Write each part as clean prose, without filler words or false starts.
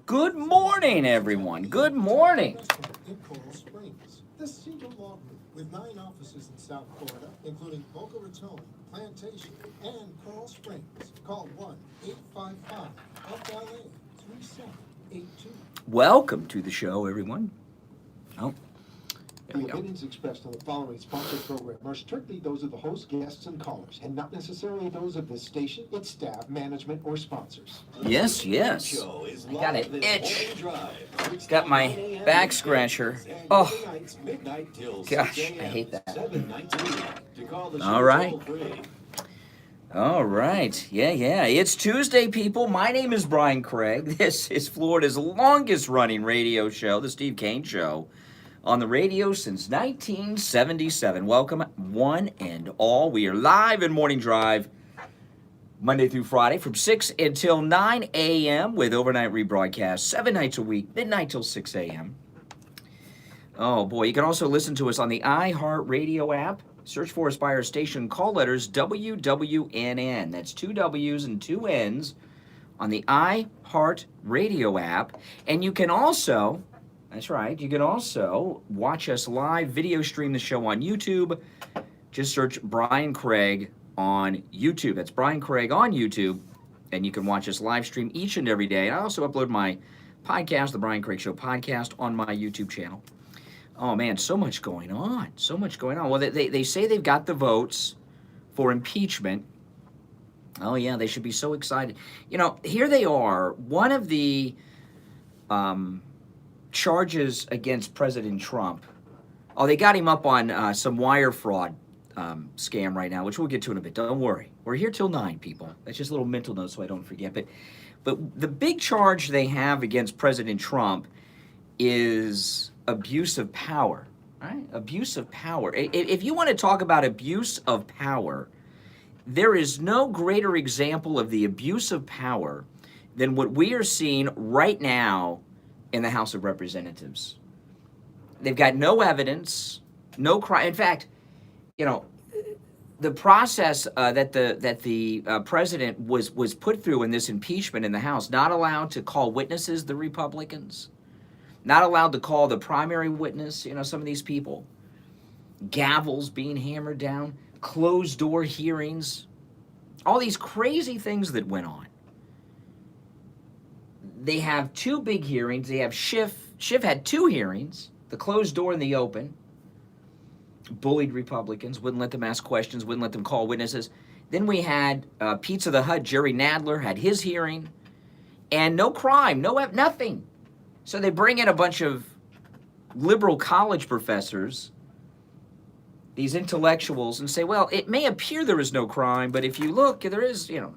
Good morning, everyone. Good morning. In Coral Springs, the Cedar Law Group, with 9 offices in South Florida, including Boca Raton, Plantation, and Coral Springs. Call 1-855-FLA-3782. Welcome to the show, everyone. Oh, there The we go. opinions expressed on the following sponsored program are strictly those of the host, guests, and callers, and not necessarily those of this station, its staff, management, or sponsors. Yes. I got an itch. Got my back scratcher. Oh, gosh, I hate that. All right. Yeah. It's Tuesday, people. My name is Brian Craig. This is Florida's longest running radio show, The Steve Kane Show, on the radio since 1977. Welcome, one and all. We are live in Morning Drive, Monday through Friday from 6 until 9 a.m. with overnight rebroadcast 7 nights a week, midnight till 6 a.m. Oh, boy. You can also listen to us on the iHeartRadio app. Search for us by our station call letters WWNN. That's 2 W's and 2 N's on the iHeartRadio app. And you can also, that's right, you can also watch us live, video stream the show on YouTube. Just search Brian Craig on YouTube. That's Brian Craig on YouTube. And you can watch us live stream each and every day. I also upload my podcast, The Brian Craig Show podcast, on my YouTube channel. Oh, man, so much going on. Well, they say they've got the votes for impeachment. Oh, yeah, they should be so excited. You know, here they are. One of the charges against President Trump. Oh, they got him up on some wire fraud scam right now, which we'll get to in a bit. Don't worry. We're here till 9, people. That's just a little mental note so I don't forget. But the big charge they have against President Trump is abuse of power, right? Abuse of power. If you want to talk about abuse of power, there is no greater example of the abuse of power than what we are seeing right now in the House of Representatives. They've got no evidence, no crime. In fact, you know, the process that the president was put through in this impeachment in the House, not allowed to call witnesses, the Republicans, not allowed to call the primary witness, you know, some of these people. Gavels being hammered down, closed door hearings, all these crazy things that went on. They have 2 big hearings. They have Schiff. Schiff had 2 hearings, the closed door and the open. Bullied Republicans, wouldn't let them ask questions, wouldn't let them call witnesses. Then we had Pizza the Hut, Jerry Nadler had his hearing, and no crime, nothing. So they bring in a bunch of liberal college professors, these intellectuals, and say, well, it may appear there is no crime, but if you look, there is, you know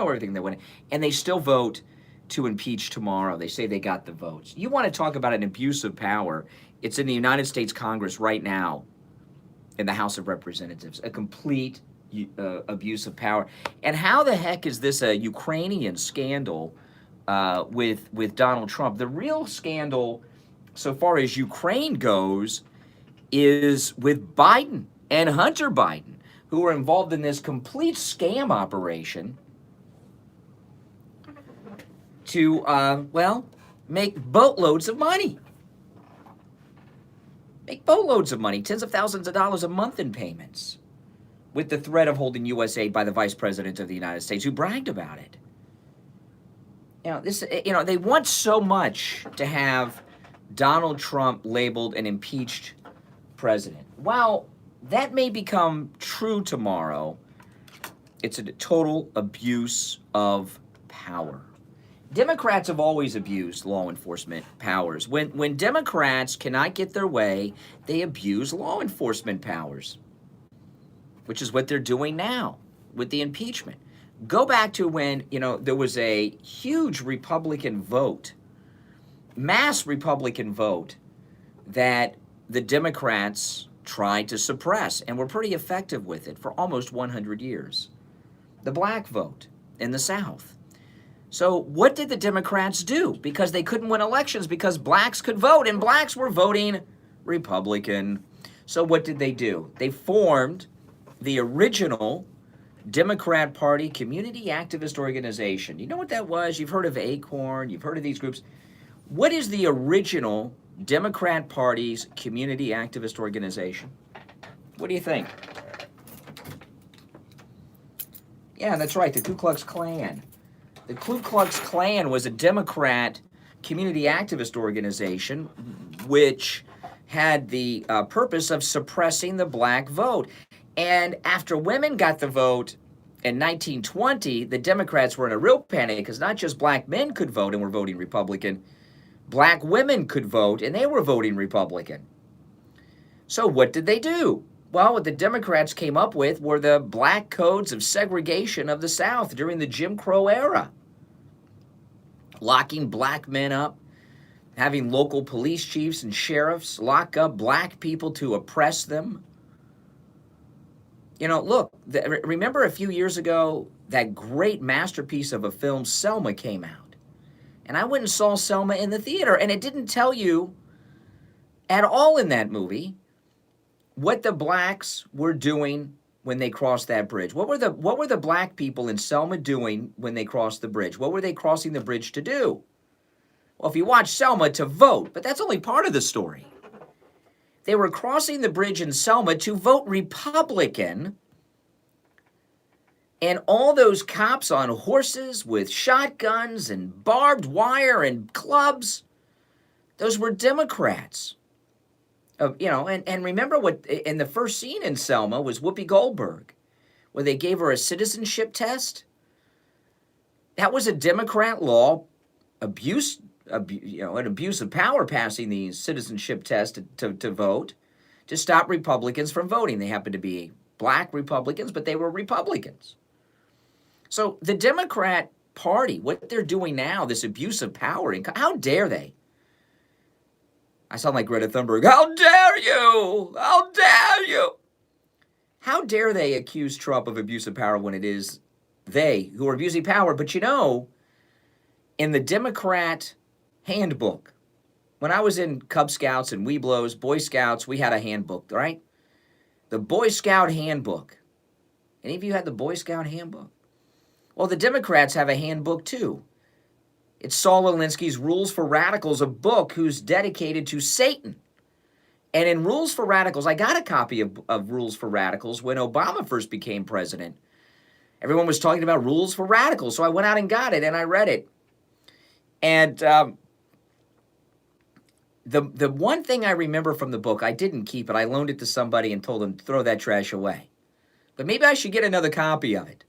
everything that went in. And they still vote to impeach tomorrow. They say they got the votes. You want to talk about an abuse of power? It's in the United States Congress right now in the House of Representatives, a complete abuse of power. And how the heck is this a Ukrainian scandal with Donald Trump? The real scandal, so far as Ukraine goes, is with Biden and Hunter Biden, who are involved in this complete scam operation to, make boatloads of money. Tens of thousands of dollars a month in payments, with the threat of holding U.S. aid by the Vice President of the United States, who bragged about it. They want so much to have Donald Trump labeled an impeached president. While that may become true tomorrow, it's a total abuse of power. Democrats have always abused law enforcement powers. When Democrats cannot get their way, they abuse law enforcement powers, which is what they're doing now with the impeachment. Go back to when, there was a huge Republican vote, mass Republican vote, that the Democrats tried to suppress and were pretty effective with it for almost 100 years. The black vote in the South. So what did the Democrats do? Because they couldn't win elections because blacks could vote, and blacks were voting Republican. So what did they do? They formed the original Democrat Party Community Activist Organization. You know what that was? You've heard of ACORN, you've heard of these groups. What is the original Democrat Party's Community Activist Organization? What do you think? Yeah, that's right, the Ku Klux Klan. The Ku Klux Klan was a Democrat community activist organization which had the purpose of suppressing the black vote. And after women got the vote in 1920, the Democrats were in a real panic because not just black men could vote and were voting Republican, black women could vote and they were voting Republican. So what did they do? Well, what the Democrats came up with were the black codes of segregation of the South during the Jim Crow era. Locking black men up, having local police chiefs and sheriffs lock up black people to oppress them. You know, look, remember a few years ago, that great masterpiece of a film, Selma, came out. And I went and saw Selma in the theater, and it didn't tell you at all in that movie what the blacks were doing when they crossed that bridge. What were the black people in Selma doing when they crossed the bridge? What were they crossing the bridge to do? Well, if you watch Selma, to vote, but that's only part of the story. They were crossing the bridge in Selma to vote Republican, and all those cops on horses with shotguns and barbed wire and clubs, those were Democrats. And remember what in the first scene in Selma was Whoopi Goldberg, where they gave her a citizenship test. That was a Democrat law, an abuse of power, passing these citizenship tests to vote to stop Republicans from voting. They happened to be black Republicans, but they were Republicans. So the Democrat Party, what they're doing now, this abuse of power, how dare they? I sound like Greta Thunberg. How dare you? How dare you? How dare they accuse Trump of abuse of power when it is they who are abusing power? But you know, in the Democrat handbook, when I was in Cub Scouts and Webelos, Boy Scouts, we had a handbook, right? The Boy Scout handbook. Any of you had the Boy Scout handbook? Well, the Democrats have a handbook too. It's Saul Alinsky's Rules for Radicals, a book who's dedicated to Satan. And in Rules for Radicals, I got a copy of Rules for Radicals when Obama first became president. Everyone was talking about Rules for Radicals, so I went out and got it, and I read it. And the one thing I remember from the book, I didn't keep it. I loaned it to somebody and told them to throw that trash away. But maybe I should get another copy of it.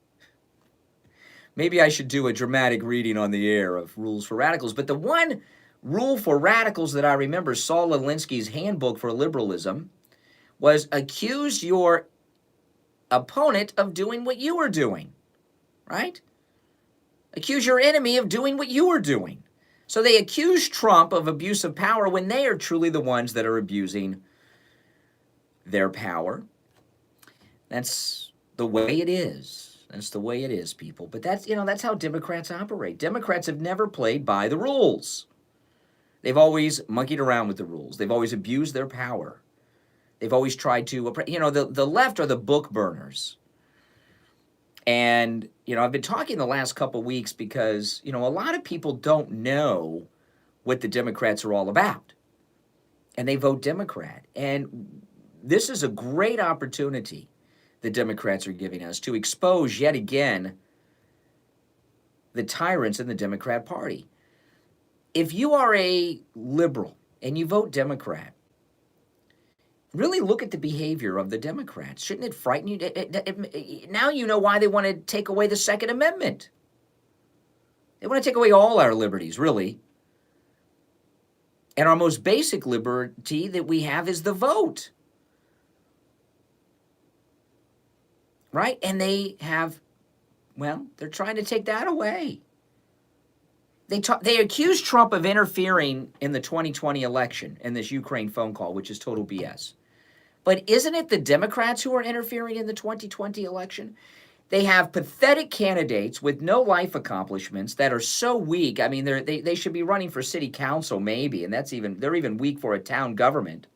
Maybe I should do a dramatic reading on the air of Rules for Radicals. But the one rule for radicals that I remember, Saul Alinsky's Handbook for Liberalism, was accuse your opponent of doing what you were doing, right? Accuse your enemy of doing what you were doing. So they accuse Trump of abuse of power when they are truly the ones that are abusing their power. That's the way it is. That's the way it is, people. But that's how Democrats operate. Democrats have never played by the rules. They've always monkeyed around with the rules. They've always abused their power. They've always tried to, the left are the book burners. And, I've been talking the last couple weeks because, a lot of people don't know what the Democrats are all about. And they vote Democrat. And this is a great opportunity the Democrats are giving us to expose yet again the tyrants in the Democrat Party. If you are a liberal and you vote Democrat, really look at the behavior of the Democrats. Shouldn't it frighten you? Now you know why they want to take away the Second Amendment. They want to take away all our liberties, really. And our most basic liberty that we have is the vote. Right? And they have, they're trying to take that away. They accuse Trump of interfering in the 2020 election in this Ukraine phone call, which is total BS. But isn't it the Democrats who are interfering in the 2020 election? They have pathetic candidates with no life accomplishments that are so weak. I mean, they should be running for city council maybe, and they're even weak for a town government.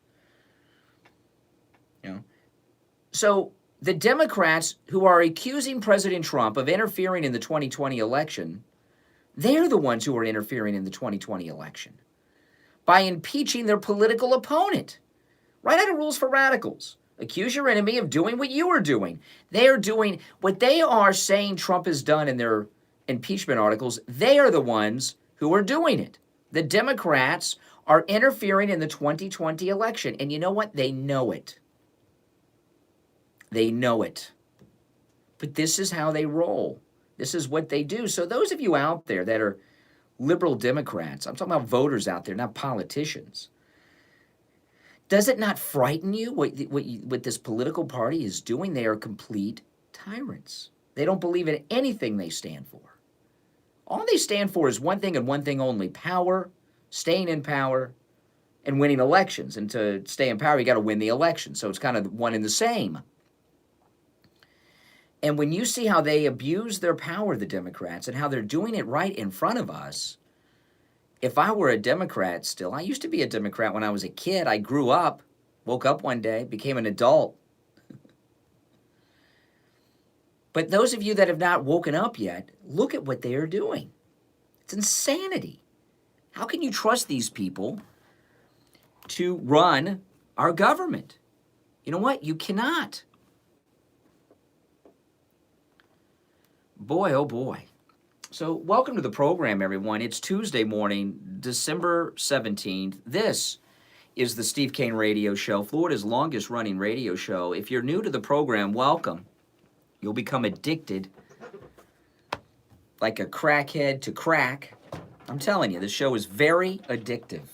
So the Democrats who are accusing President Trump of interfering in the 2020 election, they're the ones who are interfering in the 2020 election by impeaching their political opponent. Right out of Rules for Radicals. Accuse your enemy of doing what you are doing. They are doing what they are saying Trump has done in their impeachment articles. They are the ones who are doing it. The Democrats are interfering in the 2020 election. And you know what? They know it. They know it. But this is how they roll. This is what they do. So those of you out there that are liberal Democrats, I'm talking about voters out there, not politicians. Does it not frighten you what this political party is doing? They are complete tyrants. They don't believe in anything they stand for. All they stand for is one thing and one thing only: power, staying in power, and winning elections. And to stay in power, you got to win the election. So it's kind of one and the same. And when you see how they abuse their power, the Democrats, and how they're doing it right in front of us, if I were a Democrat still, I used to be a Democrat when I was a kid. I grew up, woke up one day, became an adult. But those of you that have not woken up yet, look at what they are doing. It's insanity. How can you trust these people to run our government? You know what? You cannot. Boy, oh boy. So welcome to the program, everyone. It's Tuesday morning, December 17th. This is the Steve Kane Radio Show, Florida's longest running radio show. If you're new to the program, welcome. You'll become addicted like a crackhead to crack. I'm telling you, this show is very addictive.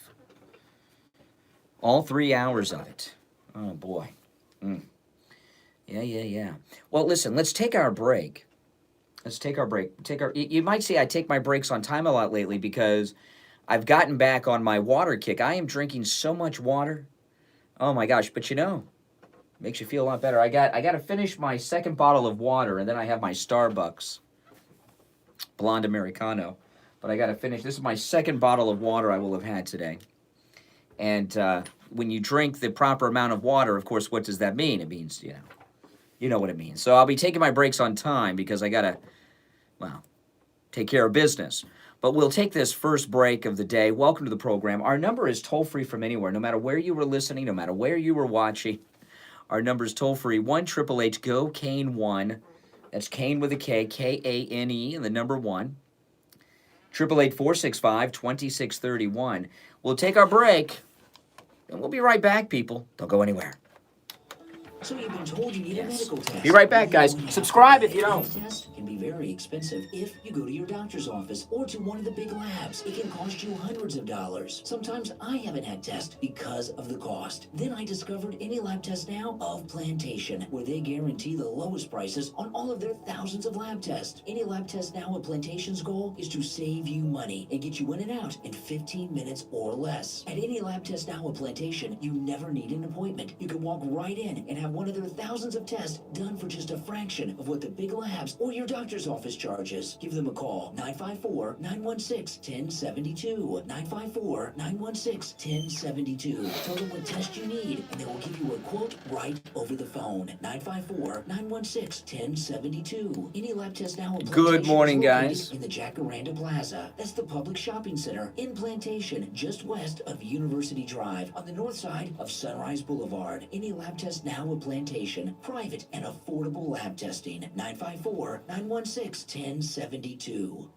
All 3 hours of it. Oh, boy. Yeah. Well, listen, let's take our break. You might say I take my breaks on time a lot lately because I've gotten back on my water kick. I am drinking so much water. Oh my gosh, but makes you feel a lot better. I got to finish my second bottle of water, and then I have my Starbucks Blonde Americano. But I got to finish. This is my second bottle of water I will have had today. And when you drink the proper amount of water, of course, what does that mean? It means, you know what it means. So I'll be taking my breaks on time because I got to, take care of business. But we'll take this first break of the day. Welcome to the program. Our number is toll-free from anywhere, no matter where you were listening, no matter where you were watching. Our number is toll-free, 1-888-GO-KANE-1. That's Kane with a K, K-A-N-E, and the number 1. 888-465-2631. We'll take our break, and we'll be right back, people. Don't go anywhere. So you've been told you need a medical test. Be right back, guys. Subscribe if you don't. The test can be very expensive if you go to your doctor's office or to one of the big labs. It can cost you hundreds of dollars. Sometimes I haven't had tests because of the cost. Then I discovered Any Lab Test Now of Plantation, where they guarantee the lowest prices on all of their thousands of lab tests. Any Lab Test Now of Plantation's goal is to save you money and get you in and out in 15 minutes or less. At Any Lab Test Now of Plantation, you never need an appointment. You can walk right in and have one of their thousands of tests done for just a fraction of what the big labs or your doctor's office charges. Give them a call, 954-916-1072, 954-916-1072. Tell them what test you need, and they will give you a quote right over the phone, 954-916-1072. Any Lab Test Now in Plantation. Good morning, guys. In the Jacaranda Plaza. That's the public shopping center in Plantation, just west of University Drive, on the north side of Sunrise Boulevard. Any Lab Test Now at Plantation. Private and affordable lab testing. 954-916-1072.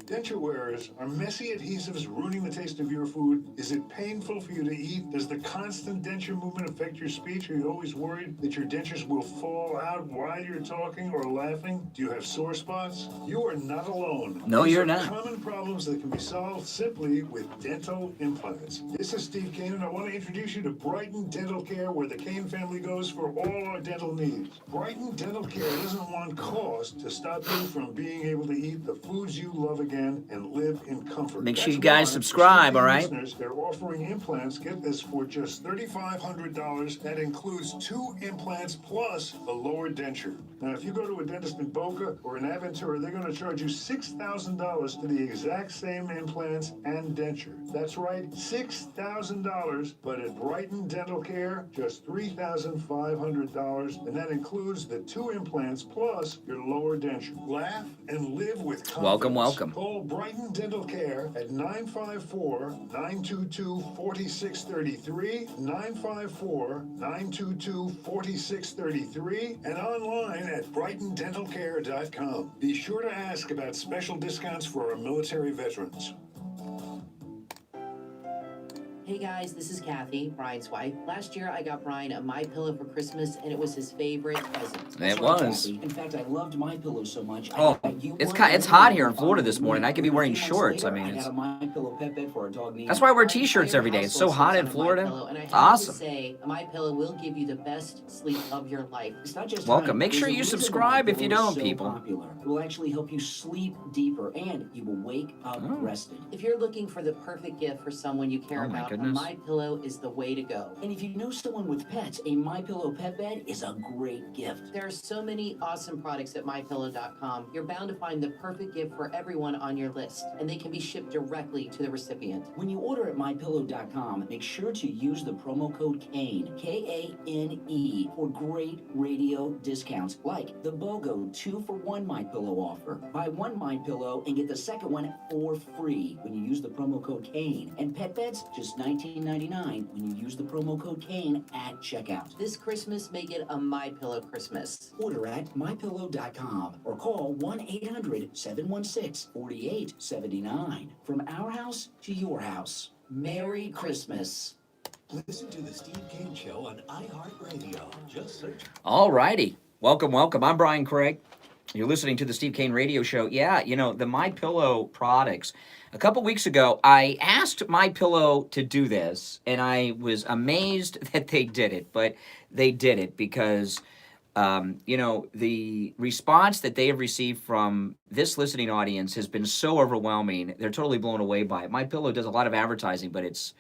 Denture wearers, are messy adhesives ruining the taste of your food? Is it painful for you to eat? Does the constant denture movement affect your speech? Are you always worried that your dentures will fall out while you're talking or laughing? Do you have sore spots? You are not alone. No, These you're are not. Common problems that can be solved simply with dental implants. This is Steve Kane, and I want to introduce you to Brighton Dental Care, where the Kane family goes for all our dental needs. Brighton Dental Care doesn't want cost to stop you from being able to eat the foods you love love again and live in comfort. Make sure That's you guys why, subscribe, for all right? listeners, they're offering implants. Get this, for just $3,500. That includes 2 implants plus a lower denture. Now, if you go to a dentist in Boca or in Aventura, they're going to charge you $6,000 for the exact same implants and denture. That's right, $6,000. But at Brighton Dental Care, just $3,500, and that includes the 2 implants plus your lower denture. Laugh and live with confidence. Welcome, welcome. Call Brighton Dental Care at 954-922-4633, 954-922-4633, and online at brightondentalcare.com. Be sure to ask about special discounts for our military veterans. Hey guys, this is Kathy, Brian's wife. Last year I got Brian a My Pillow for Christmas, and it was his favorite present. It was. Kathy. In fact, I loved My Pillow so much. Oh, it's hot here in Florida this morning. I could be wearing shorts. I mean, I got a My Pillow pet bed for our dog Niro. that's why I wear t-shirts every day. It's so hot in Florida. It's awesome. Say, My Pillow will give you the best sleep of your life. It's not just Welcome. time. Make sure There's a you reason subscribe My if you Pillow is don't, so people. Popular. It will actually help you sleep deeper, and you will wake up rested. If you're looking for the perfect gift for someone you care Oh my about, a goodness. My Pillow is the way to go. And if you know someone with pets, a My Pillow pet bed is a great gift. There are so many awesome products at mypillow.com. You're bound to find the perfect gift for everyone on your list, and they can be shipped directly to the recipient. When you order at mypillow.com, make sure to use the promo code KANE, K-A-N-E, for great radio discounts like the BOGO 2-for-1 My Pillow offer. Buy 1 My Pillow and get the second one for free when you use the promo code KANE. And pet beds, just $19.99 when you use the promo code KANE at checkout. This Christmas, make it a My Pillow Christmas. Order at mypillow.com or call 1-800-716-4879. From our house to your house. Merry Christmas. Listen to the Steve King Show on iHeartRadio. Just search. All righty. Welcome, welcome. I'm Brian Craig. You're listening to the Steve Kane Radio Show. Yeah, you know, the My Pillow products. A couple weeks ago, I asked My Pillow to do this, and I was amazed that they did it. But they did it because, you know, the response that they have received from this listening audience has been so overwhelming. They're totally blown away by it. My Pillow does a lot of advertising, but it's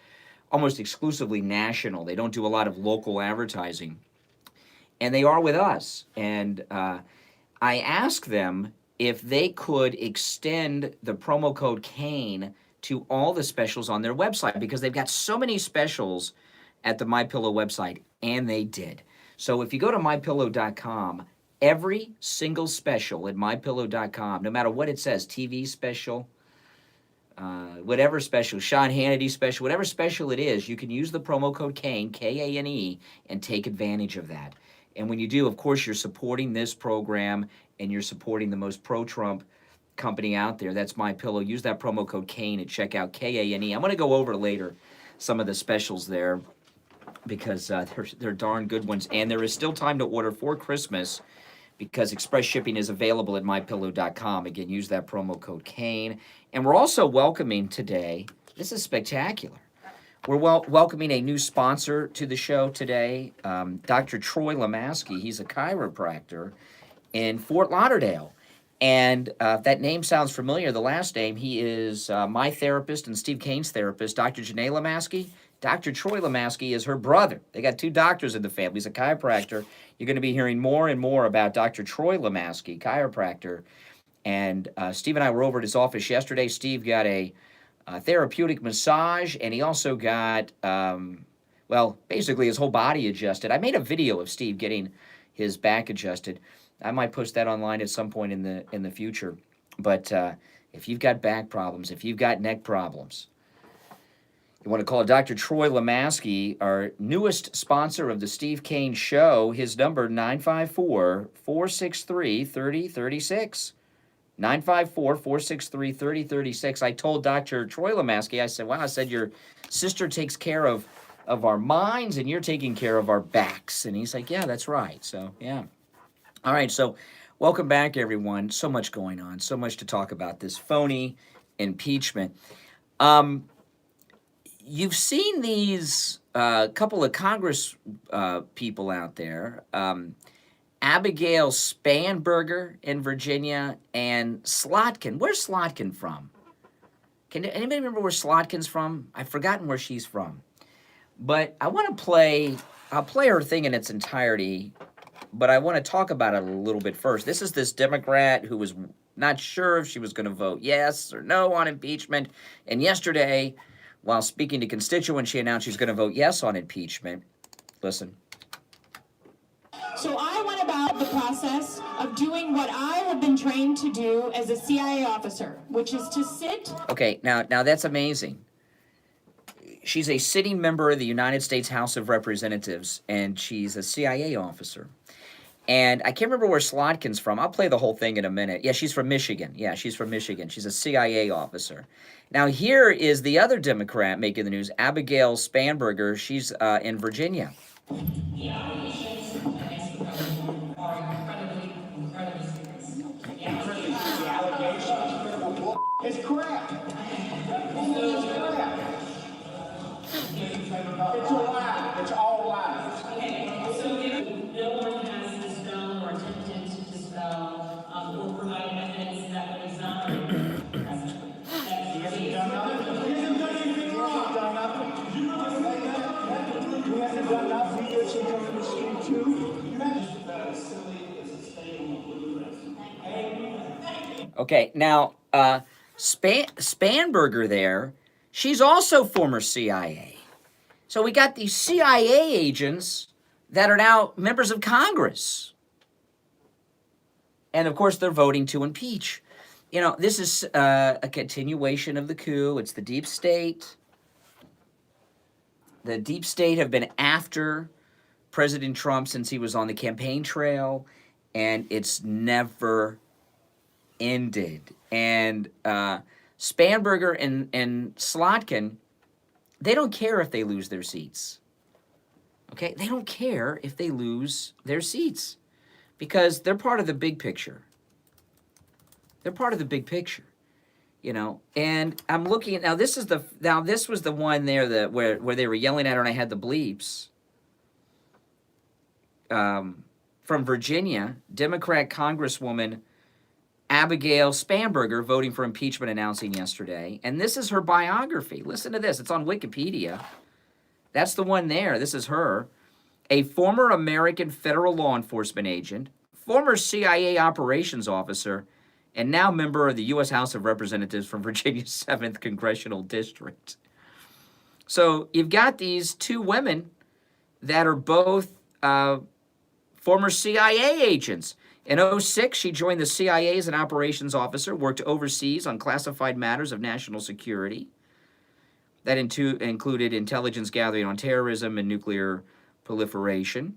almost exclusively national. They don't do a lot of local advertising. And they are with us. And I asked them if they could extend the promo code KANE to all the specials on their website, because they've got so many specials at the MyPillow website, and they did. So if you go to mypillow.com, every single special at mypillow.com, no matter what it says, TV special, whatever special, Sean Hannity special, whatever special it is, you can use the promo code KANE, K-A-N-E, and take advantage of that. And when you do, of course, you're supporting this program, and you're supporting the most pro-Trump company out there. That's MyPillow. Use that promo code KANE at checkout, K-A-N-E. I'm going to go over later some of the specials there because they're darn good ones. And there is still time to order for Christmas because express shipping is available at mypillow.com. Again, use that promo code KANE. And we're also welcoming today, this is spectacular, we're welcoming a new sponsor to the show today, Dr. Troy Lemaski. He's a chiropractor in Fort Lauderdale. And that name sounds familiar, the last name. He is my therapist and Steve Kane's therapist, Dr. Janae Lemaski. Dr. Troy Lemaski is her brother. They got 2 doctors in the family. He's a chiropractor. You're going to be hearing more and more about Dr. Troy Lemaski, chiropractor. And Steve and I were over at his office yesterday. Steve got a therapeutic massage, and he also got, well, basically his whole body adjusted. I made a video of Steve getting his back adjusted. I might post that online at some point in the future. But if you've got back problems, if you've got neck problems, you want to call Dr. Troy Lemaski, our newest sponsor of the Steve Kane Show. His number, 954-463-3036. 954-463-3036. I told Dr. Troy Lemaski, I said, wow, I said, your sister takes care of our minds and you're taking care of our backs. And he's like, yeah, that's right. So, yeah. All right, so welcome back, everyone. So much going on, so much to talk about this phony impeachment. You've seen these couple of Congress people out there Abigail Spanberger in Virginia, and Slotkin. Where's Slotkin from? Can anybody remember where Slotkin's from? I've forgotten where she's from. But I want to play, I'll play her thing in its entirety, but I want to talk about it a little bit first. This is this Democrat who was not sure if she was going to vote yes or no on impeachment. And yesterday, while speaking to constituents, she announced she's going to vote yes on impeachment. Listen. So I went about the process of doing what I have been trained to do as a CIA officer, which is to sit. Okay, now that's amazing. She's a sitting member of the United States House of Representatives, and she's a CIA officer. And I can't remember where Slotkin's from. I'll play the whole thing in a minute. Yeah, she's from Michigan. Yeah, she's from Michigan. She's a CIA officer. Now, here is the other Democrat making the news, Abigail Spanberger. She's in Virginia. It's crap. It's crap. It's a lie. It's all lies. Okay, so no one has dispelled or attempted to dispel or provide evidence that would exonerate the president. He hasn't done nothing. He hasn't done anything wrong. He hasn't done nothing. He hasn't done nothing. He hasn't done in the street too. Okay, now, Spanberger there, she's also former CIA. So we got these CIA agents that are now members of Congress. And of course, they're voting to impeach. You know, this is a continuation of the coup. It's the deep state. The deep state have been after President Trump since he was on the campaign trail, and it's never ended. And Spanberger and Slotkin, they don't care if they lose their seats. Okay? They don't care if they lose their seats because they're part of the big picture. They're part of the big picture, you know. And I'm looking at this was the one there where they were yelling at her, and I had the bleeps. From Virginia, Democrat Congresswoman Abigail Spanberger voting for impeachment announcing yesterday. And this is her biography. Listen to this. It's on Wikipedia. That's the one there. This is her. A former American federal law enforcement agent, former CIA operations officer, and now member of the U.S. House of Representatives from Virginia's 7th Congressional District. So you've got these two women that are both former CIA agents. In 2006, she joined the CIA as an operations officer, worked overseas on classified matters of national security. That included intelligence gathering on terrorism and nuclear proliferation.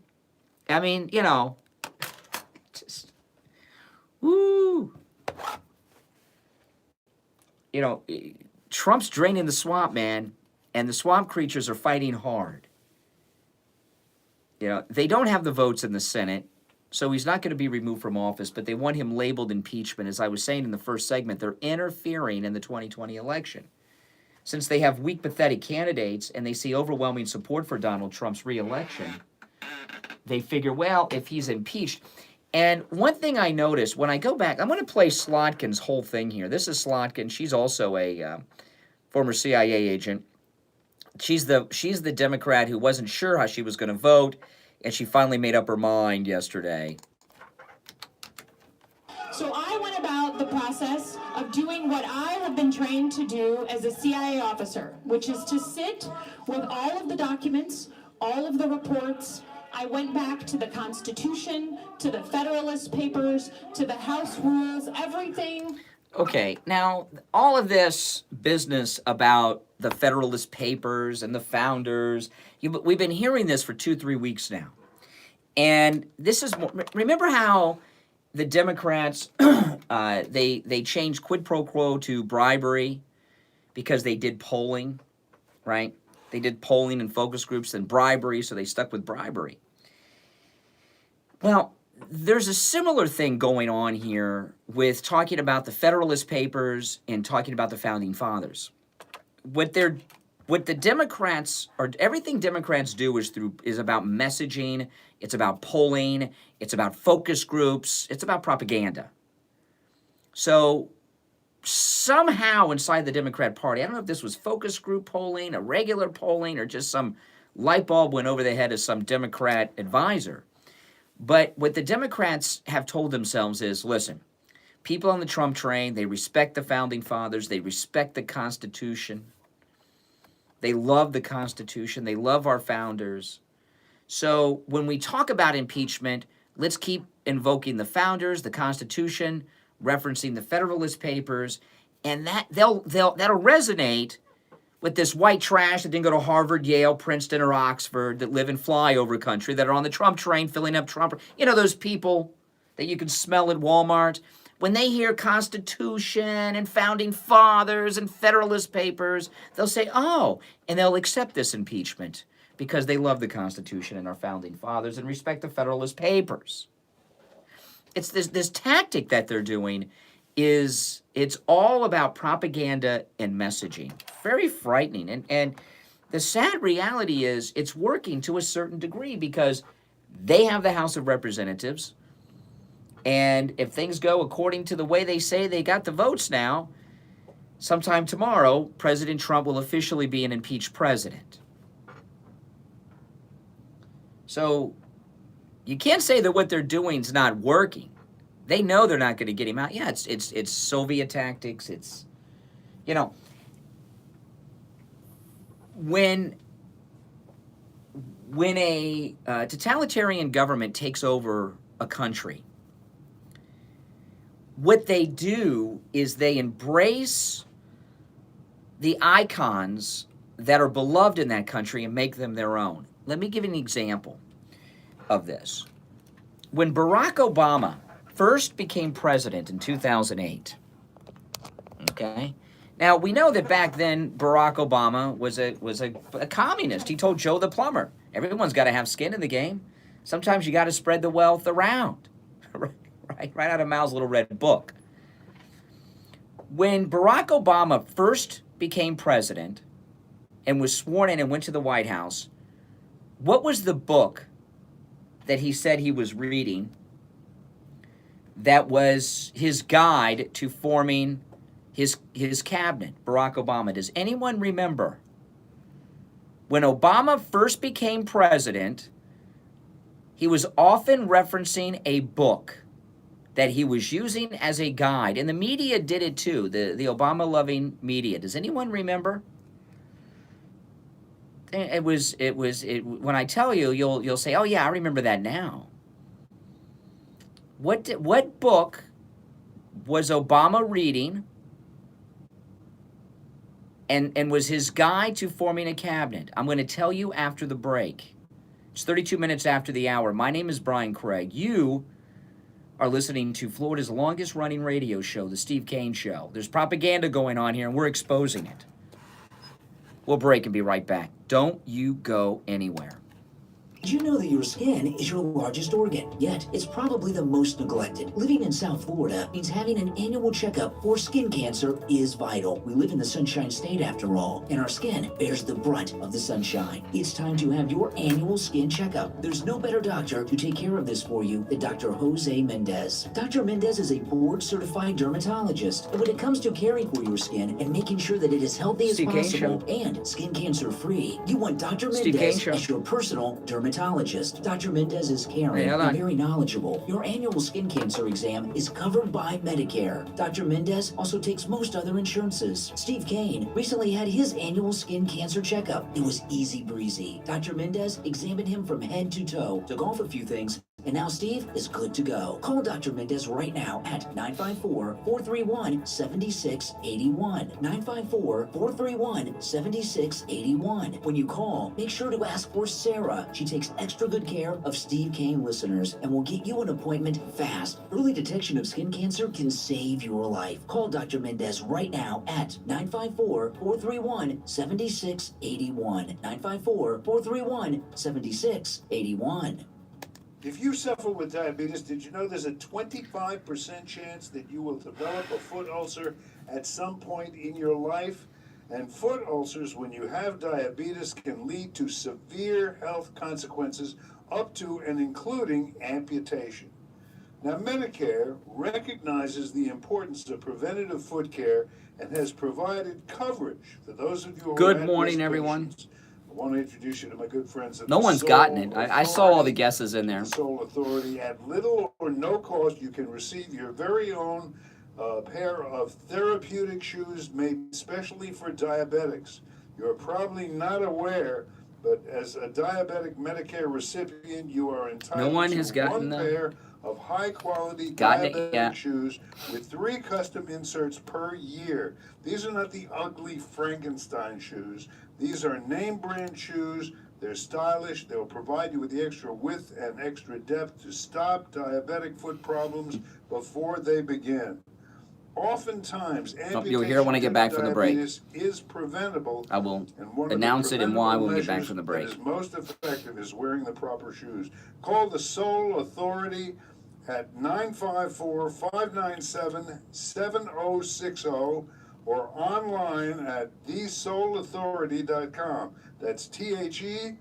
I mean, you know, just, woo. You know, Trump's draining the swamp, man, and the swamp creatures are fighting hard. You know, they don't have the votes in the Senate. So he's not going to be removed from office, but they want him labeled impeachment. As I was saying in the first segment, they're interfering in the 2020 election. Since they have weak, pathetic candidates and they see overwhelming support for Donald Trump's reelection, they figure, well, if he's impeached. And one thing I noticed when I go back, I'm going to play Slotkin's whole thing here. This is Slotkin. She's also a former CIA agent. She's the Democrat who wasn't sure how she was going to vote. And she finally made up her mind yesterday. So I went about the process of doing what I have been trained to do as a CIA officer, which is to sit with all of the documents, all of the reports. I went back to the Constitution, to the Federalist Papers, to the House rules, everything. Okay, now all of this business about the Federalist Papers and the founders, we've been hearing this for 2-3 weeks now. And this is, remember how the Democrats, they changed quid pro quo to bribery because they did polling, right? They did polling and focus groups and bribery, so they stuck with bribery. Well, there's a similar thing going on here with talking about the Federalist Papers and talking about the Founding Fathers. What they're what the Democrats or everything Democrats do is about messaging, it's about polling, it's about focus groups, it's about propaganda. So somehow inside the Democrat Party, I don't know if this was focus group polling, a regular polling, or just some light bulb went over the head of some Democrat advisor. But what the Democrats have told themselves is, listen, people on the Trump train, they respect the founding fathers, they respect the Constitution. They love the Constitution. They love our founders. So when we talk about impeachment, let's keep invoking the founders, the Constitution, referencing the Federalist Papers, and that'll resonate with this white trash that didn't go to Harvard, Yale, Princeton, or Oxford, that live in flyover country, that are on the Trump train filling up Trump. You know, those people that you can smell at Walmart. When they hear Constitution and Founding Fathers and Federalist Papers, they'll say, oh, and they'll accept this impeachment because they love the Constitution and our Founding Fathers and respect the Federalist Papers. It's this tactic that they're doing it's all about propaganda and messaging. Very frightening. And the sad reality is it's working to a certain degree because they have the House of Representatives. And if things go according to the way they say they got the votes now, sometime tomorrow, President Trump will officially be an impeached president. So you can't say that what they're doing is not working. They know they're not going to get him out. Yeah, it's Soviet tactics. It's, you know, when a totalitarian government takes over a country, what they do is they embrace the icons that are beloved in that country and make them their own. Let me give you an example of this. When Barack Obama first became president in 2008, okay? Now, we know that back then Barack Obama was a communist. He told Joe the plumber, everyone's got to have skin in the game. Sometimes you got to spread the wealth around. Right out of Mao's little red book. When Barack Obama first became president and was sworn in and went to the White House, what was the book that he said he was reading that was his guide to forming his cabinet, Barack Obama? Does anyone remember? When Obama first became president, he was often referencing a book that he was using as a guide, and the media did it too, the Obama-loving media. Does anyone remember? It was when I tell you, you'll say, oh yeah, I remember that now. What book was Obama reading and was his guide to forming a cabinet? I'm going to tell you after the break. It's 32 minutes after the hour. My name is Brian Craig. You are listening to Florida's longest running radio show, The Steve Kane Show. There's propaganda going on here and we're exposing it. We'll break and be right back. Don't you go anywhere. Did you know that your skin is your largest organ? Yet, it's probably the most neglected. Living in South Florida means having an annual checkup for skin cancer is vital. We live in the Sunshine State after all, and our skin bears the brunt of the sunshine. It's time to have your annual skin checkup. There's no better doctor to take care of this for you than Dr. Jose Mendez. Dr. Mendez is a board-certified dermatologist, and when it comes to caring for your skin and making sure that it is healthy as possible and skin cancer-free, you want Dr. Mendez as your personal dermatologist. Dr. Mendez is caring and very knowledgeable. Your annual skin cancer exam is covered by Medicare. Dr. Mendez also takes most other insurances. Steve Kane recently had his annual skin cancer checkup. It was easy breezy. Dr. Mendez examined him from head to toe, took off a few things, and now Steve is good to go. Call Dr. Mendez right now at 954-431-7681. 954-431-7681. When you call, make sure to ask for Sarah. She takes extra good care of Steve Kane listeners and will get you an appointment fast. Early detection of skin cancer can save your life. Call Dr. Mendez right now at 954-431-7681. 954-431-7681. If you suffer with diabetes, did you know there's a 25% chance that you will develop a foot ulcer at some point in your life? And foot ulcers, when you have diabetes, can lead to severe health consequences up to and including amputation. Now, Medicare recognizes the importance of preventative foot care and has provided coverage for those of you who Good are morning, at-risk everyone. patients. I want to introduce you to my good friends at No the one's Soul gotten it. I saw all the Authority. guesses in there. The Soul Authority. At little or no cost, you can receive your very own pair of therapeutic shoes made specially for diabetics. You're probably not aware, but as a diabetic Medicare recipient, you are entitled one to has gotten one pair of high-quality Gotten it, diabetic yeah. shoes with 3 custom inserts per year. These are not the ugly Frankenstein shoes. These are name brand shoes. They're stylish. They'll provide you with the extra width and extra depth to stop diabetic foot problems before they begin. Oftentimes, amputation you'll hear it when I get back from the break. is preventable. I will And one of the announce it and why when we get back preventable from the measures break. that is most effective is wearing the proper shoes. Call the Soul Authority at 954-597-7060 or online at thesouleauthority.com. That's THESOLE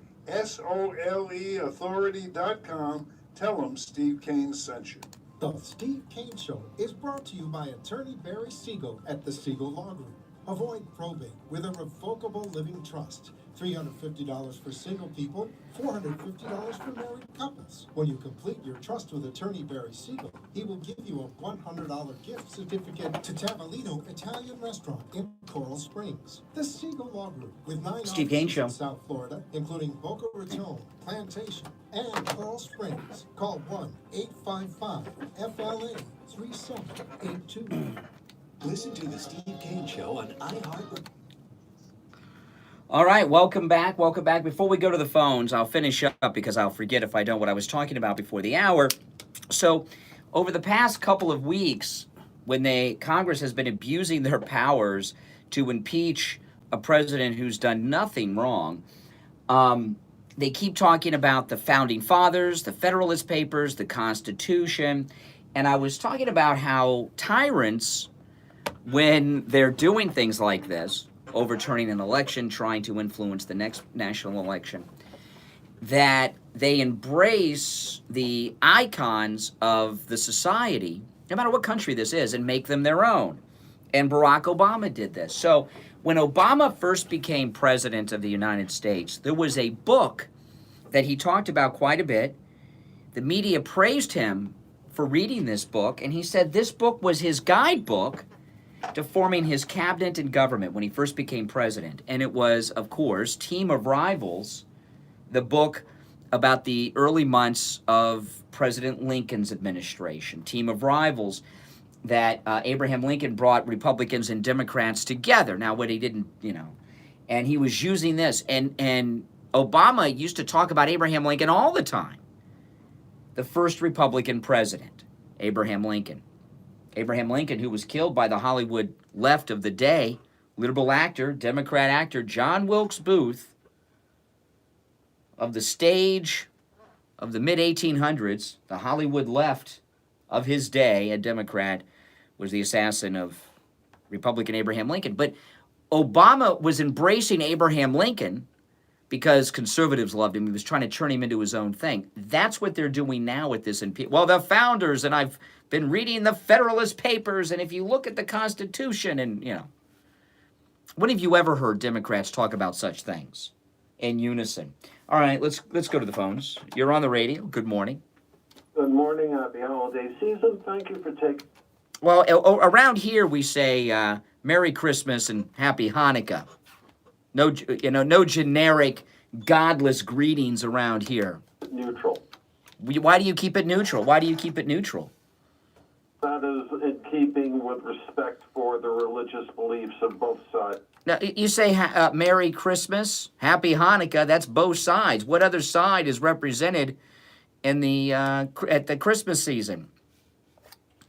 authority.com. Tell them Steve Kane sent you. The Steve Kane Show is brought to you by attorney Barry Siegel at the Siegel Law Group. Avoid probate with a revocable living trust. $350 for single people, $450 for married couples. When you complete your trust with attorney Barry Siegel, he will give you a $100 gift certificate to Tavolino Italian Restaurant in Coral Springs. The Siegel Law Group, with 9 Steve Kane offices Show. in South Florida, including Boca Raton, Plantation, and Coral Springs. Call 1-855-FLA-3782. Listen to the Steve Kane Show on iHeartRadio. All right, welcome back. Welcome back. Before we go to the phones, I'll finish up because I'll forget if I don't what I was talking about before the hour. So, over the past couple of weeks, when Congress has been abusing their powers to impeach a president who's done nothing wrong, they keep talking about the Founding Fathers, the Federalist Papers, the Constitution, and I was talking about how tyrants, when they're doing things like this, overturning an election, trying to influence the next national election, that they embrace the icons of the society, no matter what country this is, and make them their own. And Barack Obama did this. So when Obama first became president of the United States, there was a book that he talked about quite a bit. The media praised him for reading this book, and he said this book was his guidebook to forming his cabinet and government when he first became president. And it was, of course, Team of Rivals, the book about the early months of President Lincoln's administration. Team of Rivals, that Abraham Lincoln brought Republicans and Democrats together. Now, what he didn't, and he was using this. And Obama used to talk about Abraham Lincoln all the time. The first Republican president, Abraham Lincoln. Abraham Lincoln, who was killed by the Hollywood left of the day, liberal actor, Democrat actor, John Wilkes Booth, of the stage of the mid-1800s, the Hollywood left of his day, a Democrat, was the assassin of Republican Abraham Lincoln. But Obama was embracing Abraham Lincoln because conservatives loved him. He was trying to turn him into his own thing. That's what they're doing now with this impeachment. Well, the founders, and I've been reading the Federalist Papers, and if you look at the Constitution, and, when have you ever heard Democrats talk about such things in unison? All right, let's go to the phones. You're on the radio. Good morning. Good morning. Happy holiday season. Thank you for taking... Well, around here we say Merry Christmas and Happy Hanukkah. No generic, godless greetings around here. Neutral. Why do you keep it neutral? Why do you keep it neutral? That is in keeping with respect for the religious beliefs of both sides. Now, you say Merry Christmas, Happy Hanukkah. That's both sides. What other side is represented in the at the Christmas season?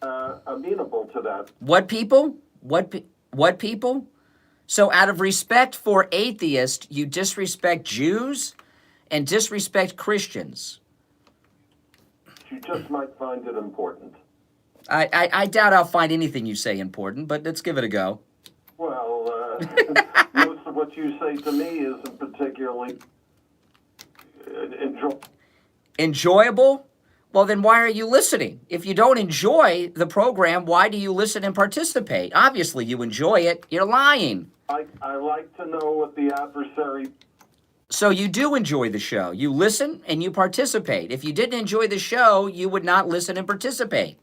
Amenable to that. What people? What people? So out of respect for atheists, you disrespect Jews and disrespect Christians. You just might find it important. I doubt I'll find anything you say important, but let's give it a go. Well, most of what you say to me isn't particularly Enjoyable? Well, then why are you listening? If you don't enjoy the program, why do you listen and participate? Obviously, you enjoy it. You're lying. I like to know what the adversary. So you do enjoy the show. You listen and you participate. If you didn't enjoy the show, you would not listen and participate.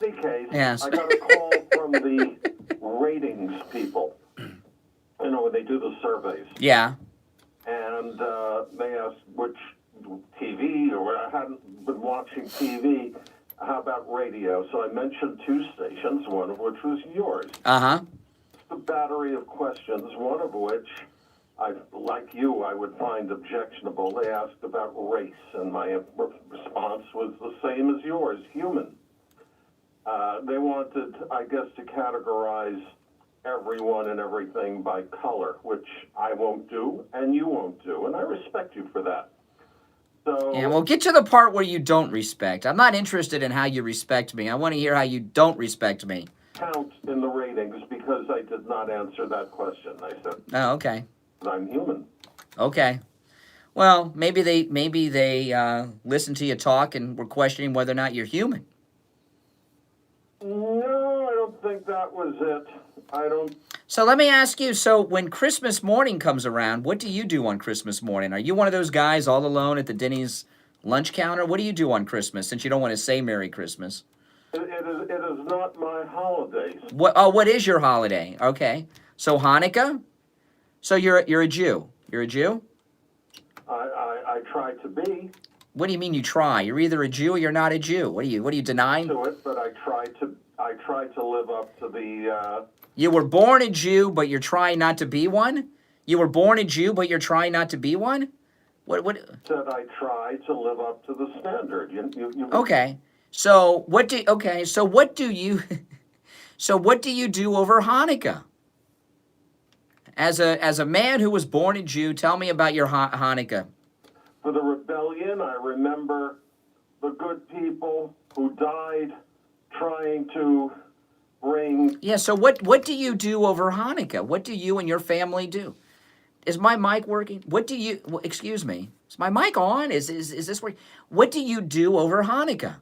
In any case, Yes. I got a call from the ratings people. You know, when they do the surveys. Yeah. And they asked which TV, or I hadn't been watching TV. How about radio? So I mentioned two stations, one of which was yours. Uh-huh. A battery of questions, one of which, like you, I would find objectionable. They asked about race, and my response was the same as yours, human. They wanted, I guess, to categorize everyone and everything by color, which I won't do, and you won't do, and I respect you for that. So, Yeah, well, get to the part where you don't respect. I'm not interested in how you respect me. I want to hear how you don't respect me. count in the ratings because I did not answer that question. I said, Oh, okay. I'm human. Okay. Well, maybe they listened to you talk and were questioning whether or not you're human. No, I don't think that was it. I don't. So let me ask you, so when Christmas morning comes around, what do you do on Christmas morning? Are you one of those guys all alone at the Denny's lunch counter? What do you do on Christmas, since you don't want to say Merry Christmas? It is not my holidays. What is your holiday? Okay. So Hanukkah? So you're a Jew. You're a Jew? I try to be. What do you mean you try? You're either a Jew or you're not a Jew. What are you denying? To it, but I try to live up to the. You were born a Jew, but you're trying not to be one? You were born a Jew, but you're trying not to be one? What? Said I try to live up to the standard. You. Okay. So what do you so what do you do over Hanukkah? As a man who was born a Jew, tell me about your Hanukkah. For the rebellion, I remember the good people who died trying to bring. Yeah, so what do you do over Hanukkah? What do you and your family do? Is my mic working? What do you, excuse me, is my mic on? Is this working? What do you do over Hanukkah?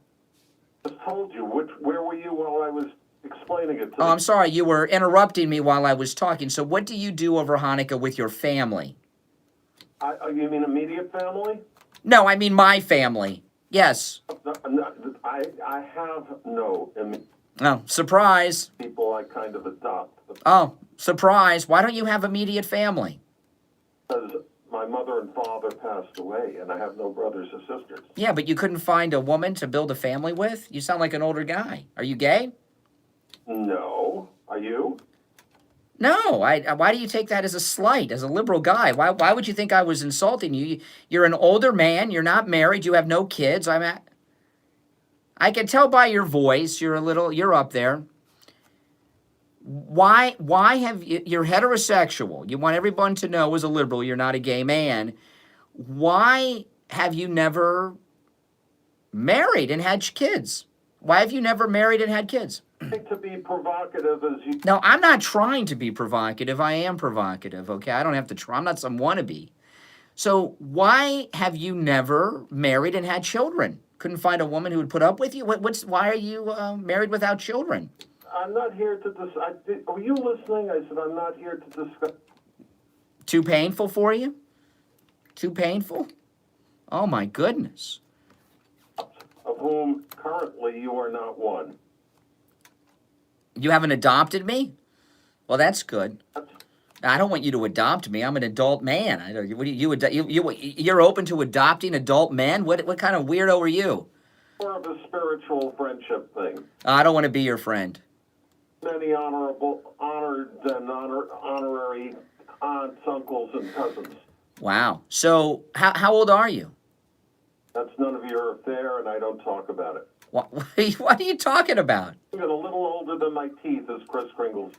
I just told you, where were you while I was explaining it to Oh, you? I'm sorry, you were interrupting me while I was talking. So what do you do over Hanukkah with your family? You mean immediate family? No, I mean my family. Yes. I have no Oh, surprise. people I kind of adopt. Oh, surprise. Why don't you have immediate family? Because my mother and father passed away, and I have no brothers or sisters. Yeah, but you couldn't find a woman to build a family with? You sound like an older guy. Are you gay? No. Are you? No. Why do you take that as a slight, as a liberal guy? Why would you think I was insulting you? You're an older man. You're not married. You have no kids. I can tell by your voice. You're up there. Why have you're heterosexual? You want everyone to know as a liberal you're not a gay man. Why have you never married and had kids? Why have you never married and had kids? To be provocative as you. No, I'm not trying to be provocative. I am provocative, okay? I don't have to try. I'm not some wannabe. So why have you never married and had children? Couldn't find a woman who would put up with you? Why are you married without children? I'm not here to discuss. Were you listening? I said I'm not here to discuss. Too painful for you? Too painful? Oh, my goodness. Of whom currently you are not one. You haven't adopted me? Well, that's good. I don't want you to adopt me. I'm an adult man. You're open to adopting adult men? What kind of weirdo are you? More of a spiritual friendship thing. I don't want to be your friend. Many honored and honorary aunts, uncles, and cousins. Wow. So how old are you? That's none of your affair, and I don't talk about it. What are you talking about? I'm a little older than my teeth, as Kris Kringle's.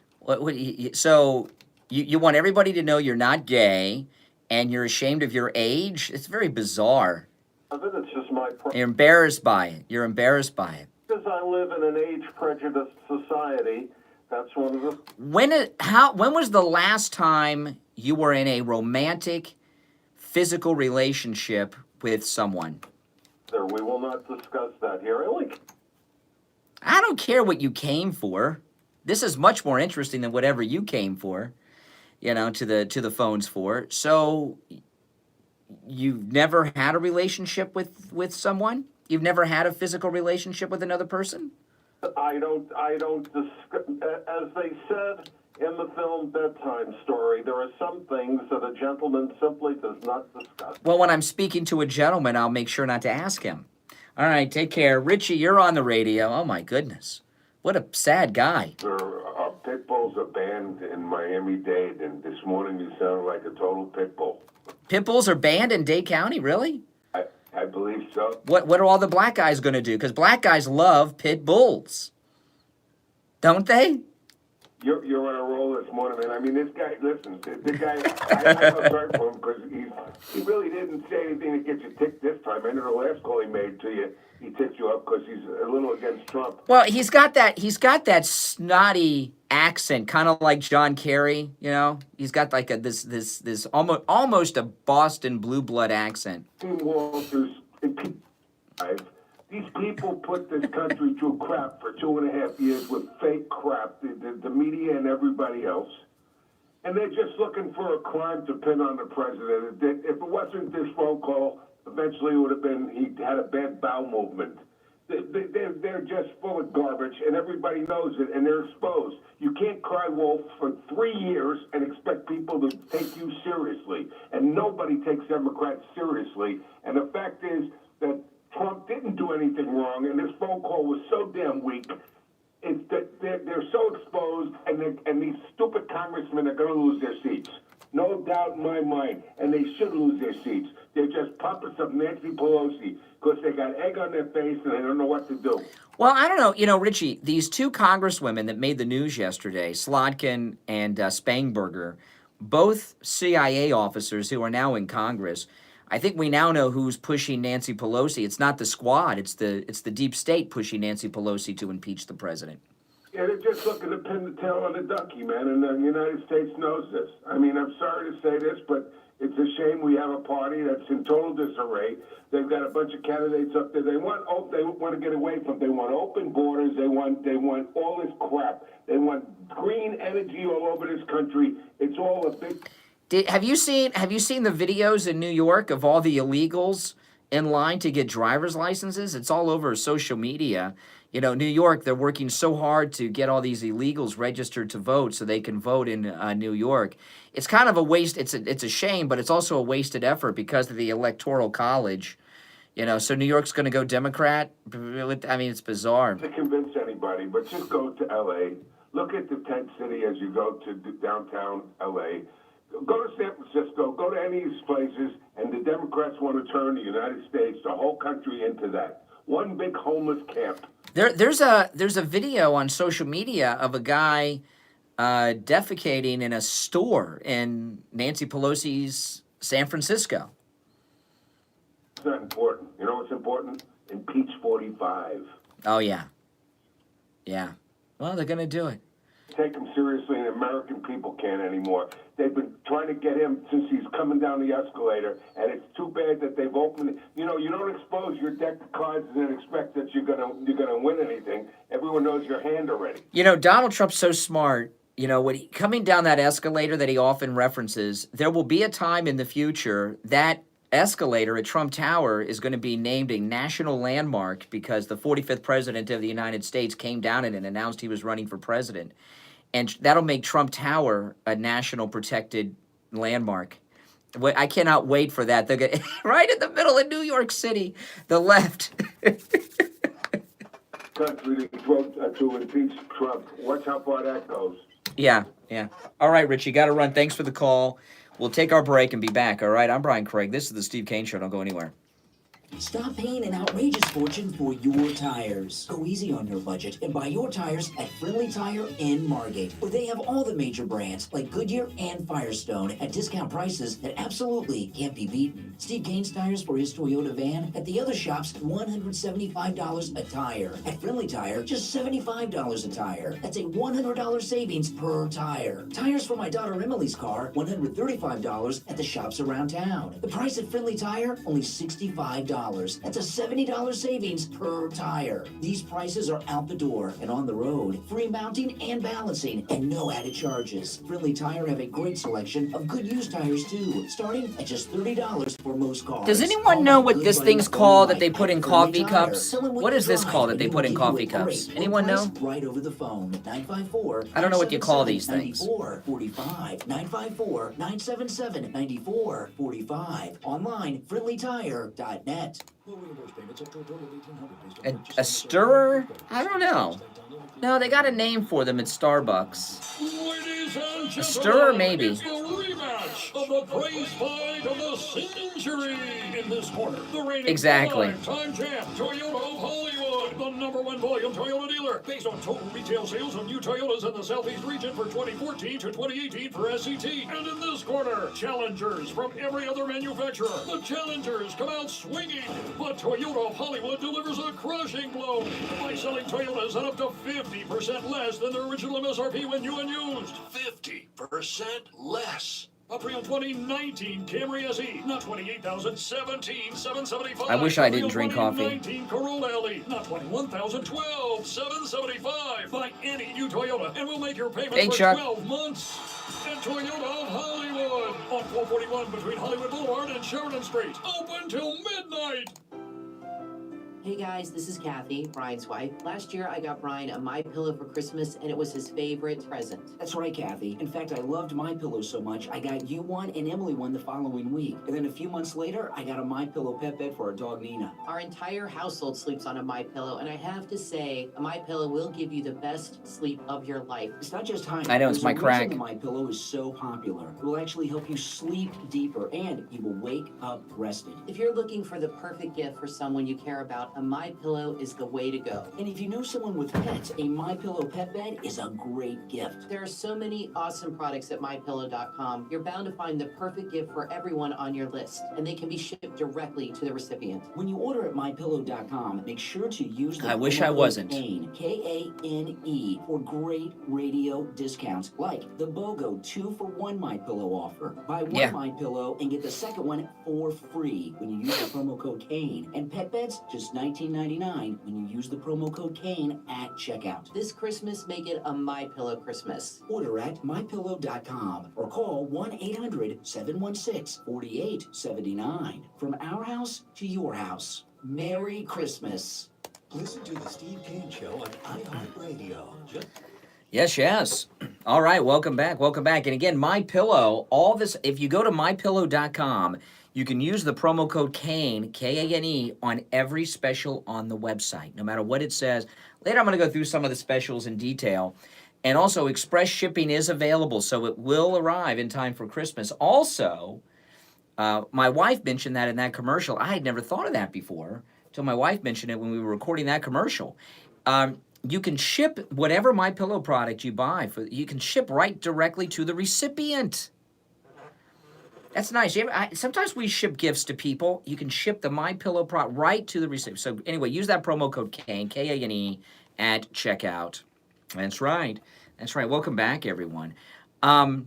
So you want everybody to know you're not gay, and you're ashamed of your age? It's very bizarre. It's just my. You're embarrassed by it. You're embarrassed by it. Because I live in an age-prejudiced society, That's one of the. When was the last time you were in a romantic, physical relationship with someone? There, we will not discuss that here. I don't care what you came for. This is much more interesting than whatever you came for, to the phones for. So you've never had a relationship with someone? You've never had a physical relationship with another person? I don't discuss, as they said in the film Bedtime Story, there are some things that a gentleman simply does not discuss. Well, when I'm speaking to a gentleman, I'll make sure not to ask him. All right, take care. Richie, you're on the radio. Oh, my goodness. What a sad guy. Pit bulls are banned in Miami-Dade, and this morning you sounded like a total pit bull. Pit bulls are banned in Dade County, really? I believe so. What are all the black guys going to do? Because black guys love pit bulls. Don't they? You're on a roll this morning, man. I mean, this guy, listen, the guy, I feel sorry for him because he really didn't say anything to get you ticked this time. I know the last call he made to you, he ticked you up because he's a little against Trump. Well, he's got that snotty accent, kind of like John Kerry, He's got like this almost a Boston blue blood accent. Walters, these people put this country through crap for 2.5 years with fake crap, the media and everybody else. And they're just looking for a crime to pin on the president. If it wasn't this phone call, eventually it would have been he had a bad bowel movement. They're just full of garbage, and everybody knows it, and they're exposed. You can't cry wolf for 3 years and expect people to take you seriously. And nobody takes Democrats seriously. And the fact is that Trump didn't do anything wrong, and this phone call was so damn weak. It's that they're so exposed, and these stupid congressmen are going to lose their seats. No doubt in my mind, and they should lose their seats. They're just puppets of Nancy Pelosi because they got egg on their face and they don't know what to do. Well, I don't know. Richie, these two congresswomen that made the news yesterday, Slotkin and Spangberger, both CIA officers who are now in Congress. I think we now know who's pushing Nancy Pelosi. It's not the squad. It's the deep state pushing Nancy Pelosi to impeach the president. Yeah, they're just looking to pin the tail on the ducky, man, and the United States knows this. I mean, I'm sorry to say this, but it's a shame we have a party that's in total disarray. They've got a bunch of candidates up there. They want to get away from. They want open borders. They want all this crap. They want green energy all over this country. It's all a big. Have you seen the videos in New York of all the illegals in line to get driver's licenses? It's all over social media. New York, they're working so hard to get all these illegals registered to vote so they can vote in New York. It's kind of a waste. It's a shame, but it's also a wasted effort because of the Electoral College. So New York's going to go Democrat. I mean, it's bizarre. To convince anybody, but just go to L.A. Look at the tent city as you go to downtown L.A. Go to San Francisco, go to any of these places, and the Democrats want to turn the United States, the whole country, into that. One big homeless camp. There's a video on social media of a guy defecating in a store in Nancy Pelosi's San Francisco. It's not important. You know what's important? Impeach 45. Oh, yeah. Yeah. Well, they're going to do it. Take him seriously, and American people can't anymore. They've been trying to get him since he's coming down the escalator, and it's too bad that they've opened it. You don't expose your deck of cards and then expect that you're gonna win anything. Everyone knows your hand already. Donald Trump's so smart. When coming down that escalator that he often references, there will be a time in the future that escalator at Trump Tower is going to be named a national landmark because the 45th president of the United States came down it and announced he was running for president. And that'll make Trump Tower a national protected landmark. I cannot wait for that. They're gonna, right in the middle of New York City, the left. Country to vote to impeach Trump. Watch how far that goes. Yeah. All right, Rich, you got to run. Thanks for the call. We'll take our break and be back. All right, I'm Brian Craig. This is the Steve Kane Show. Don't go anywhere. Stop paying an outrageous fortune for your tires. Go easy on your budget and buy your tires at Friendly Tire in Margate, where they have all the major brands like Goodyear and Firestone at discount prices that absolutely can't be beaten. Steve Kane's tires for his Toyota van at the other shops, $175 a tire. At Friendly Tire, just $75 a tire. That's a $100 savings per tire. Tires for my daughter Emily's car, $135 at the shops around town. The price at Friendly Tire, only $65. That's a $70 savings per tire. These prices are out the door and on the road. Free mounting and balancing and no added charges. Friendly Tire have a great selection of good used tires too, starting at just $30 for most cars. Does anyone know what this thing's called that they put in coffee cups? What is this called that they put in coffee cups? Anyone know? Right over the phone. 954. I don't know what you call these things. 9445. 954 977 9445. Online, friendlytire.net. A stirrer? I don't know. No, they got a name for them at Starbucks. A stirrer, maybe. It's the rematch of the praise fight of the century. In this corner, the reigning Exactly. five-time champ, Toyota of Hollywood, the #1 volume Toyota dealer, based on total retail sales of new Toyotas in the Southeast region for 2014 to 2018 for SCT. And in this corner, challengers from every other manufacturer. The challengers come out swinging, but Toyota of Hollywood delivers a crushing blow by selling Toyotas at up to 50% less than their original MSRP when new and used. 50% less. A pre-owned 2019 Camry SE, not $28,000, $17,775. I wish I didn't drink coffee. 2019 Corolla LE, not $21,000, $12,775. Buy any new Toyota and we'll make your payments Hey, for Chuck. 12 months. At Toyota of Hollywood, on 441 between Hollywood Boulevard and Sheridan Street. Open till midnight. Hey guys, this is Kathy, Brian's wife. Last year I got Brian a MyPillow for Christmas and it was his favorite present. That's right, Kathy. In fact, I loved MyPillow so much, I got you one and Emily one the following week. And then a few months later, I got a MyPillow pet bed for our dog, Nina. Our entire household sleeps on a MyPillow, and I have to say, a MyPillow will give you the best sleep of your life. It's not just height. I know, it's my crack. The MyPillow is so popular. It will actually help you sleep deeper and you will wake up rested. If you're looking for the perfect gift for someone you care about, a MyPillow is the way to go. And if you know someone with pets, a MyPillow pet bed is a great gift. There are so many awesome products at MyPillow.com. You're bound to find the perfect gift for everyone on your list, and they can be shipped directly to the recipient. When you order at MyPillow.com, make sure to use the I wish I wasn't. Kane, K-A-N-E, for great radio discounts, like the BOGO 2-for-1 MyPillow offer. Buy one MyPillow and get the second one for free when you use the promo code Kane. And pet beds, just $19.99 when you use the promo code Kane at checkout. This Christmas, make it a MyPillow Christmas. Order at MyPillow.com or call 1-800-716-4879. From our house to your house. Merry Christmas. Listen to the Steve Kane Show on iHeartRadio. Yes. All right, welcome back. And again, MyPillow, all this, if you go to MyPillow.com, you can use the promo code Kane, K-A-N-E, on every special on the website, no matter what it says. Later, I'm going to go through some of the specials in detail. And also, express shipping is available, so it will arrive in time for Christmas. Also, my wife mentioned that in that commercial. I had never thought of that before until my wife mentioned it when we were recording that commercial. You can ship whatever MyPillow product you buy. You can ship right directly to the recipient. That's nice. Sometimes we ship gifts to people. You can ship the MyPillow product right to the recipient. So anyway, use that promo code Kane, K-A-N-E, at checkout. That's right. Welcome back, everyone. I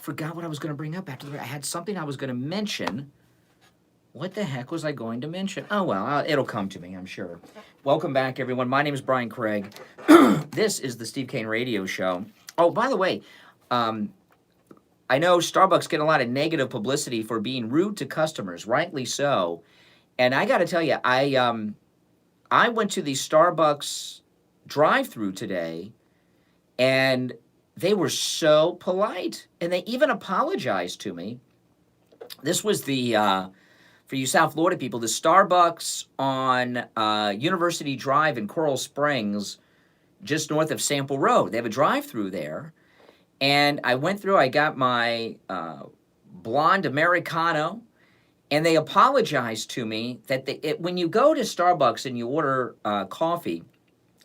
forgot what I was going to bring up after I had something I was going to mention. What the heck was I going to mention? Oh, well, it'll come to me, I'm sure. Welcome back, everyone. My name is Brian Craig. This is the Steve Kane Radio Show. Oh, by the way, I know Starbucks get a lot of negative publicity for being rude to customers, rightly so. And I got to tell you, I went to the Starbucks drive-through today, and they were so polite, and they even apologized to me. This was the, for you South Florida people, the Starbucks on University Drive in Coral Springs, just north of Sample Road. They have a drive-through there. And I went through, I got my blonde Americano, And they apologized to me that when you go to Starbucks and you order coffee,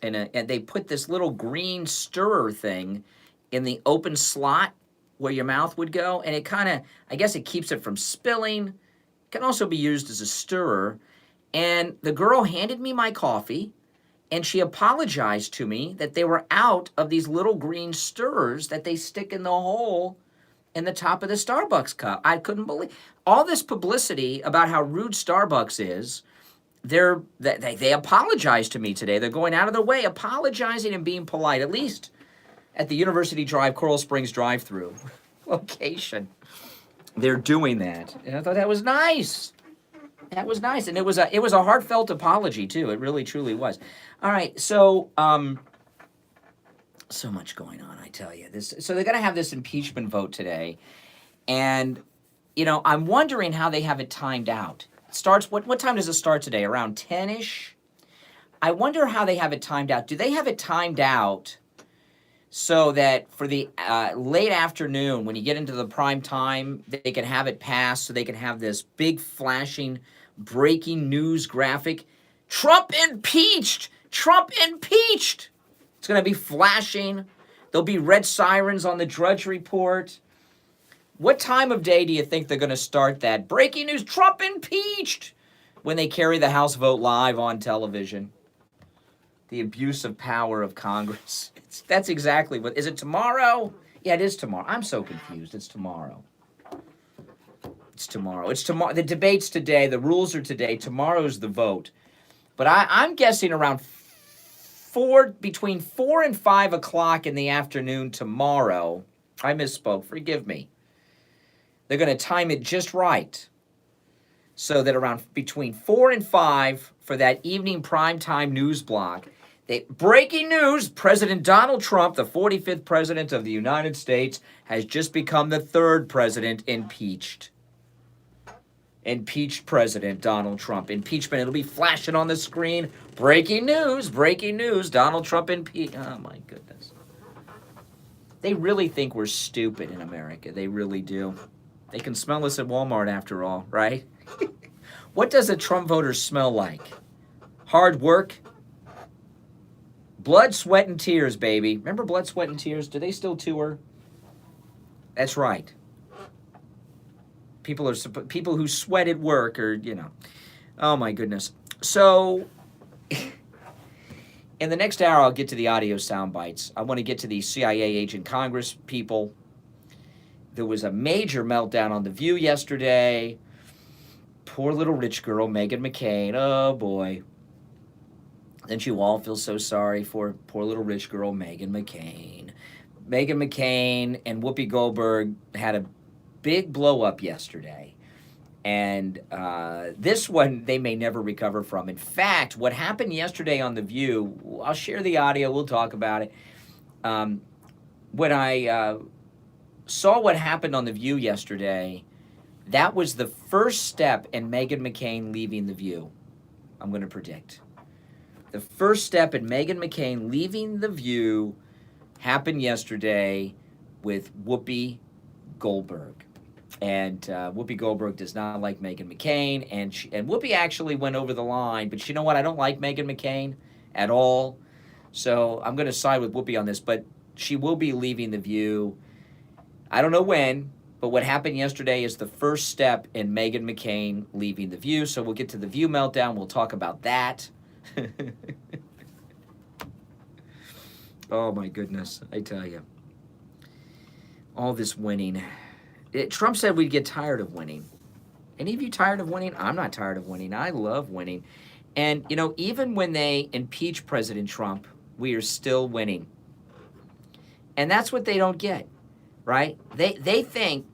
and they put this little green stirrer thing in the open slot where your mouth would go, and it kind of, I guess it keeps it from spilling. It can also be used as a stirrer. And the girl handed me my coffee, and she apologized to me that they were out of these little green stirrers that they stick in the hole in the top of the Starbucks cup. I couldn't believe all this publicity about how rude Starbucks is. They apologized to me today. They're going out of their way, apologizing and being polite, at least at the University Drive, Coral Springs drive-through location. They're doing that. And I thought that was nice. That was nice. And it was a heartfelt apology, too. It really, truly was. All right, so so much going on, I tell you. So they're going to have this impeachment vote today. And, you know, I'm wondering how they have it timed out. It starts, what time does it start today? Around 10-ish? I wonder how they have it timed out. Do they have it timed out so that for the late afternoon, when you get into the prime time, they can have it passed so they can have this big flashing breaking news graphic? Trump impeached! Trump impeached! It's going to be flashing. There'll be red sirens on the Drudge Report. What time of day do you think they're going to start that? Breaking news, Trump impeached! When they carry the House vote live on television. The abuse of power of Congress. That's exactly what... Is it tomorrow? Yeah, it is tomorrow. I'm so confused. It's tomorrow. It's tomorrow. It's tomorrow. The debate's today. The rules are today. Tomorrow's the vote. But I'm guessing around between 4 and 5 o'clock in the afternoon tomorrow. I misspoke. Forgive me. They're going to time it just right. So that around between 4 and 5 for that evening primetime news block, breaking news, President Donald Trump, the 45th president of the United States, has just become the 3rd president impeached. Impeached President Donald Trump. Impeachment, it'll be flashing on the screen. Breaking news, Donald Trump impeached. Oh, my goodness. They really think we're stupid in America. They really do. They can smell us at Walmart after all, right? What does a Trump voter smell like? Hard work? Blood, sweat, and tears, baby. Remember Blood, Sweat, and Tears? Do they still tour? That's right. People who sweat at work or, you know. Oh, my goodness. So, in the next hour, I'll get to the audio sound bites. I want to get to the CIA agent Congress people. There was a major meltdown on The View yesterday. Poor little rich girl, Meghan McCain. Oh, boy. Don't you all feel so sorry for poor little rich girl, Meghan McCain? Meghan McCain and Whoopi Goldberg had a big blow up yesterday. And this one they may never recover from. In fact, what happened yesterday on The View, I'll share the audio, we'll talk about it. When I saw what happened on The View yesterday, that was the first step in Meghan McCain leaving The View, I'm going to predict. The first step in Meghan McCain leaving The View happened yesterday with Whoopi Goldberg. And Whoopi Goldberg does not like Meghan McCain. And Whoopi actually went over the line. But you know what? I don't like Meghan McCain at all. So I'm going to side with Whoopi on this. But she will be leaving The View. I don't know when. But what happened yesterday is the first step in Meghan McCain leaving The View. So we'll get to The View meltdown. We'll talk about that. Oh, my goodness. I tell you. All this winning. Trump said we'd get tired of winning. Any of you tired of winning? I'm not tired of winning. I love winning. And, you know, even when they impeach President Trump, we are still winning. And that's what they don't get, right? They think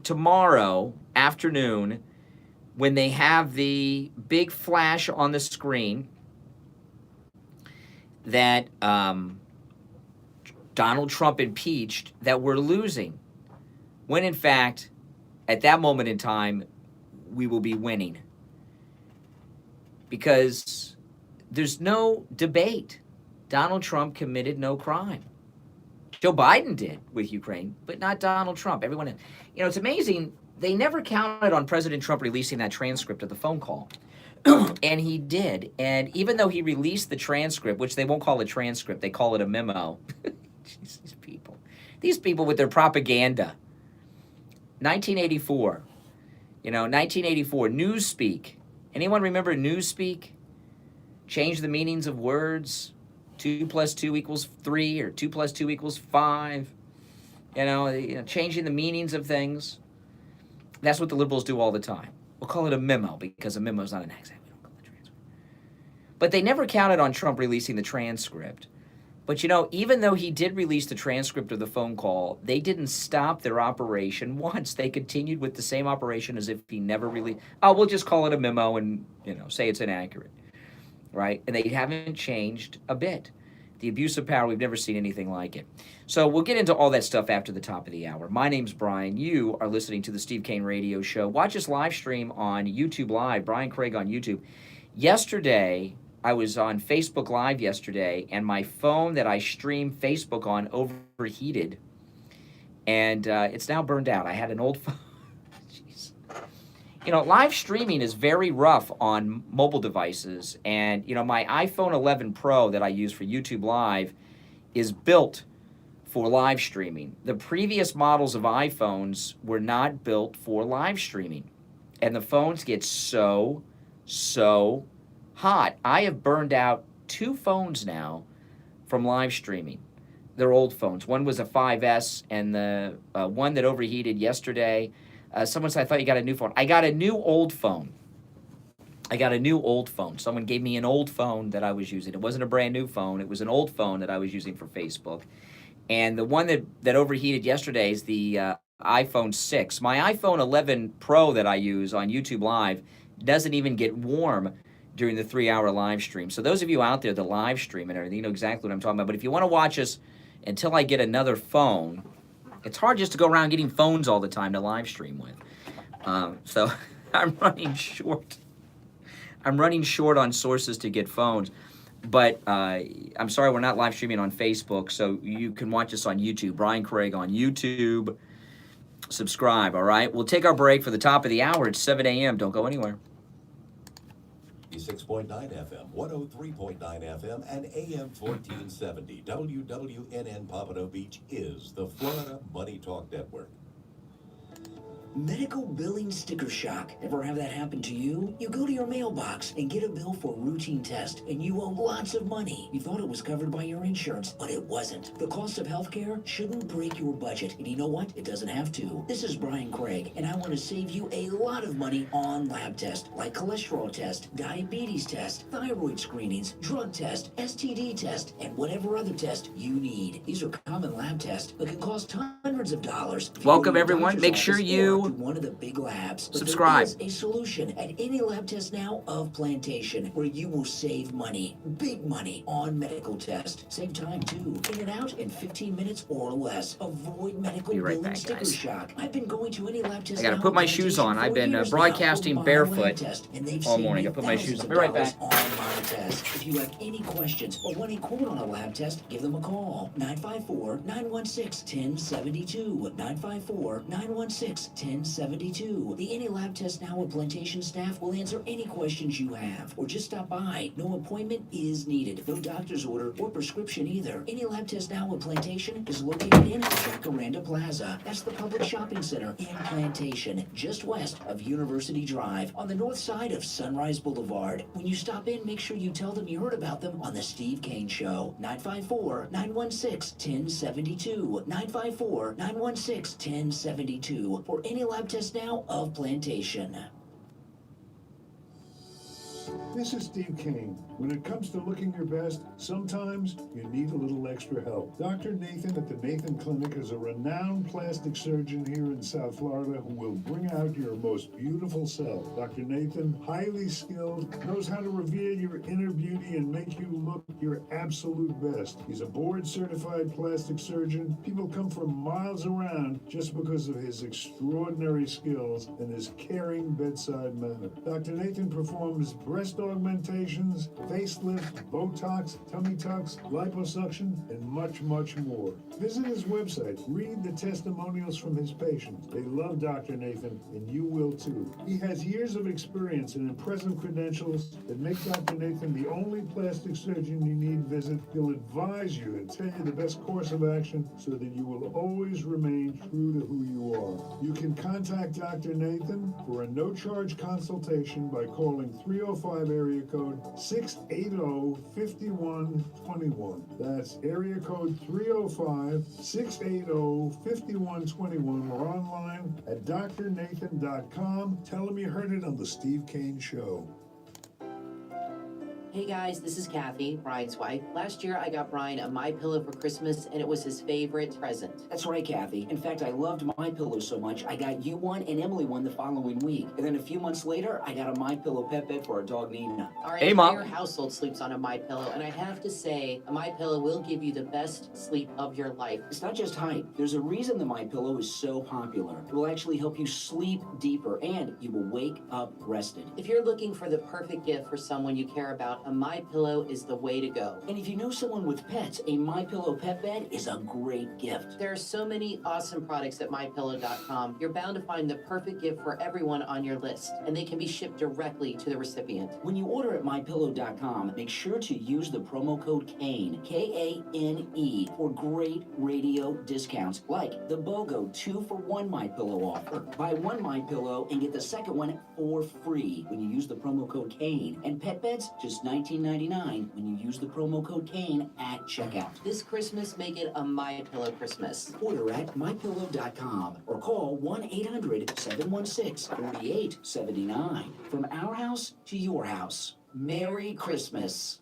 tomorrow afternoon, when they have the big flash on the screen, that Donald Trump impeached, that we're losing. When, in fact, at that moment in time, we will be winning. Because there's no debate. Donald Trump committed no crime. Joe Biden did with Ukraine, but not Donald Trump. Everyone, you know, it's amazing they never counted on President Trump releasing that transcript of the phone call. And he did. And even though he released the transcript, which they won't call a transcript, they call it a memo. Jeez, these people with their propaganda. 1984, 1984, Newspeak. Anyone remember Newspeak? Change the meanings of words. 2 + 2 = 3, or 2 + 2 = 5. Changing the meanings of things. That's what the liberals do all the time. We'll call it a memo because a memo is not an accent. We don't call it a transcript. But they never counted on Trump releasing the transcript. But even though he did release the transcript of the phone call, they didn't stop their operation once. They continued with the same operation as if he never really. Oh, we'll just call it a memo and say it's inaccurate, right? And they haven't changed a bit. The abuse of power, we've never seen anything like it. So we'll get into all that stuff after the top of the hour. My name's Brian. You are listening to the Steve Kane Radio Show. Watch us live stream on YouTube Live, Brian Craig on YouTube. Yesterday, I was on Facebook Live yesterday, and my phone that I stream Facebook on overheated, and it's now burned out. I had an old phone. Jeez. Live streaming is very rough on mobile devices, and, my iPhone 11 Pro that I use for YouTube Live is built for live streaming. The previous models of iPhones were not built for live streaming, and the phones get so hot. I have burned out 2 phones now from live streaming. They're old phones. One was a 5S, and the one that overheated yesterday, someone said, I thought you got a new phone. I got a new old phone. Someone gave me an old phone that I was using. It wasn't a brand new phone. It was an old phone that I was using for Facebook. And the one that overheated yesterday is the iPhone 6. My iPhone 11 Pro that I use on YouTube Live doesn't even get warm during the 3-hour live stream. So those of you out there that live stream and everything, you know exactly what I'm talking about. But if you want to watch us until I get another phone, it's hard just to go around getting phones all the time to live stream with. So I'm running short. I'm running short on sources to get phones. But I'm sorry we're not live streaming on Facebook, so you can watch us on YouTube. Brian Craig on YouTube. Subscribe, all right? We'll take our break for the top of the hour. It's 7 a.m. Don't go anywhere. 6.9 FM, 103.9 FM, and AM 1470. WWNN Pompano Beach is the Florida Money Talk Network. Medical billing sticker shock. Ever have that happen to you? You go to your mailbox and get a bill for a routine test, and you owe lots of money. You thought it was covered by your insurance, but it wasn't. The cost of healthcare shouldn't break your budget, and you know what? It doesn't have to. This is Brian Craig, and I want to save you a lot of money on lab tests, like cholesterol test, diabetes test, thyroid screenings, drug test, STD test, and whatever other test you need. These are common lab tests that can cost hundreds of dollars. Welcome, everyone. Make sure you one of the big labs. But subscribe. There is a solution at any lab test now of Plantation where you will save money, big money on medical tests. Save time too. In and out in 15 minutes or less. Avoid medical billing sticker shock. I've been going to any lab test. I gotta put my shoes on. I've been broadcasting barefoot all morning. I put my shoes on. Be right back. On lab test. If you have any questions or want a quote on a lab test, give them a call. 954-916-1072. 954-916-1072. The Any Lab Test Now at Plantation staff will answer any questions you have, or just stop by. No appointment is needed. No doctor's order or prescription either. Any Lab Test Now at Plantation is located in Jacaranda Plaza. That's the public shopping center in Plantation, just west of University Drive, on the north side of Sunrise Boulevard. When you stop in, make sure you tell them you heard about them on the Steve Kane Show. 954-916-1072. 954-916-1072 for Any Lab Test Now of Plantation. This is Steve Kane. When it comes to looking your best, sometimes you need a little extra help. Dr. Nathan at the Nathan Clinic is a renowned plastic surgeon here in South Florida who will bring out your most beautiful self. Dr. Nathan, highly skilled, knows how to reveal your inner beauty and make you look your absolute best. He's a board-certified plastic surgeon. People come from miles around just because of his extraordinary skills and his caring bedside manner. Dr. Nathan performs breast augmentations, facelift, Botox, tummy tucks, liposuction, and much, much more. Visit his website. Read the testimonials from his patients. They love Dr. Nathan, and you will too. He has years of experience and impressive credentials that make Dr. Nathan the only plastic surgeon you need visit. He'll advise you and tell you the best course of action so that you will always remain true to who you are. You can contact Dr. Nathan for a no-charge consultation by calling 305 area code 680-5121. That's area code 305-680-5121 or online at drnathan.com. Tell him you heard it on the Steve Kane Show. Hey guys, this is Kathy, Brian's wife. Last year I got Brian a MyPillow for Christmas and it was his favorite present. That's right, Kathy. In fact, I loved MyPillow so much, I got you one and Emily one the following week. And then a few months later, I got a MyPillow pet bed for our dog, Nina. Our Hey, entire Mom. household sleeps on a MyPillow, and I have to say, a MyPillow will give you the best sleep of your life. It's not just height. There's a reason the MyPillow is so popular. It will actually help you sleep deeper and you will wake up rested. If you're looking for the perfect gift for someone you care about, a MyPillow is the way to go. And if you know someone with pets, a MyPillow pet bed is a great gift. There are so many awesome products at MyPillow.com. You're bound to find the perfect gift for everyone on your list, and they can be shipped directly to the recipient. When you order at MyPillow.com, make sure to use the promo code KANE, K-A-N-E, for great radio discounts, like the BOGO 2-for-1 MyPillow offer. Buy one MyPillow and get the second one for free when you use the promo code KANE. And pet beds, just $19.99 when you use the promo code KANE at checkout. This Christmas, make it a MyPillow Christmas. Order at MyPillow.com or call 1-800-716-4879. From our house to your house. Merry Christmas.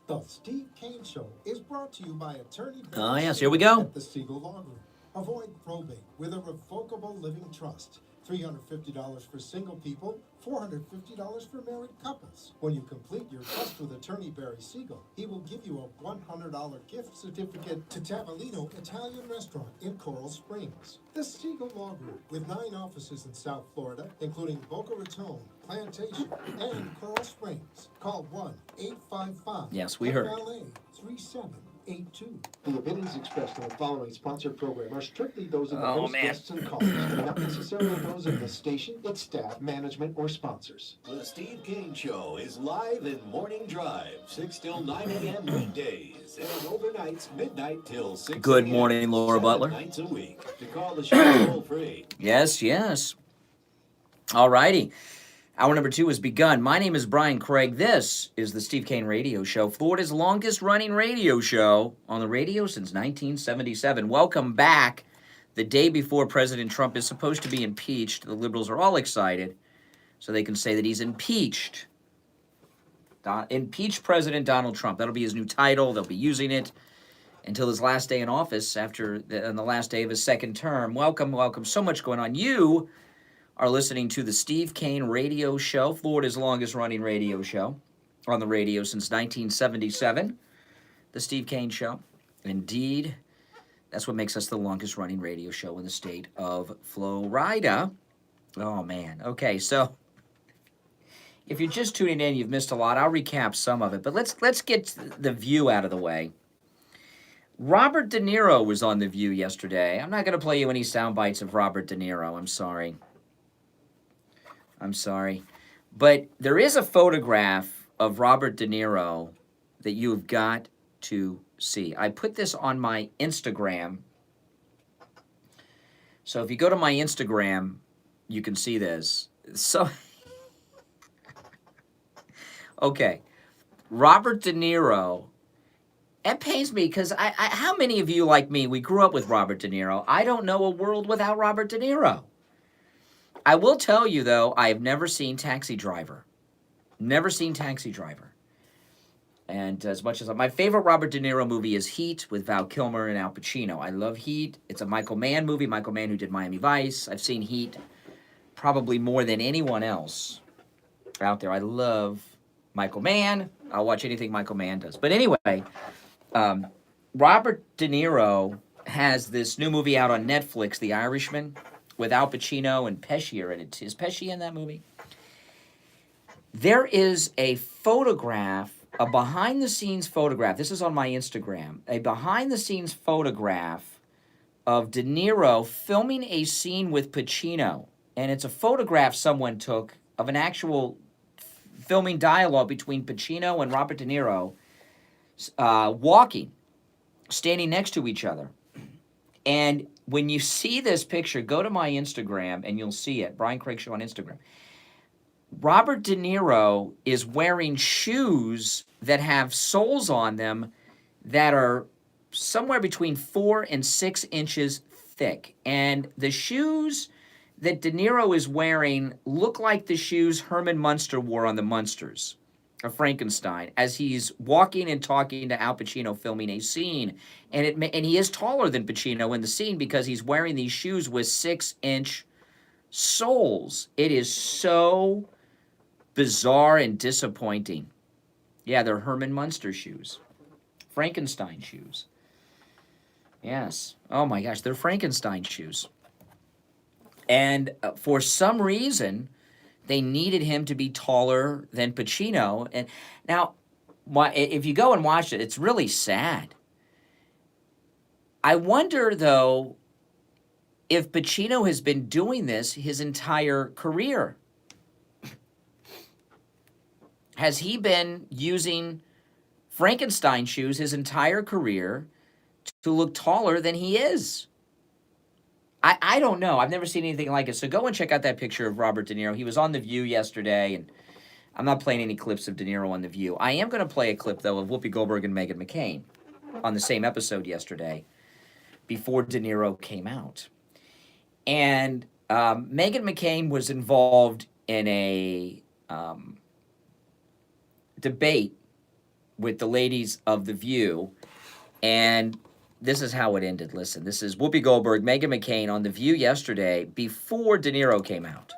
The Steve Kane Show is brought to you by attorney. Ah, yes, here we go. At the Siegel Law Group. Avoid probate with a revocable living trust. $350 for single people, $450 for married couples. When you complete your trust with attorney Barry Siegel, he will give you a $100 gift certificate to Tavolino Italian Restaurant in Coral Springs. The Siegel Law Group, with 9 offices in South Florida, including Boca Raton, Plantation, and Coral Springs. Call 1-855 Yes, we heard. FLA 3782. The opinions expressed in the following sponsored program are strictly those of the Oh, host, man. guests, and callers, and not necessarily those of the station, its staff, management, or sponsors. The Steve Kane Show is live in Morning Drive, 6 till 9 a.m. weekdays, and overnights, midnight till 6 Good a.m., morning, Laura 7 Butler. nights a week. To call the show toll free. Yes, yes. All righty. Hour number 2 has begun. My name is Brian Craig. This is the Steve Kane Radio Show, Florida's longest-running radio show on the radio since 1977. Welcome back. The day before President Trump is supposed to be impeached, the liberals are all excited so they can say that he's impeached. Impeached President Donald Trump. That'll be his new title. They'll be using it until his last day in office on the last day of his second term. Welcome, welcome. So much going on. You are listening to the Steve Kane Radio Show, Florida's longest-running radio show on the radio since 1977. The Steve Kane Show. Indeed, that's what makes us the longest-running radio show in the state of Florida. Oh, man. Okay, so if you're just tuning in, you've missed a lot. I'll recap some of it, but let's get the View out of the way. Robert De Niro was on The View yesterday. I'm not going to play you any sound bites of Robert De Niro. I'm sorry. But there is a photograph of Robert De Niro that you've got to see. I put this on my Instagram. So if you go to my Instagram, you can see this. So, okay. Robert De Niro. It pains me because how many of you like me, we grew up with Robert De Niro. I don't know a world without Robert De Niro. I will tell you, though, I have never seen Taxi Driver. Never seen Taxi Driver. And as much as my favorite Robert De Niro movie is Heat with Val Kilmer and Al Pacino. I love Heat. It's a Michael Mann movie. Michael Mann who did Miami Vice. I've seen Heat probably more than anyone else out there. I love Michael Mann. I'll watch anything Michael Mann does. But anyway, Robert De Niro has this new movie out on Netflix, The Irishman, with Al Pacino and Pesci are in it. Is Pesci in that movie? there is a photograph, a behind-the-scenes photograph. This is on my Instagram. A behind-the-scenes photograph of De Niro filming a scene with Pacino. And it's a photograph someone took of an actual filming dialogue between Pacino and Robert De Niro walking, standing next to each other. And when you see this picture, go to my Instagram and you'll see it. Brian Craig Show on Instagram. Robert De Niro is wearing shoes that have soles on them that are somewhere between 4 and 6 inches thick. And the shoes that De Niro is wearing look like the shoes Herman Munster wore on the Munsters of Frankenstein as he's walking and talking to Al Pacino filming a scene. And he is taller than Pacino in the scene because he's wearing these shoes with 6-inch soles. It is so bizarre and disappointing. Yeah, they're Herman Munster shoes. Frankenstein shoes. Yes. Oh my gosh, they're Frankenstein shoes. And for some reason, they needed him to be taller than Pacino. And now, if you go and watch it, it's really sad. I wonder, though, if Pacino has been doing this his entire career. Has he been using Frankenstein shoes his entire career to look taller than he is? I don't know. I've never seen anything like it. So go and check out that picture of Robert De Niro. He was on The View yesterday, and I'm not playing any clips of De Niro on The View. I am going to play a clip, though, of Whoopi Goldberg and Meghan McCain on the same episode yesterday before De Niro came out. And Meghan McCain was involved in a debate with the ladies of The View, and this is how it ended. Listen, this is Whoopi Goldberg, Meghan McCain on The View yesterday before De Niro came out.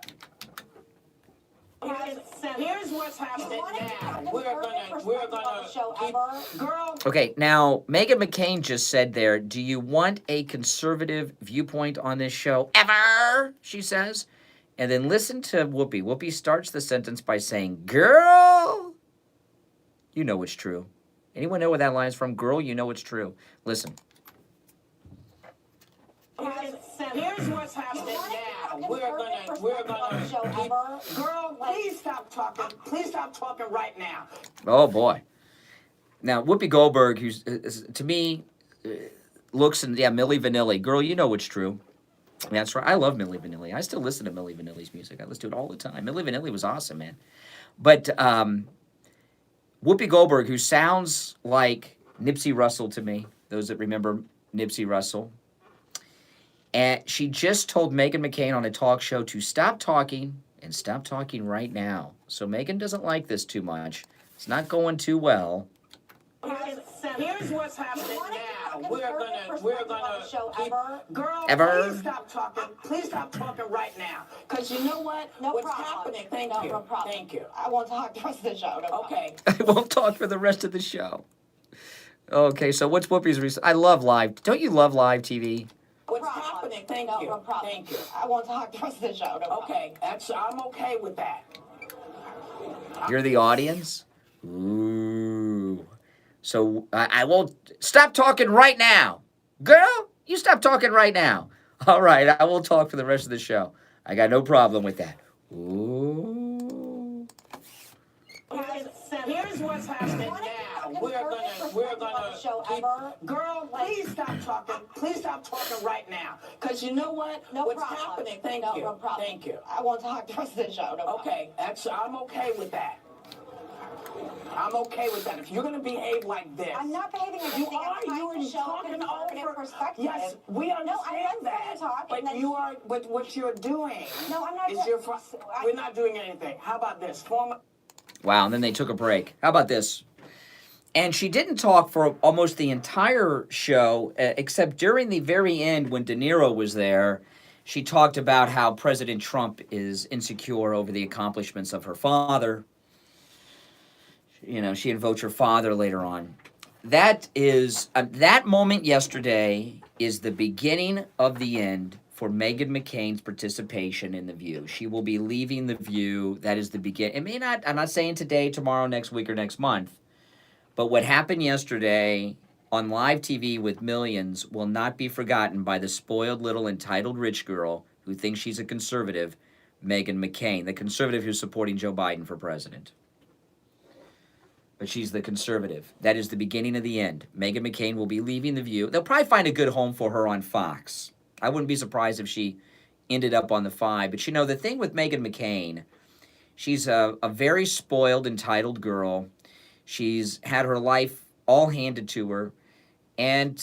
Here's what's happening now. We're gonna keep, girl. Okay, now, Meghan McCain just said there, do you want a conservative viewpoint on this show ever? She says. And then listen to Whoopi. Whoopi starts the sentence by saying, girl, you know it's true. Anyone know where that line is from? Girl, you know it's true. Listen. Here's what's happening now. We're gonna keep, girl, please stop talking. Please stop talking right now. Oh, boy. Now, Whoopi Goldberg, who's, to me, looks and, yeah, Milli Vanilli. Girl, you know it's true. That's right. I love Milli Vanilli. I still listen to Milli Vanilli's music. I listen to it all the time. Milli Vanilli was awesome, man. But Whoopi Goldberg, who sounds like Nipsey Russell to me, those that remember Nipsey Russell, and she just told Meghan McCain on a talk show to stop talking and stop talking right now. So Meghan doesn't like this too much. It's not going too well. Here's what's happening now. We're gonna keep, girl, ever? Please stop talking. Please stop talking right now. Because you know what? What's happening? Thank you. No problem. Thank you. I won't talk the rest of the show. No okay. I won't talk for the rest of the show. Okay, so what's Whoopi's I love live. Don't you love live TV? What's happening? Thank you. No problem. Thank you. I won't talk the rest of the show. No okay. I'm okay with that. You're the audience? Ooh. So I won't stop talking right now. Girl, you stop talking right now. All right, I will talk for the rest of the show. I got no problem with that. Ooh. Here's what's happening now. We're gonna keep, girl, please stop talking. Please stop talking right now. Because you know what? What's happening? Thank you. No problem. Thank you. I won't talk the rest of the show. No okay, I'm okay with that. I'm okay with that. If you're going to behave like this. I'm not behaving like you are. You are talking over. Yes, we understand that. But you are. But what you're doing. No, I'm not. We're not doing anything. How about this? Wow, and then they took a break. How about this? And she didn't talk for almost the entire show, except during the very end when De Niro was there. She talked about how President Trump is insecure over the accomplishments of her father. You know, she invoked her father later on. That is, that moment yesterday is the beginning of the end for for Meghan McCain's participation in The View. She will be leaving The View. That is the beginning. It may not, I'm not saying today, tomorrow, next week, or next month, but what happened yesterday on live TV with millions will not be forgotten by the spoiled little entitled rich girl who thinks she's a conservative, Meghan McCain, the conservative who's supporting Joe Biden for president. But she's the conservative. That is the beginning of the end. Meghan McCain will be leaving The View. They'll probably find a good home for her on Fox. I wouldn't be surprised if she ended up on the 5. But, you know, the thing with Meghan McCain, she's a very spoiled, entitled girl. She's had her life all handed to her. And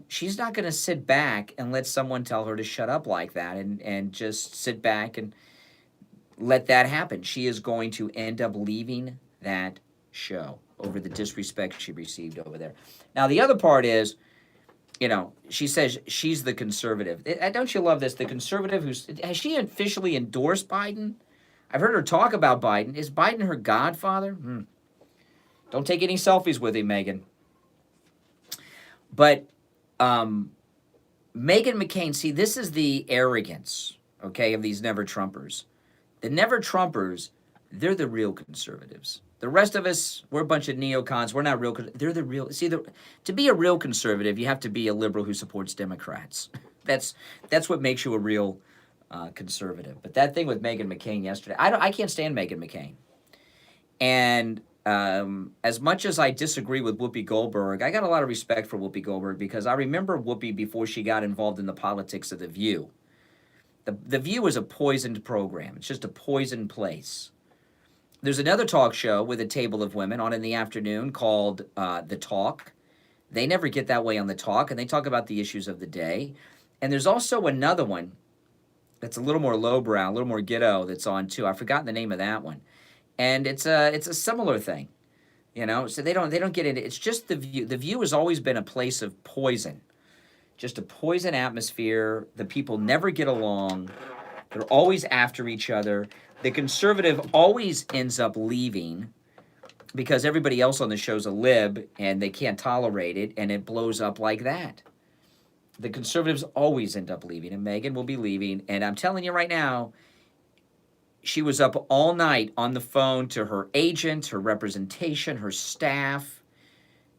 she's not going to sit back and let someone tell her to shut up like that and just sit back and let that happen. She is going to end up leaving that show over the disrespect she received over there. Now, the other part is, you know, she says she's the conservative. Don't you love this? The conservative has she officially endorsed Biden? I've heard her talk about Biden. Is Biden her godfather? Don't take any selfies with him, Meghan. But Meghan McCain, see, this is the arrogance, okay, of these never-Trumpers. The never-Trumpers, they're the real conservatives. The rest of us, we're a bunch of neocons. We're not real. They're the real. See, to be a real conservative, you have to be a liberal who supports Democrats. That's what makes you a real conservative. But that thing with Meghan McCain yesterday, I can't stand Meghan McCain. And as much as I disagree with Whoopi Goldberg, I got a lot of respect for Whoopi Goldberg because I remember Whoopi before she got involved in the politics of The View. The View is a poisoned program. It's just a poisoned place. There's another talk show with a table of women on in the afternoon called The Talk. They never get that way on The Talk, and they talk about the issues of the day. And there's also another one that's a little more lowbrow, a little more ghetto that's on too. I've forgotten the name of that one. And it's a similar thing, you know. So they don't get into it. It's just The View. The View has always been a place of poison, just a poison atmosphere. The people never get along. They're always after each other. The conservative always ends up leaving because everybody else on the show's a lib and they can't tolerate it, and it blows up like that. The conservatives always end up leaving, and Meghan will be leaving. And I'm telling you right now, she was up all night on the phone to her agent, her representation, her staff,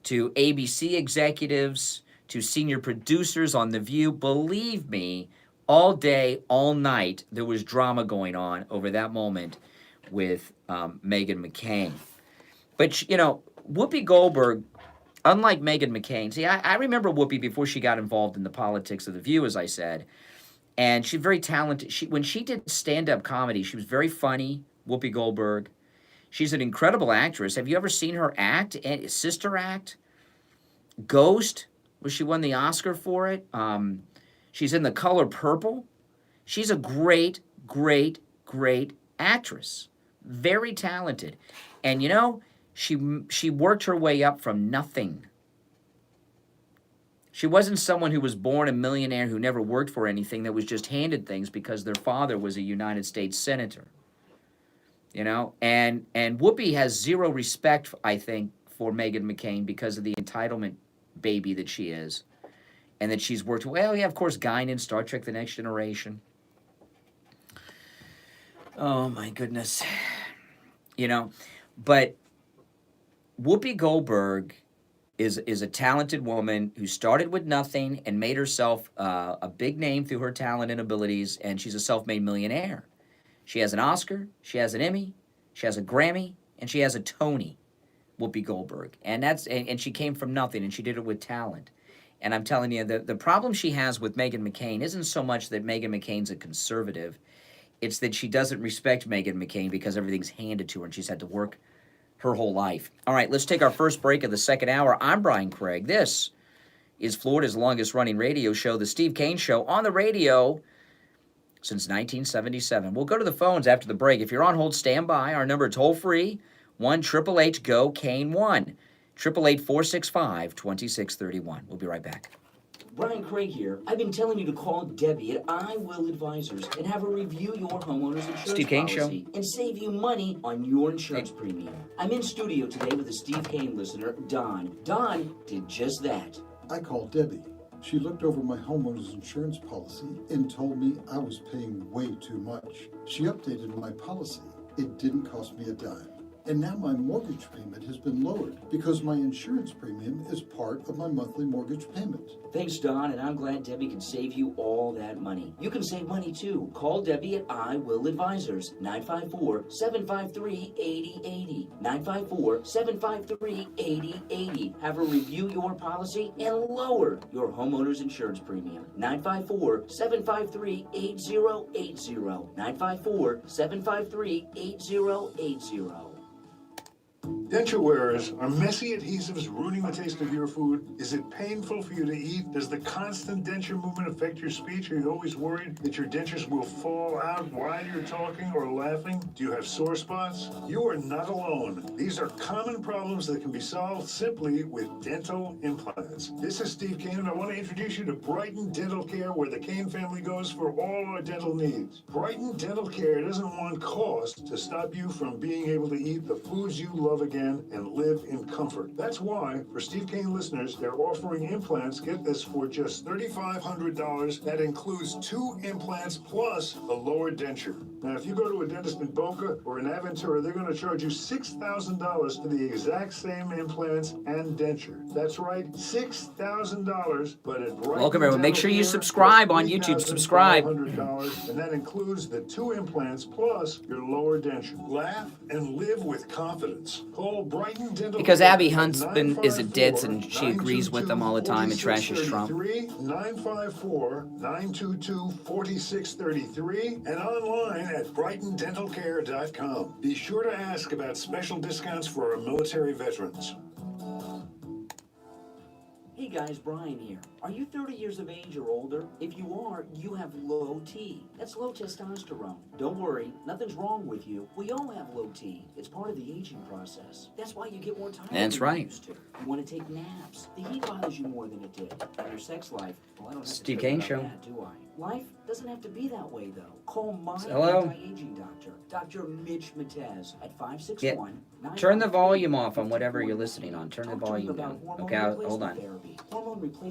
to ABC executives, to senior producers on The View. Believe me, all day, all night, there was drama going on over that moment with Meghan McCain. But, you know, Whoopi Goldberg, unlike Meghan McCain, see, I remember Whoopi before she got involved in the politics of The View, as I said. And she's very talented. When she did stand-up comedy, she was very funny, Whoopi Goldberg. She's an incredible actress. Have you ever seen her act? Sister Act? Ghost, where she won the Oscar for it. She's in The Color Purple. She's a great, great, great actress. Very talented. And, you know, she worked her way up from nothing. She wasn't someone who was born a millionaire who never worked for anything, that was just handed things because their father was a United States senator. You know, and Whoopi has zero respect, I think, for Meghan McCain because of the entitlement baby that she is. And that she's worked, well, yeah, of course, Guinan, Star Trek The Next Generation. Oh, my goodness. You know, but Whoopi Goldberg is a talented woman who started with nothing and made herself a big name through her talent and abilities, and she's a self-made millionaire. She has an Oscar, she has an Emmy, she has a Grammy, and she has a Tony, Whoopi Goldberg. And she came from nothing, and she did it with talent. And I'm telling you, the problem she has with Meghan McCain isn't so much that Meghan McCain's a conservative. It's that she doesn't respect Meghan McCain because everything's handed to her, and she's had to work her whole life. All right, let's take our first break of the second hour. I'm Brian Craig. This is Florida's longest-running radio show, The Steve Kane Show, on the radio since 1977. We'll go to the phones after the break. If you're on hold, stand by. Our number toll-free, 1-888-GO-KANE 1. 888-465-2631. We'll be right back. Brian Craig here. I've been telling you to call Debbie at I Will Advisors and have her review your homeowner's insurance Steve Kane policy Show. and save you money on your insurance premium. I'm in studio today with a Steve Kane listener, Don. Don did just that. I called Debbie. She looked over my homeowner's insurance policy and told me I was paying way too much. She updated my policy. It didn't cost me a dime. And now my mortgage payment has been lowered because my insurance premium is part of my monthly mortgage payment. Thanks, Don, and I'm glad Debbie can save you all that money. You can save money too. Call Debbie at I Will Advisors, 954-753-8080. 954-753-8080. Have her review your policy and lower your homeowner's insurance premium. 954-753-8080. 954-753-8080. Denture wearers, are messy adhesives ruining the taste of your food? Is it painful for you to eat? Does the constant denture movement affect your speech? Are you always worried that your dentures will fall out while you're talking or laughing? Do you have sore spots? You are not alone. These are common problems that can be solved simply with dental implants. This is Steve Kane, and I want to introduce you to Brighton Dental Care, where the Kane family goes for all our dental needs. Brighton Dental Care doesn't want cost to stop you from being able to eat the foods you love again and live in comfort. That's why, for Steve Kane listeners, they're offering implants, get this, for just $3,500. That includes 2 implants plus a lower denture. Now, if you go to a dentist in Boca or in Aventura, they're going to charge you $6,000 for the exact same implants and denture. That's right, $6,000, but at Brighton Welcome, everyone. Make Dental sure you Care, subscribe on YouTube. Subscribe. $3,500, and that includes the 2 implants plus your lower denture. Laugh and live with confidence. Call Brighton Dental Because Care Abby at Huntsman is a ditz and she agrees with them all the time and trashes Trump. 954-922-4633 and online at brightondentalcare.com. Be sure to ask about special discounts for our military veterans. Hey guys, Brian here. Are you 30 years of age or older? If you are, you have low T. That's low testosterone. Don't worry, nothing's wrong with you. We all have low T. It's part of the aging process. That's why you get more tired That's than right. you used to. You want to take naps. The heat bothers you more than it did. And your sex life, well, I don't have Steve to tell you Kane about Show. that, do I? Life doesn't have to be that way, though. Call my Hello? anti-aging doctor, Dr. Mitch Matez, at 561 Turn the volume off on whatever you're listening on. Turn the volume down. Okay, hold on.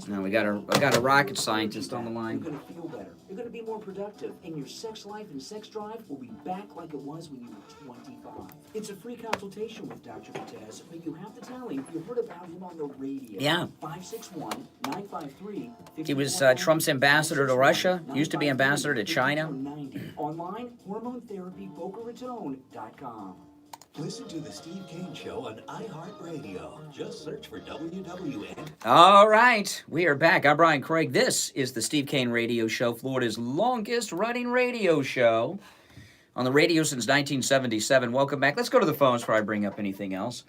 Now we got a rocket scientist on the line. You're going to feel better. You're going to be more productive. And your sex life and sex drive will be back like it was when you were 25. It's a free consultation with Dr. Matez, but you have to tell him you heard about him on the radio. Yeah. 561-953. He was Trump's ambassador to Russia. Used to be ambassador to China. Online, hormonetherapybocaratone.com. Listen to The Steve Kane Show on iHeartRadio. Just search for WWN. All right, we are back. I'm Brian Craig. This is the Steve Kane Radio Show, Florida's longest-running radio show on the radio since 1977. Welcome back. Let's go to the phones before I bring up anything else.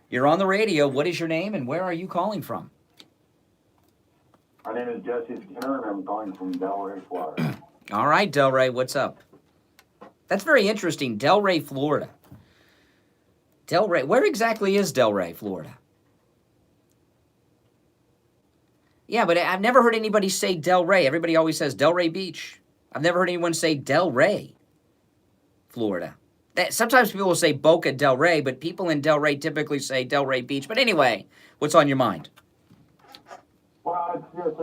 You're on the radio. What is your name, and where are you calling from? My name is Jesse Skinner, and I'm calling from Delray, Florida. All right, Delray, what's up? That's very interesting. Delray, Florida. Delray, where exactly is Delray, Florida? Yeah, but I've never heard anybody say Delray. Everybody always says Delray Beach. I've never heard anyone say Delray, Florida. Sometimes people will say Boca Del Rey, but people in Delray typically say Delray Beach. But anyway, what's on your mind? Well, it's just,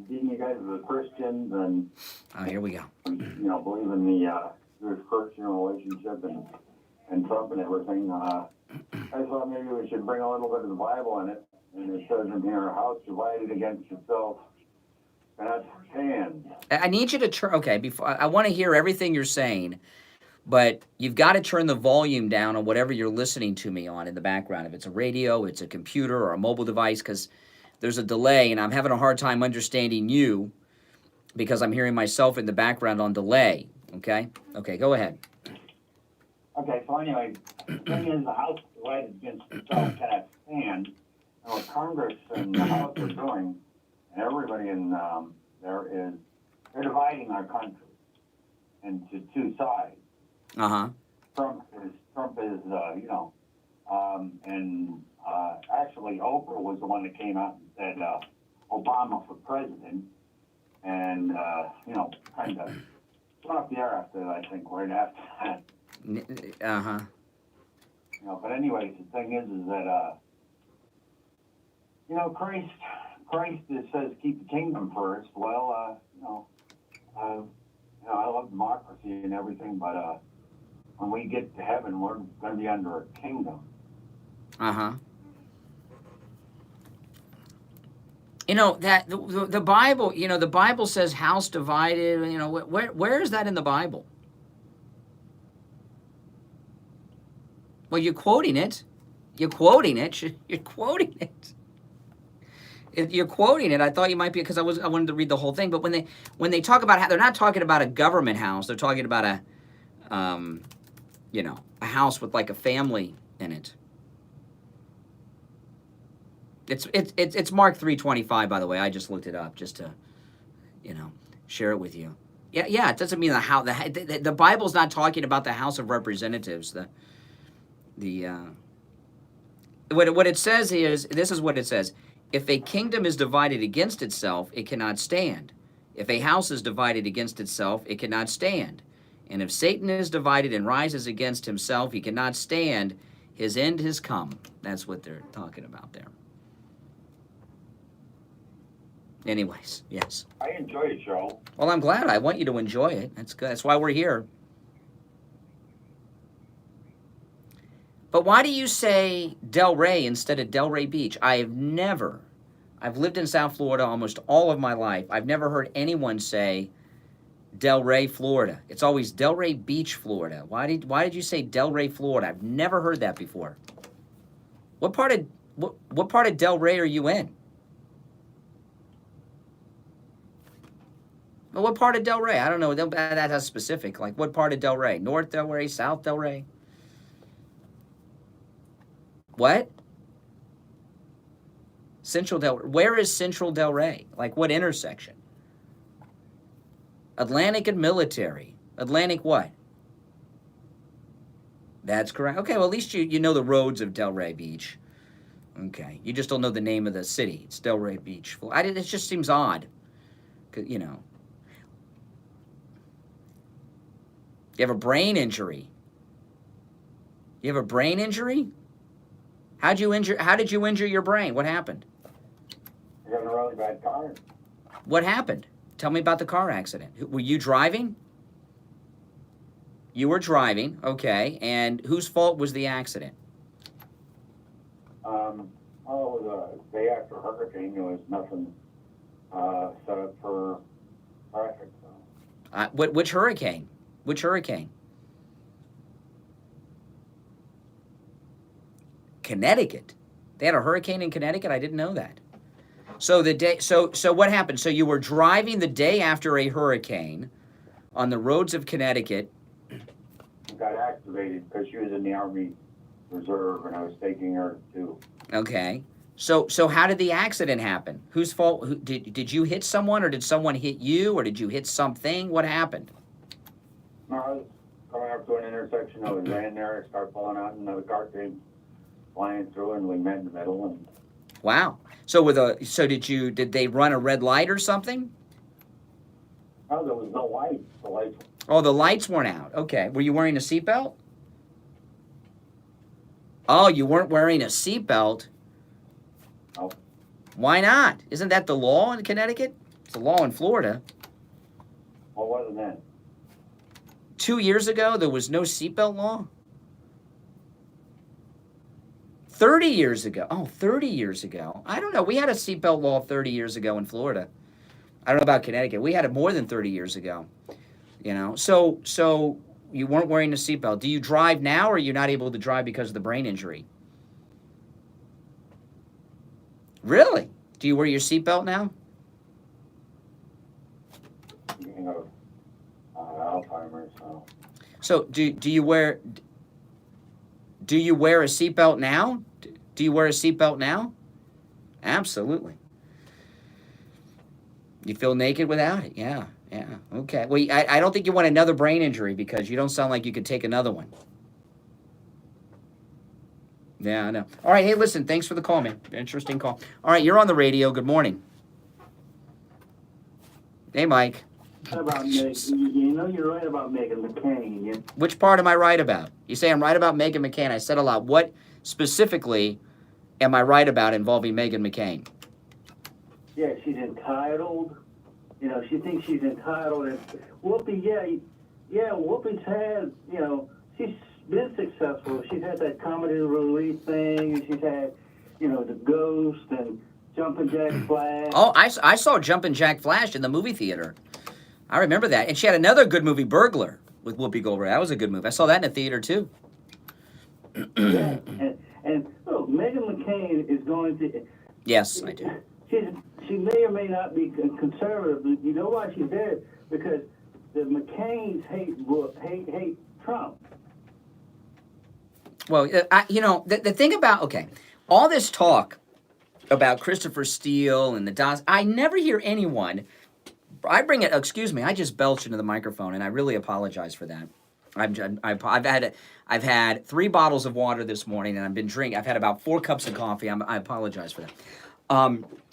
being you guys as Christians and... Oh, here we go. Believe in the Jewish-Christian relationship and Trump and everything. I thought maybe we should bring a little bit of the Bible in it. And it says in here, house divided against itself cannot stand. I need you to turn... Okay, I want to hear everything you're saying, but you've got to turn the volume down on whatever you're listening to me on in the background. If it's a radio, it's a computer, or a mobile device, because there's a delay, and I'm having a hard time understanding you because I'm hearing myself in the background on delay. Okay? Okay, go ahead. Okay, so anyway, the thing is, the house divided against itself cannot stand. And what Congress and the House are doing, and everybody in there is, they're dividing our country into two sides. Uh-huh. Trump is, actually Oprah was the one that came out and said Obama for president, and kind of went off the air after that, I think, right after that. Uh-huh. But anyways, the thing is that Christ Christ says keep the kingdom first. Well, I love democracy and everything, but when we get to heaven, we're going to be under a kingdom. Uh-huh. You know, that the Bible, the Bible says house divided, where is that in the Bible? Well, you're quoting it. You're quoting it. You're quoting it. You're quoting it. I thought you might be, because I wanted to read the whole thing. But when they talk about, they're not talking about a government house. They're talking about a house with like a family in it. It's Mark 3:25, by the way. I just looked it up just to, share it with you. Yeah. It doesn't mean the Bible's not talking about the House of Representatives. What it says is, this is what it says: if a kingdom is divided against itself, it cannot stand. If a house is divided against itself, it cannot stand. And if Satan is divided and rises against himself, he cannot stand. His end has come. That's what they're talking about there. Anyways, yes. I enjoy it, Joe. Well, I'm glad. I want you to enjoy it. That's good. That's why we're here. But why do you say Delray instead of Delray Beach? I've lived in South Florida almost all of my life. I've never heard anyone say Delray, Florida. It's always Delray Beach, Florida. Why did you say Delray, Florida? I've never heard that before. What part of Delray are you in? Well, what part of Delray? I don't know. That's specific. Like, what part of Delray? North Delray? South Delray? What? Central Delray. Where is Central Delray? Like, what intersection? Atlantic and Military. Atlantic what? That's correct. Okay, well, at least you know the roads of Delray Beach. Okay. You just don't know the name of the city. It's Delray Beach. It just seems odd. You have a brain injury. You have a brain injury? How did you injure your brain? What happened? I got in a really bad car. What happened? Tell me about the car accident. Were you driving? You were driving, okay. And whose fault was the accident? It was a day after hurricane. There was nothing set up for traffic. So. Which hurricane? Which hurricane? Connecticut. They had a hurricane in Connecticut? I didn't know that. So what happened? So you were driving the day after a hurricane on the roads of Connecticut. Got activated because she was in the Army Reserve and I was taking her to. Okay. So how did the accident happen? Whose fault? Did you hit someone, or did someone hit you, or did you hit something? What happened? No, I was coming up to an intersection. I was laying there. I started pulling out, and another car came flying through, and we met in the middle. And wow. So did they run a red light or something? No, there was no lights. The lights. Oh, the lights weren't out. Okay. Were you wearing a seatbelt? Oh, you weren't wearing a seatbelt. No. Why not? Isn't that the law in Connecticut? It's the law in Florida. What was it then? 2 years ago, there was no seatbelt law? 30 years ago. Oh, 30 years ago. I don't know. We had a seatbelt law 30 years ago in Florida. I don't know about Connecticut. We had it more than 30 years ago. So you weren't wearing a seatbelt. Do you drive now, or are you not able to drive because of the brain injury? Really? Do you wear your seatbelt now? Alzheimer's. So do you wear a seatbelt now? Do you wear a seatbelt now? Absolutely. You feel naked without it? Yeah. Okay. Well, I don't think you want another brain injury, because you don't sound like you could take another one. Yeah, I know. All right. Hey, listen, thanks for the call, man. Interesting call. All right, you're on the radio. Good morning. Hey, Mike. About you know you're right about Meghan McCain. Yeah? Which part am I right about? You say I'm right about Meghan McCain. I said a lot. What specifically am I right about involving Meghan McCain? yeah, she's entitled. You know, she thinks she's entitled. And Whoopi, Whoopi's had, you know, she's been successful. She's had that comedy relief thing, and she's had, you know, the Ghost and Jumpin' Jack Flash. Oh, I saw Jumpin' Jack Flash in the movie theater. I remember that. And she had another good movie, Burglar, with Whoopi Goldberg. That was a good movie. I saw that in the theater, too. Yeah, and look, Meghan McCain is going to... Yes, I do. She may or may not be conservative, but you know why she's there? Because the McCains hate Trump. Well, you know, the thing about, okay, all this talk about Christopher Steele and the DOS, I never hear anyone, I bring it, excuse me, I just belched into the microphone, and I really apologize for that. I've had 3 bottles of water this morning, and I've been drinking. I've had about 4 cups of coffee. I apologize for that.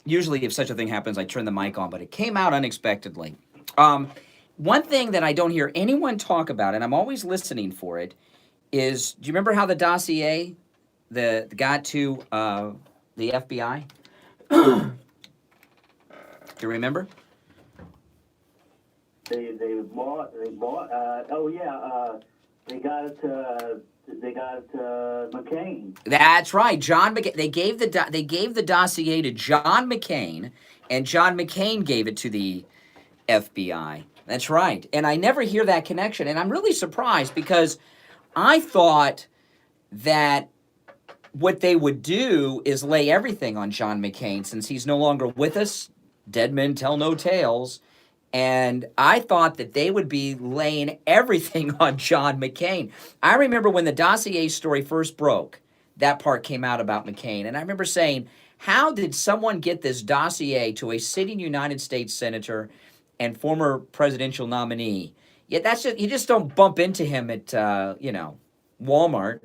Usually, if such a thing happens, I turn the mic on, but it came out unexpectedly. One thing that I don't hear anyone talk about, and I'm always listening for it, is, do you remember how the dossier got to the FBI? Do you remember? They bought. Oh yeah. They got it to McCain. That's right, John McCain. They gave the dossier to John McCain, and John McCain gave it to the FBI. That's right, and I never hear that connection, and I'm really surprised because I thought that what they would do is lay everything on John McCain since he's no longer with us. Dead men tell no tales. And I thought that they would be laying everything on John McCain. I remember when the dossier story first broke, that part came out about McCain. And I remember saying, how did someone get this dossier to a sitting United States senator and former presidential nominee? Yeah, that's just, you just don't bump into him at, Walmart.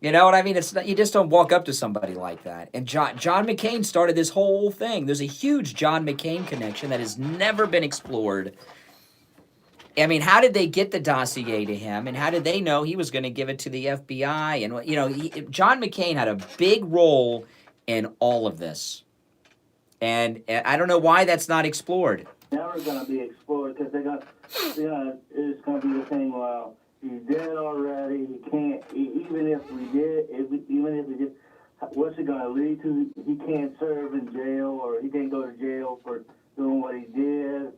You know what I mean? It's not, you just don't walk up to somebody like that. And John McCain started this whole thing. There's a huge John McCain connection that has never been explored. I mean, how did they get the dossier to him? And how did they know he was going to give it to the FBI? And, you know, John McCain had a big role in all of this. And I don't know why that's not explored. Never going to be explored because it's going to be the thing, well, he's dead already. He can't. Even if we did, what's it going to lead to? He can't serve in jail, or he can't go to jail for doing what he did,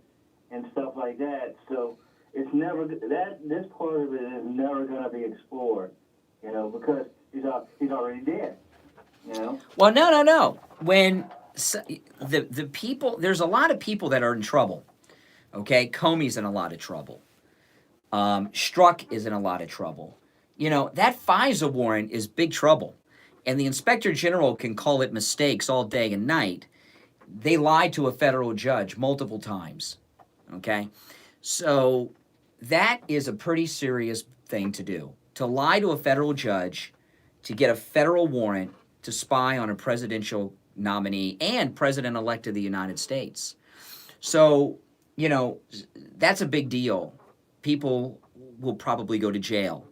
and stuff like that. So it's never this part of it is never going to be explored, you know, because he's already dead, you know. Well, no. When the people, there's a lot of people that are in trouble. Okay, Comey's in a lot of trouble. Strzok is in a lot of trouble. You know, that FISA warrant is big trouble. And the Inspector General can call it mistakes all day and night. They lied to a federal judge multiple times. Okay? So that is a pretty serious thing to do. To lie to a federal judge, to get a federal warrant to spy on a presidential nominee and president-elect of the United States. So, you know, that's a big deal. People will probably go to jail.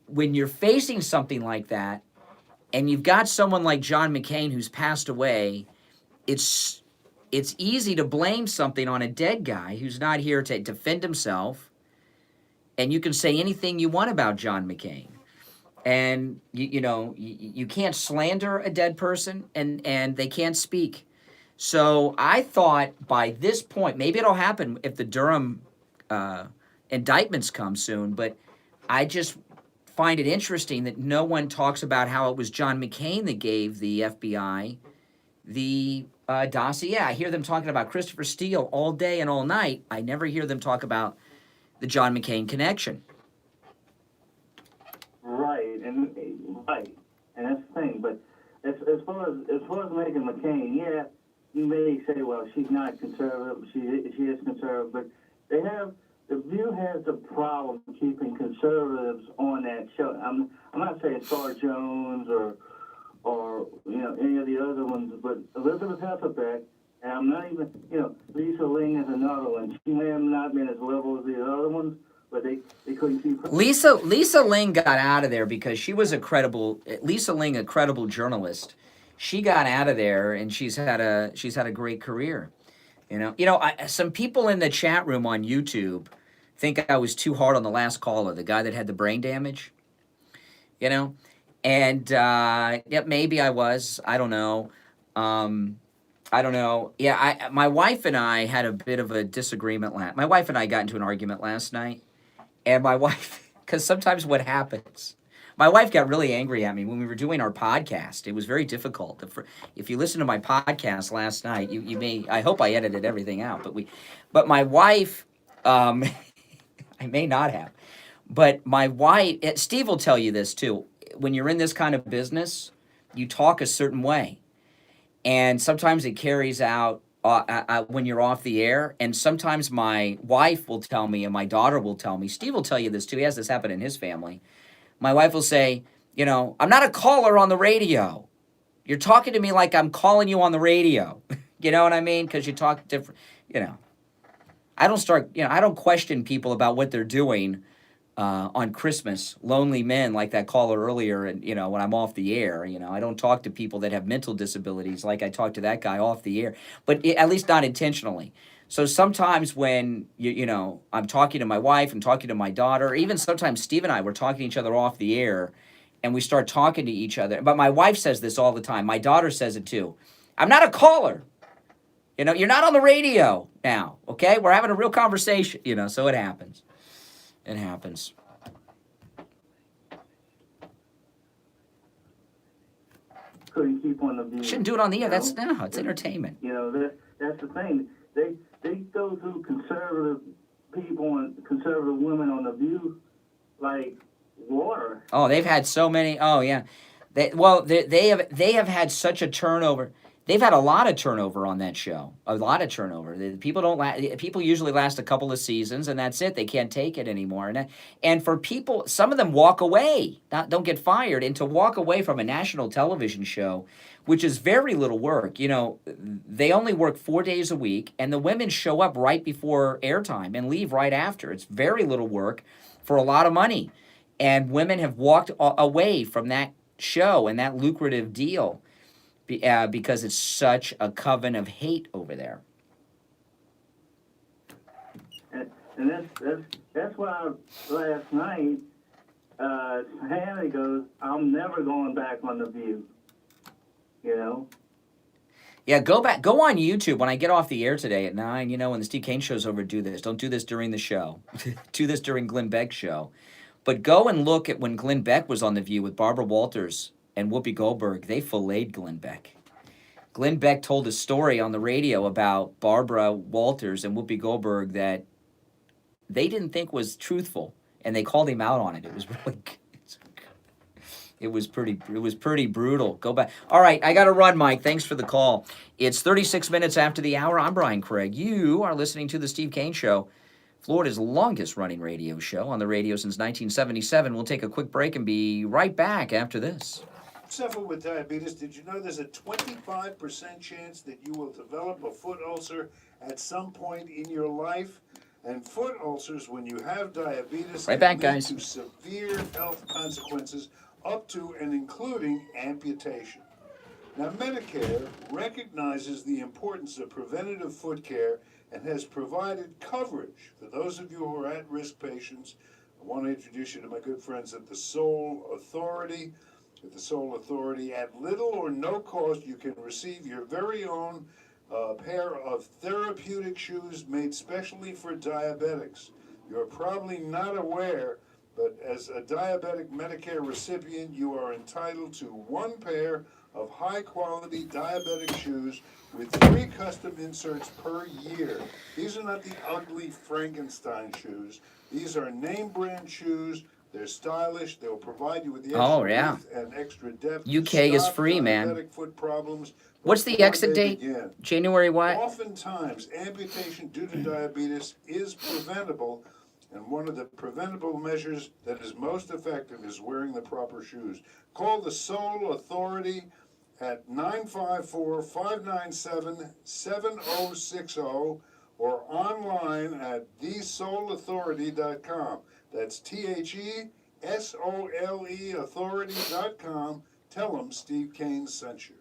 When you're facing something like that, and you've got someone like John McCain who's passed away, it's easy to blame something on a dead guy who's not here to defend himself, and you can say anything you want about John McCain. And, you can't slander a dead person, and they can't speak. So I thought by this point, maybe it'll happen if the Durham indictments come soon, but I just find it interesting that no one talks about how it was John McCain that gave the FBI the dossier. I hear them talking about Christopher Steele all day and all night. I never hear them talk about the John McCain connection. Right, and that's the thing. But as far as Meghan McCain, yeah, you may say, well, she's not conservative. She is conservative, but The View has a problem keeping conservatives on that show. I'm not saying Star Jones or any of the other ones, but Elizabeth Hasselbeck, and I'm not even Lisa Ling is another one. She may have not been as level as the other ones, but they couldn't keep her. Lisa Ling got out of there because she was a credible journalist, she got out of there, and she's had a great career. Some people in the chat room on YouTube think I was too hard on the last caller, the guy that had the brain damage. And yeah, maybe I was. I don't know. I don't know. Yeah, my wife and I had a bit of a disagreement my wife and I got into an argument last night, and my wife, because sometimes what happens, my wife got really angry at me when we were doing our podcast. It was very difficult. If you listen to my podcast last night, you may, I hope I edited everything out, but my wife, I may not have, but my wife, Steve will tell you this too. When you're in this kind of business, you talk a certain way. And sometimes it carries out when you're off the air. And sometimes my wife will tell me, and my daughter will tell me, Steve will tell you this too. He has this happen in his family. My wife will say, I'm not a caller on the radio. You're talking to me like I'm calling you on the radio. You know what I mean? Because you talk different, I don't question people about what they're doing on Christmas. Lonely men, like that caller earlier, and when I'm off the air, I don't talk to people that have mental disabilities like I talked to that guy off the air, but at least not intentionally. So sometimes when I'm talking to my wife and talking to my daughter, even sometimes Steve and I were talking to each other off the air, and we start talking to each other. But my wife says this all the time. My daughter says it too. I'm not a caller. You're not on the radio now. Okay, we're having a real conversation. So it happens. It happens. Couldn't keep on the view. Shouldn't do it on the air. It's entertainment. That's the thing. They go through conservative people and conservative women on the View like water. Oh, they've had so many. Oh yeah, they have had such a turnover. They've had a lot of turnover on that show. A lot of turnover. People usually last a couple of seasons, and that's it. They can't take it anymore. And for people, some of them walk away, don't get fired, and to walk away from a national television show, which is very little work. They only work 4 days a week, and the women show up right before airtime and leave right after. It's very little work for a lot of money. And women have walked away from that show and that lucrative deal. Because it's such a coven of hate over there. And that's why last night, Hannah goes, I'm never going back on the View. Yeah, go on YouTube when I get off the air today at 9, when the Steve Kane show's over, do this. Don't do this during the show. Do this during Glenn Beck's show. But go and look at when Glenn Beck was on The View with Barbara Walters and Whoopi Goldberg. They filleted Glenn Beck. Glenn Beck told a story on the radio about Barbara Walters and Whoopi Goldberg that they didn't think was truthful, and they called him out on it. It was really it was pretty brutal. Go back. All right, I got to run, Mike. Thanks for the call. It's 36 minutes after the hour. I'm Brian Craig. You are listening to The Steve Kane Show, Florida's longest-running radio show on the radio since 1977. We'll take a quick break and be right back after this. Suffer with diabetes, did you know there's a 25% chance that you will develop a foot ulcer at some point in your life? And foot ulcers, when you have diabetes, right back, lead guys. to severe health consequences up to and including amputation. Now, Medicare recognizes the importance of preventative foot care and has provided coverage for those of you who are at-risk patients. I want to introduce you to my good friends at the Sole Authority. At the Sole Authority, at little or no cost, you can receive your very own pair of therapeutic shoes made specially for diabetics. You're probably not aware, but as a diabetic Medicare recipient, you are entitled to one pair of high-quality diabetic shoes with 3 custom inserts per year. These are not the ugly Frankenstein shoes. These are name-brand shoes. They're stylish. They'll provide you with the extra width and extra depth. UK is free, man. Foot problems. What's the exit date? January what? Oftentimes, amputation due to diabetes is preventable, and one of the preventable measures that is most effective is wearing the proper shoes. Call the Sole Authority at 954-597-7060 or online at thesoleauthority.com. That's TheSole authority.com. Tell them Steve Kane sent you.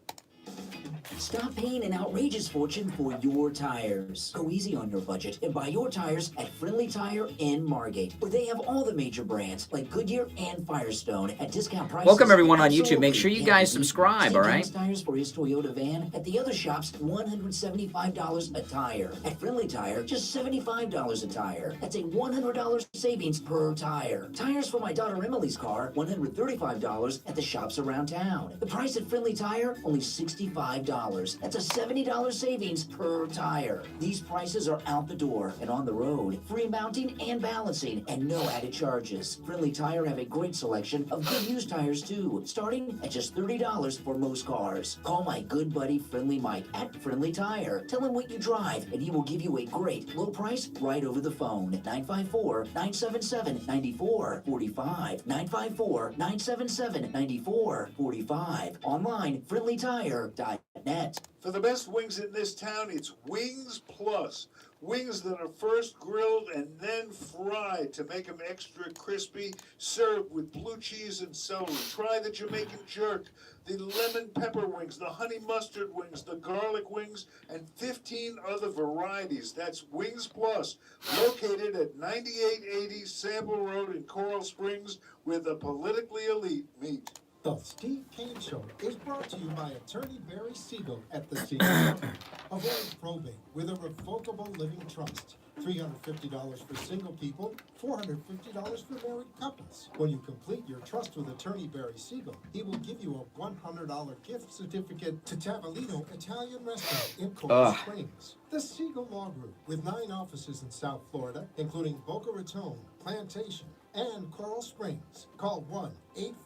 Stop paying an outrageous fortune for your tires. Go easy on your budget and buy your tires at Friendly Tire in Margate, where they have all the major brands like Goodyear and Firestone at discount prices. Welcome everyone on YouTube. Absolutely Make sure you guys subscribe, Same all right? gas tires for his Toyota van at the other shops, $175 a tire. At Friendly Tire, just $75 a tire. That's a $100 savings per tire. Tires for my daughter Emily's car, $135 at the shops around town. The price at Friendly Tire, only $65. That's a $70 savings per tire. These prices are out the door and on the road. Free mounting and balancing and no added charges. Friendly Tire have a great selection of good used tires too, starting at just $30 for most cars. Call my good buddy Friendly Mike at Friendly Tire. Tell him what you drive and he will give you a great low price right over the phone. 954-977-9445. 954-977-9445. Online, friendlytire.net. For the best wings in this town, it's Wings Plus. Wings that are first grilled and then fried to make them extra crispy, served with blue cheese and celery. Try the Jamaican jerk, the lemon pepper wings, the honey mustard wings, the garlic wings, and 15 other varieties. That's Wings Plus, located at 9880 Sample Road in Coral Springs with a politically elite meat. The Steve Kane Show is brought to you by attorney Barry Siegel at the Siegel Company. Avoid probate with a revocable living trust. $350 for single people, $450 for married couples. When you complete your trust with attorney Barry Siegel, he will give you a $100 gift certificate to Tavolino Italian Restaurant in Coral Springs. The Siegel Law Group, with 9 offices in South Florida, including Boca Raton, Plantation, and Coral Springs. Call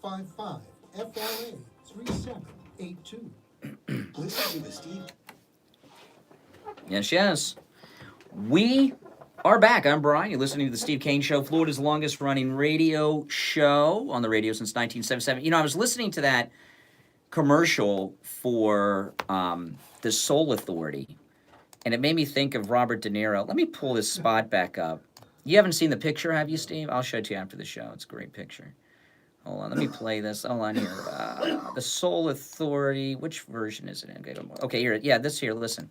1-855 FLA 3782. Listen to the Steve. Yes. We are back. I'm Brian. You're listening to the Steve Kane Show, Florida's longest running radio show on the radio since 1977. You know, I was listening to that commercial for the Soul Authority, and it made me think of Robert De Niro. Let me pull this spot back up. You haven't seen the picture, have you, Steve? I'll show it to you after the show. It's a great picture. Hold on, let me play this. Hold on here. The Soul Authority. Which version is it in? Okay, here. Yeah, this here. Listen.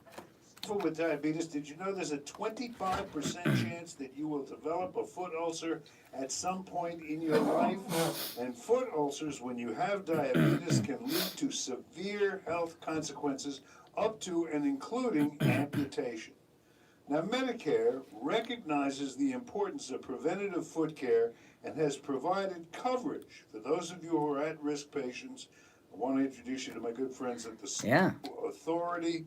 With diabetes, did you know there's a 25% chance that you will develop a foot ulcer at some point in your life? And foot ulcers, when you have diabetes, can lead to severe health consequences up to and including amputation. Now, Medicare recognizes the importance of preventative foot care and has provided coverage for those of you who are at-risk patients. I want to introduce you to my good friends at the Soul Authority.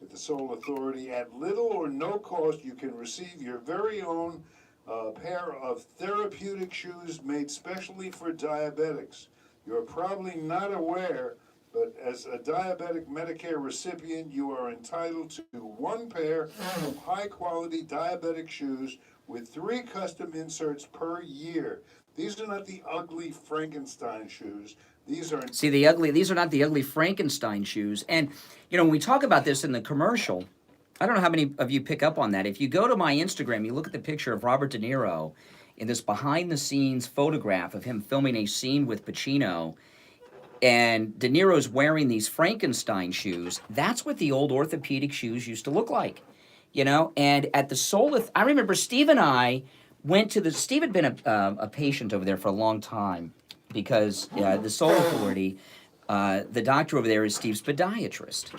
At the Soul Authority, at little or no cost, you can receive your very own pair of therapeutic shoes made specially for diabetics. You're probably not aware, but as a diabetic Medicare recipient, you are entitled to 1 pair of high-quality diabetic shoes with 3 custom inserts per year. These are not the ugly Frankenstein shoes. These are these are not the ugly Frankenstein shoes. And, you know, when we talk about this in the commercial, I don't know how many of you pick up on that. If you go to my Instagram, you look at the picture of Robert De Niro in this behind-the-scenes photograph of him filming a scene with Pacino, and De Niro's wearing these Frankenstein shoes. That's what the old orthopedic shoes used to look like, you know? And at the Soul, I remember Steve and I went to Steve had been a patient over there for a long time because the Soul Authority, the doctor over there is Steve's podiatrist.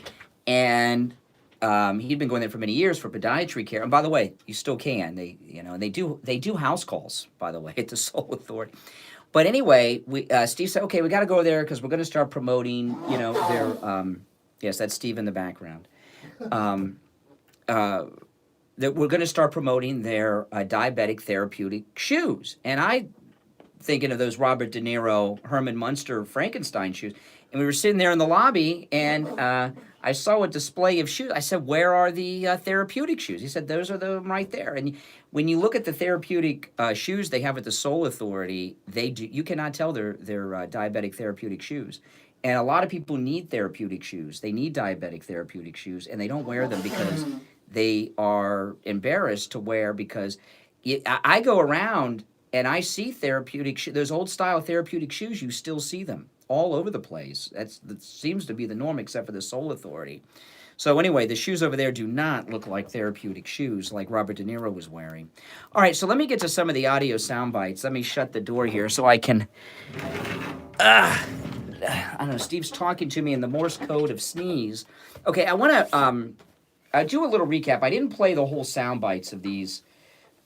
And he'd been going there for many years for podiatry care. And by the way, you still can. They do house calls, by the way, at the Soul Authority. But anyway, Steve said, okay, we got to go there because we're going to start promoting, their, yes, that's Steve in the background. That we're going to start promoting their diabetic therapeutic shoes. And I thinking of those Robert De Niro, Herman Munster Frankenstein shoes. And we were sitting there in the lobby, and I saw a display of shoes. I said, where are the therapeutic shoes? He said, those are them right there. And when you look at the therapeutic shoes they have at the Soul Authority, you cannot tell they're diabetic therapeutic shoes. And a lot of people need therapeutic shoes. They need diabetic therapeutic shoes, and they don't wear them because they are embarrassed to wear, because I go around and I see those old style therapeutic shoes, you still see them. all over the place. That seems to be the norm, except for the Sole Authority. So anyway, the shoes over there do not look like therapeutic shoes like Robert De Niro was wearing. All right, so let me get to some of the audio sound bites. Let me shut the door here so I can... I don't know, Steve's talking to me in the Morse code of sneeze. Okay, I want to do a little recap. I didn't play the whole sound bites of these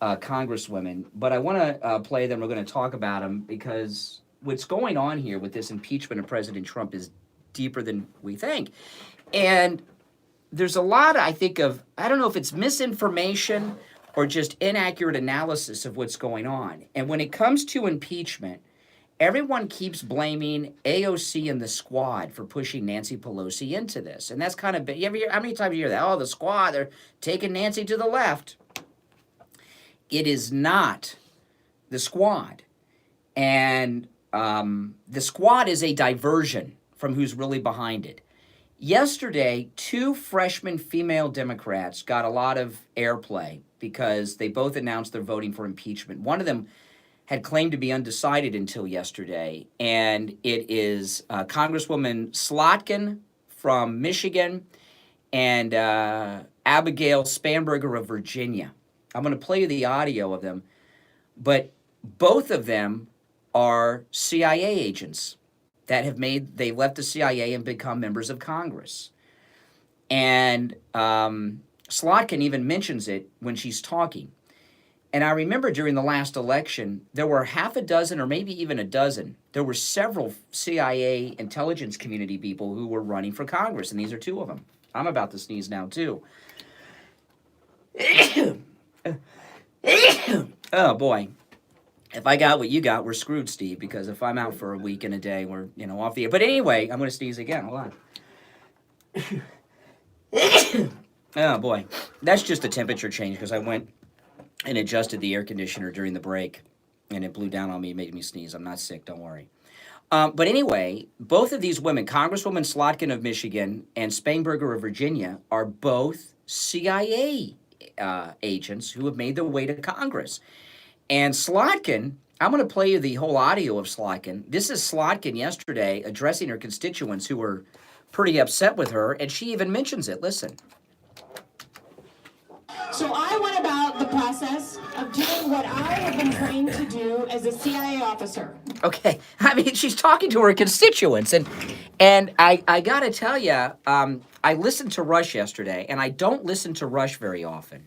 congresswomen, but I want to play them. We're going to talk about them because what's going on here with this impeachment of President Trump is deeper than we think. And there's a lot, I think, of, I don't know if it's misinformation or just inaccurate analysis of what's going on. And when it comes to impeachment, everyone keeps blaming AOC and the squad for pushing Nancy Pelosi into this. And that's kind of, you ever hear, how many times you hear that? Oh, the squad, they're taking Nancy to the left. It is not the squad. And the squad is a diversion from who's really behind it. Yesterday, 2 freshman female Democrats got a lot of airplay because they both announced they're voting for impeachment. One of them had claimed to be undecided until yesterday, and it is Congresswoman Slotkin from Michigan and Abigail Spanberger of Virginia. I'm going to play you the audio of them, but both of them are CIA agents that they left the CIA and become members of Congress. And Slotkin even mentions it when she's talking. And I remember during the last election, there were half a dozen or maybe even a dozen. There were several CIA intelligence community people who were running for Congress, and these are 2 of them. I'm about to sneeze now, too. Oh, boy. If I got what you got, we're screwed, Steve, because if I'm out for a week and a day, we're, off the air. But anyway, I'm going to sneeze again. Hold on. Oh, boy. That's just a temperature change because I went and adjusted the air conditioner during the break, and it blew down on me and made me sneeze. I'm not sick, don't worry. But anyway, both of these women, Congresswoman Slotkin of Michigan and Spanberger of Virginia, are both CIA agents who have made their way to Congress. And Slotkin, I'm going to play you the whole audio of Slotkin. This is Slotkin yesterday addressing her constituents who were pretty upset with her, and she even mentions it. Listen. So I went about the process of doing what I have been trained to do as a CIA officer. Okay, I mean, she's talking to her constituents, and I got to tell you, I listened to Rush yesterday, and I don't listen to Rush very often.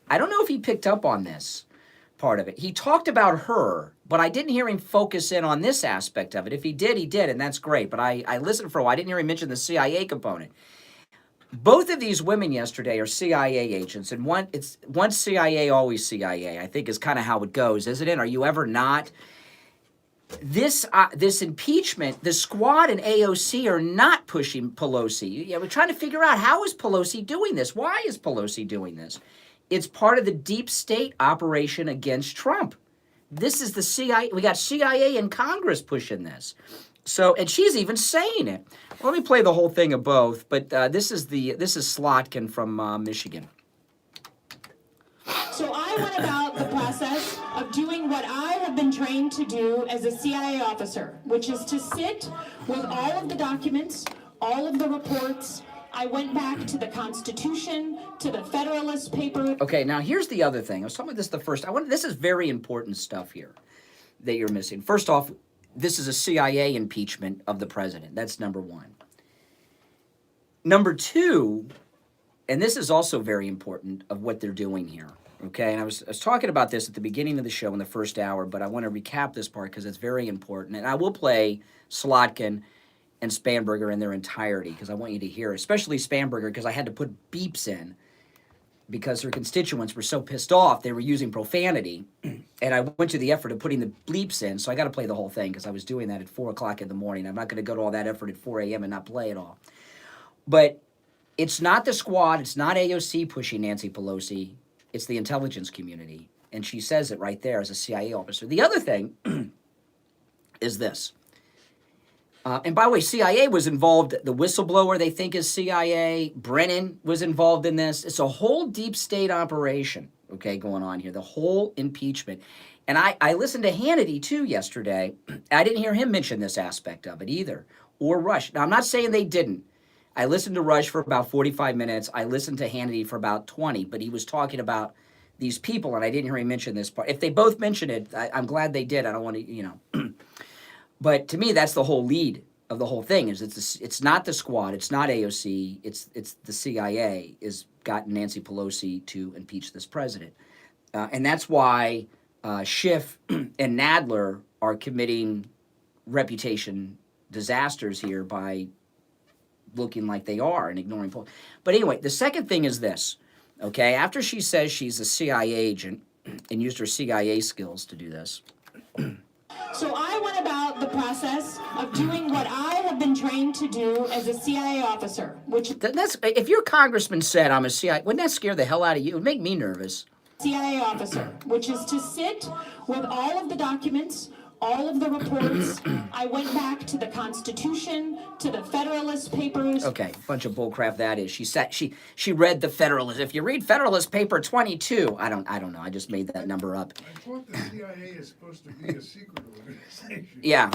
I don't know if he picked up on this part of it. He talked about her, but I didn't hear him focus in on this aspect of it. If he did, he did, and that's great. But I listened for a while. I didn't hear him mention the CIA component. Both of these women yesterday are CIA agents, and once CIA, always CIA, I think is kind of how it goes, isn't it? Are you ever not? This impeachment, the squad and AOC are not pushing Pelosi. We're trying to figure out, how is Pelosi doing this? Why is Pelosi doing this? It's part of the deep state operation against Trump. This is the CIA. We got CIA in Congress pushing this. So, and she's even saying it. Well, let me play the whole thing of both, but this is Slotkin from Michigan. So I went about the process of doing what I have been trained to do as a CIA officer, which is to sit with all of the documents, all of the reports. I went back to the Constitution, to the Federalist Papers. Okay, now here's the other thing. I was talking about this the first. This is very important stuff here that you're missing. First off, this is a CIA impeachment of the president. That's number one. Number two, and this is also very important of what they're doing here. Okay, and I was talking about this at the beginning of the show in the first hour, but I want to recap this part because it's very important. And I will play Slotkin and Spanberger in their entirety because I want you to hear, especially Spanberger, because I had to put beeps in because her constituents were so pissed off they were using profanity, and I went to the effort of putting the bleeps in, so I got to play the whole thing because I was doing that at 4 o'clock in the morning. I'm not going to go to all that effort at 4 a.m. and not play it all. But it's not the squad, it's not AOC pushing Nancy Pelosi, it's the intelligence community, and she says it right there as a CIA officer. The other thing is this. And by the way, CIA was involved. The whistleblower they think is CIA. Brennan was involved in this. It's a whole deep state operation, okay, going on here. The whole impeachment. And I listened to Hannity too yesterday. I didn't hear him mention this aspect of it either, or Rush. Now, I'm not saying they didn't. I listened to Rush for about 45 minutes. I listened to Hannity for about 20, but he was talking about these people, and I didn't hear him mention this part. If they both mentioned it, I'm glad they did. I don't want to, But to me, that's the whole lead of the whole thing. Is it's not the squad, it's not AOC, it's the CIA has gotten Nancy Pelosi to impeach this president, and that's why Schiff and Nadler are committing reputation disasters here by looking like they are and ignoring polls. But anyway, the second thing is this. Okay, after she says she's a CIA agent and used her CIA skills to do this. So I went about the process of doing what I have been trained to do as a CIA officer, which that's if your congressman said I'm a CIA, wouldn't that scare the hell out of you? It would make me nervous. CIA officer, which is to sit with all of the documents, all of the reports. I went back to the Constitution, to the Federalist Papers. Okay, bunch of bullcrap that is. She read the Federalist. If you read Federalist Paper 22, I don't know. I just made that number up. I thought the CIA is supposed to be a secret organization. Yeah.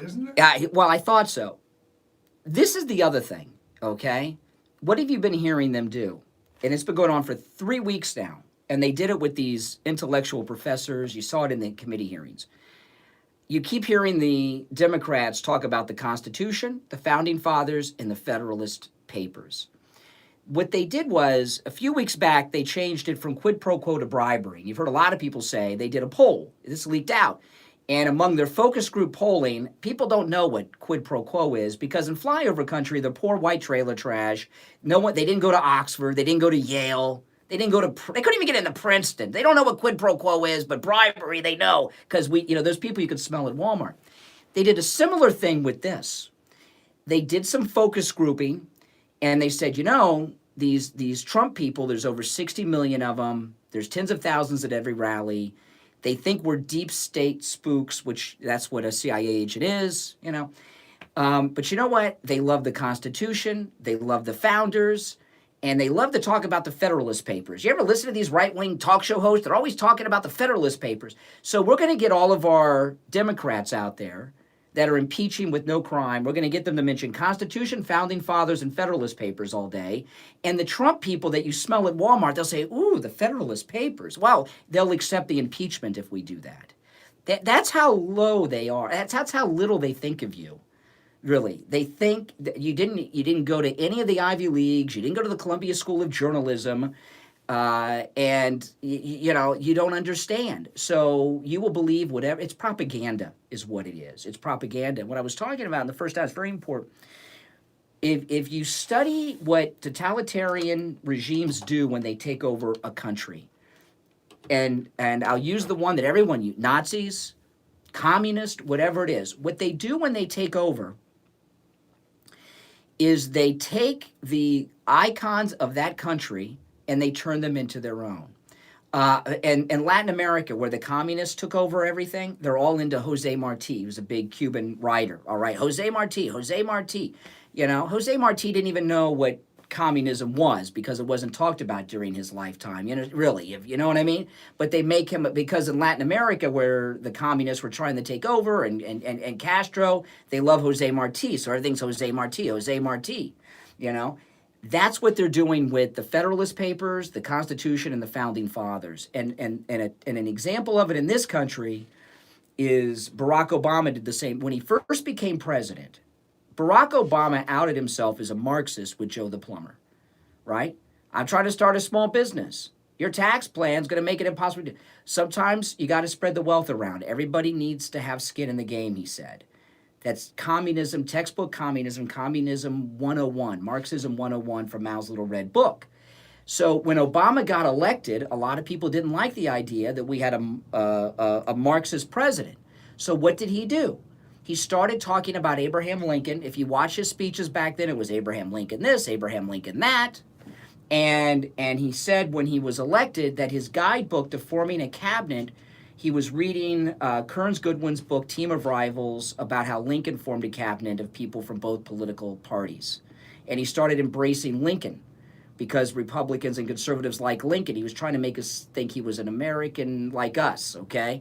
Isn't it? Yeah. Well, I thought so. This is the other thing. Okay, what have you been hearing them do? And it's been going on for 3 weeks now. And they did it with these intellectual professors. You saw it in the committee hearings. You keep hearing the Democrats talk about the Constitution, the Founding Fathers, and the Federalist Papers. What they did was, a few weeks back, they changed it from quid pro quo to bribery. You've heard a lot of people say they did a poll. This leaked out. And among their focus group polling, people don't know what quid pro quo is because in flyover country, they're poor white trailer trash. They didn't go to Oxford. They didn't go to Yale. They couldn't even get into Princeton. They don't know what quid pro quo is, but bribery they know because those people you could smell at Walmart. They did a similar thing with this. They did some focus grouping, and they said, these Trump people, there's over 60 million of them. There's tens of thousands at every rally. They think we're deep state spooks, which that's what a CIA agent is, But you know what? They love the Constitution. They love the founders. And they love to talk about the Federalist Papers. You ever listen to these right-wing talk show hosts? They're always talking about the Federalist Papers. So we're going to get all of our Democrats out there that are impeaching with no crime. We're going to get them to mention Constitution, Founding Fathers, and Federalist Papers all day. And the Trump people that you smell at Walmart, they'll say, ooh, the Federalist Papers. Well, they'll accept the impeachment if we do that. That's how low they are. That's how little they think of you. Really, they think that you didn't go to any of the Ivy Leagues, you didn't go to the Columbia School of Journalism, and you don't understand. So you will believe whatever. It's propaganda, is what it is. It's propaganda. What I was talking about in the first time is very important. If you study what totalitarian regimes do when they take over a country, and I'll use the one that everyone Nazis, communist, whatever it is, what they do when they take over is they take the icons of that country and they turn them into their own. And Latin America, where the communists took over everything, they're all into Jose Marti, who's a big Cuban writer. All right, Jose Marti. Jose Marti didn't even know what communism was because it wasn't talked about during his lifetime, really, if you know what I mean. But they make him, because in Latin America where the communists were trying to take over and Castro, they love Jose Marti, so everything's Jose Marti. That's what they're doing with the Federalist Papers, the Constitution, and the Founding Fathers. And an example of it in this country is Barack Obama did the same. When he first became president, Barack Obama outed himself as a Marxist with Joe the Plumber, right? I'm trying to start a small business. Your tax plan's going to make it impossible to do. Sometimes you got to spread the wealth around. Everybody needs to have skin in the game, he said. That's communism, textbook communism 101, Marxism 101 from Mao's Little Red Book. So when Obama got elected, a lot of people didn't like the idea that we had a Marxist president. So what did he do? He started talking about Abraham Lincoln. If you watch his speeches back then, it was Abraham Lincoln this, Abraham Lincoln that. And he said when he was elected that his guidebook to forming a cabinet, he was reading Kearns Goodwin's book, Team of Rivals, about how Lincoln formed a cabinet of people from both political parties. And he started embracing Lincoln. because Republicans and conservatives like Lincoln. He was trying to make us think he was an American like us, okay?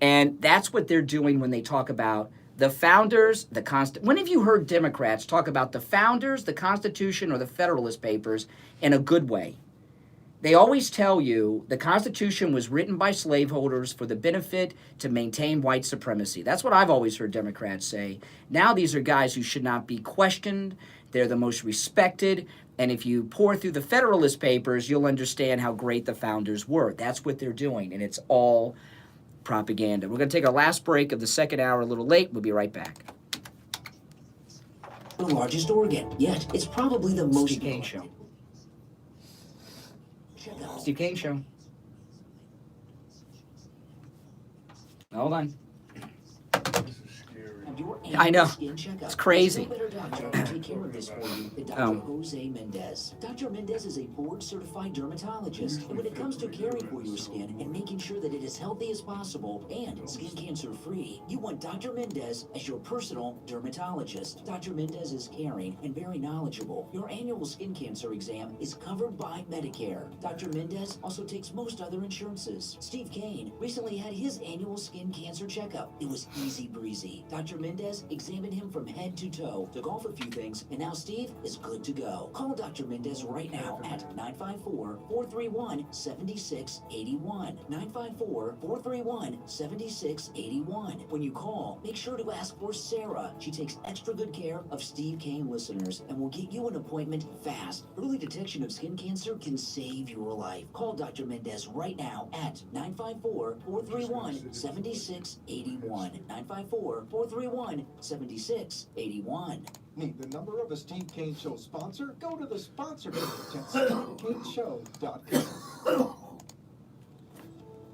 And that's what they're doing when they talk about the founders, when have you heard Democrats talk about the founders, the Constitution, or the Federalist Papers in a good way? They always tell you the Constitution was written by slaveholders for the benefit to maintain white supremacy. That's what I've always heard Democrats say. Now these are guys who should not be questioned. They're the most respected. And if you pour through the Federalist Papers, you'll understand how great the founders were. That's what they're doing, and it's all propaganda. We're going to take our last break of the second hour a little late. We'll be right back. The largest organ, yet it's probably the most... Steve Kane Show. Steve Kane Show. Hold on. I know. It's crazy. Dr. Jose Mendez. Dr. Mendez is a board-certified dermatologist, and when it comes to caring for your skin and making sure that it is healthy as possible and skin cancer-free, you want Dr. Mendez as your personal dermatologist. Dr. Mendez is caring and very knowledgeable. Your annual skin cancer exam is covered by Medicare. Dr. Mendez also takes most other insurances. Steve Kane recently had his annual skin cancer checkup. It was easy breezy. Dr. Mendez examined him from head to toe, took off a few things, and now Steve is good to go. Call Dr. Mendez right now at 954-431-7681. 954-431-7681. When you call, make sure to ask for Sarah. She takes extra good care of Steve Kane listeners and will get you an appointment fast. Early detection of skin cancer can save your life. Call Dr. Mendez right now at 954-431-7681. 954-431-7681. Need the number of a Steve Kane Show sponsor? Go to the sponsor page at SteveKaneShow.com.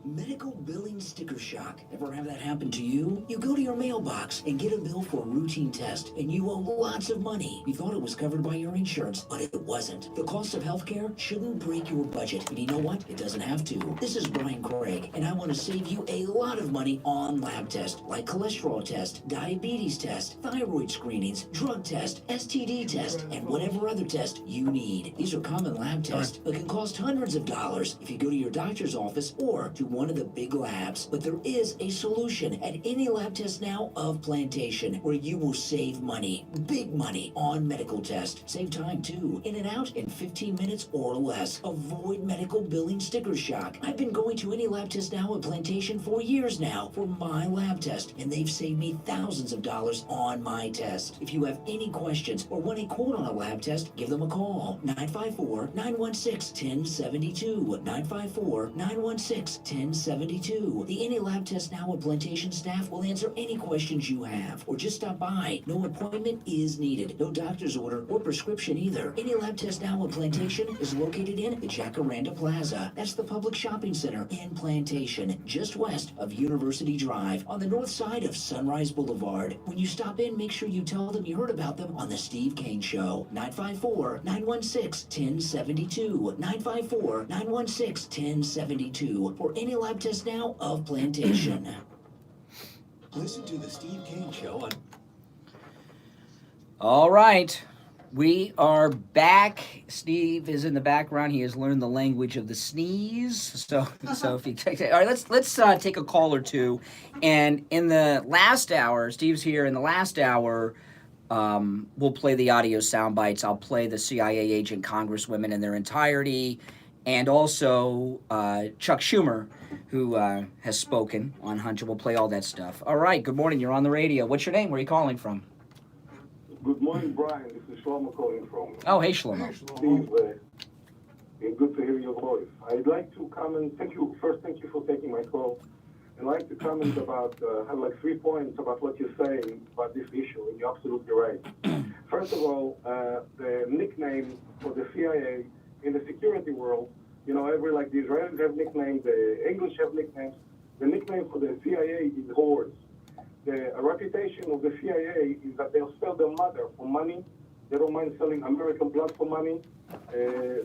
Medical billing sticker shock. Ever have that happen to you? You go to your mailbox and get a bill for a routine test, and you owe lots of money. You thought it was covered by your insurance, but it wasn't. The cost of healthcare shouldn't break your budget, and you know what? It doesn't have to. This is Brian Craig, and I want to save you a lot of money on lab tests like cholesterol test, diabetes test, thyroid screenings, drug test, STD test, and whatever other test you need. These are common lab tests that can cost hundreds of dollars if you go to your doctor's office or to one of the big labs. But there is a solution at any lab test now of Plantation where you will save money, big money, on medical tests. Save time too, in and out in 15 minutes or less. Avoid medical billing sticker shock. I've been going to any lab test now at Plantation for years now for my lab test, and they've saved me thousands of dollars on my test. If you have any questions or want a quote on a lab test, give them a call. 954-916-1072. 954-916-1072. The Any Lab Test Now at Plantation staff will answer any questions you have, or just stop by. No appointment is needed. No doctor's order or prescription either. Any Lab Test Now at Plantation is located in the Jacaranda Plaza. That's the public shopping center in Plantation, just west of University Drive, on the north side of Sunrise Boulevard. When you stop in, make sure you tell them you heard about them on The Steve Kane Show. 954-916-1072. 954-916-1072. For Any Lab Test Now of Plantation. Listen to the Steve Kane Show on... All right. We are back. Steve is in the background. He has learned the language of the sneeze. So if you take all right, let's take a call or two. And in the last hour, Steve's here. In the last hour, we'll play the audio sound bites. I'll play the CIA agent congresswomen in their entirety, and also Chuck Schumer, who has spoken on Hunter. We'll play all that stuff. All right. Good morning. You're on the radio. What's your name? Where are you calling from? Good morning, Brian. This is Shlomo calling from. Oh, hey, Shlomo. Steve, good to hear your voice. I'd like to comment. Thank you for taking my call. I'd like to comment about, have like 3 points about what you're saying about this issue, and you're absolutely right. First of all, the nickname for the CIA in the security world, you know, like the Israelis have nicknames, the English have nicknames. The nickname for the CIA is whores. The reputation of the CIA is that they'll sell their mother for money. They don't mind selling American blood for money.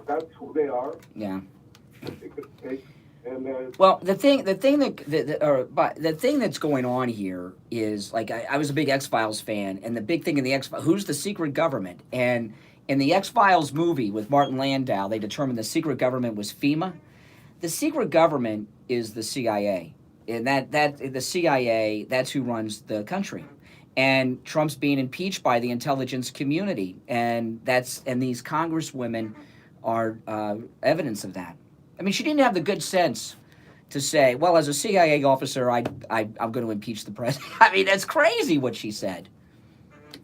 That's who they are. Yeah. And, well, the thing that's going on here is, like, I was a big X-Files fan, and the big thing in the X-Files, who's the secret government? And In the X-Files movie with Martin Landau, they determined the secret government was FEMA. The secret government is the CIA. And that the CIA, that's who runs the country. And Trump's being impeached by the intelligence community. And these congresswomen are evidence of that. I mean, she didn't have the good sense to say, well, as a CIA officer, I'm going to impeach the president. I mean, that's crazy what she said.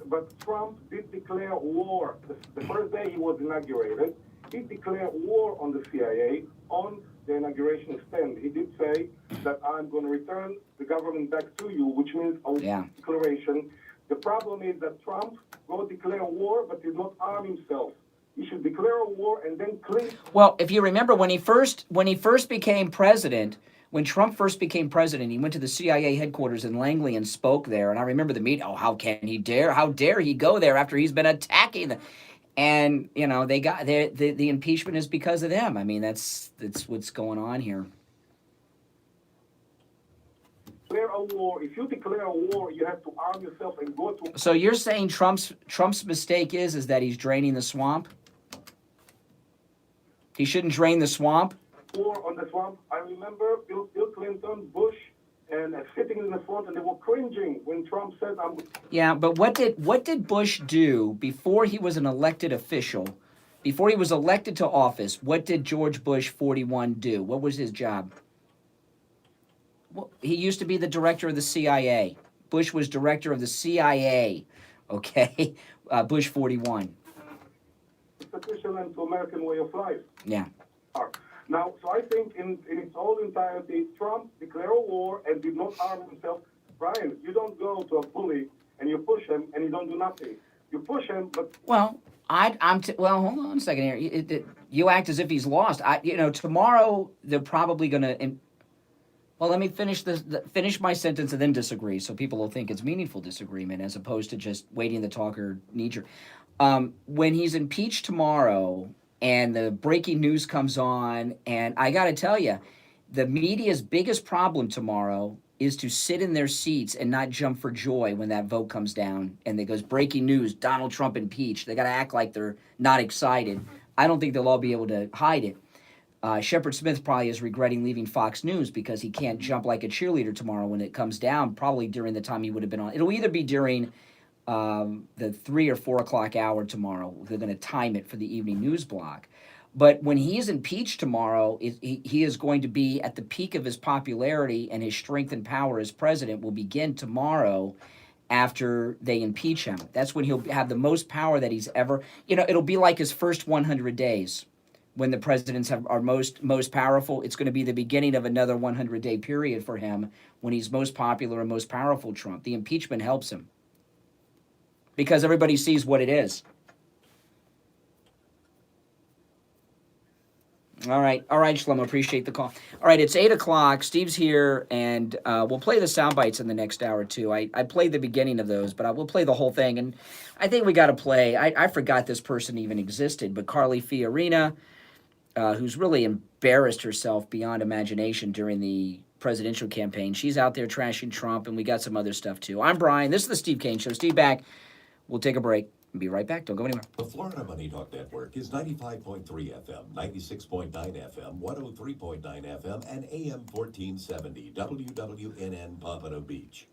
But Trump did declare war. The first day he was inaugurated, he declared war on the CIA on the inauguration stand. He did say that I'm going to return the government back to you, which means a declaration. The problem is that Trump will declare war but did not arm himself. He should declare a war and then clean. Well, if you remember when he first became president, when Trump first became president, he went to the CIA headquarters in Langley and spoke there. And I remember the meeting. Oh, how can he dare? How dare he go there after he's been attacking them? And you know they got the impeachment is because of them. I mean that's what's going on here. Declare a war. If you declare a war, you have to arm yourself and go to. So you're saying Trump's mistake is that he's draining the swamp? He shouldn't drain the swamp? War on the swamp. I remember Bill Clinton, Bush, and sitting in the front, and they were cringing when Trump said, "I'm." Yeah, but what did Bush do before he was an elected official? Before he was elected to office, what did George Bush 41 do? What was his job? Well, he used to be the director of the CIA. Bush was director of the CIA. Okay, Bush 41. Institutional to American way of life. Yeah. Now, so I think in its whole entirety, Trump declared a war and did not arm himself. Brian, you don't go to a bully and you push him and you don't do nothing. You push him, but... Well, well, hold on a second here. You act as if he's lost. Tomorrow they're probably going to... Well, let me finish my sentence and then disagree so people will think it's meaningful disagreement as opposed to just waiting to talk or knee-jerk. When he's impeached tomorrow... and the breaking news comes on, and I got to tell you, the media's biggest problem tomorrow is to sit in their seats and not jump for joy when that vote comes down and it goes, breaking news, Donald Trump impeached. They got to act like they're not excited. I don't think they'll all be able to hide it. Shepard Smith probably is regretting leaving Fox News because he can't jump like a cheerleader tomorrow when it comes down, probably during the time he would have been on. It'll either be during the 3 or 4 o'clock hour tomorrow. They're going to time it for the evening news block. But when he is impeached tomorrow, he is going to be at the peak of his popularity, and his strength and power as president will begin tomorrow after they impeach him. That's when he'll have the most power that he's ever... it'll be like his first 100 days when the presidents are most powerful. It's going to be the beginning of another 100-day period for him when he's most popular and most powerful, Trump. The impeachment helps him because everybody sees what it is. All right, Shlomo, appreciate the call. All right, it's 8 o'clock. Steve's here, and we'll play the sound bites in the next hour, too. I played the beginning of those, but we'll play the whole thing. And I think we got to play, I forgot this person even existed, but Carly Fiorina, who's really embarrassed herself beyond imagination during the presidential campaign. She's out there trashing Trump, and we got some other stuff, too. I'm Brian. This is the Steve Kane Show. Steve back. We'll take a break. Be right back. Don't go anywhere. The Florida Money Talk Network is 95.3 FM, 96.9 FM, 103.9 FM, and AM 1470 WWNN Pompano Beach.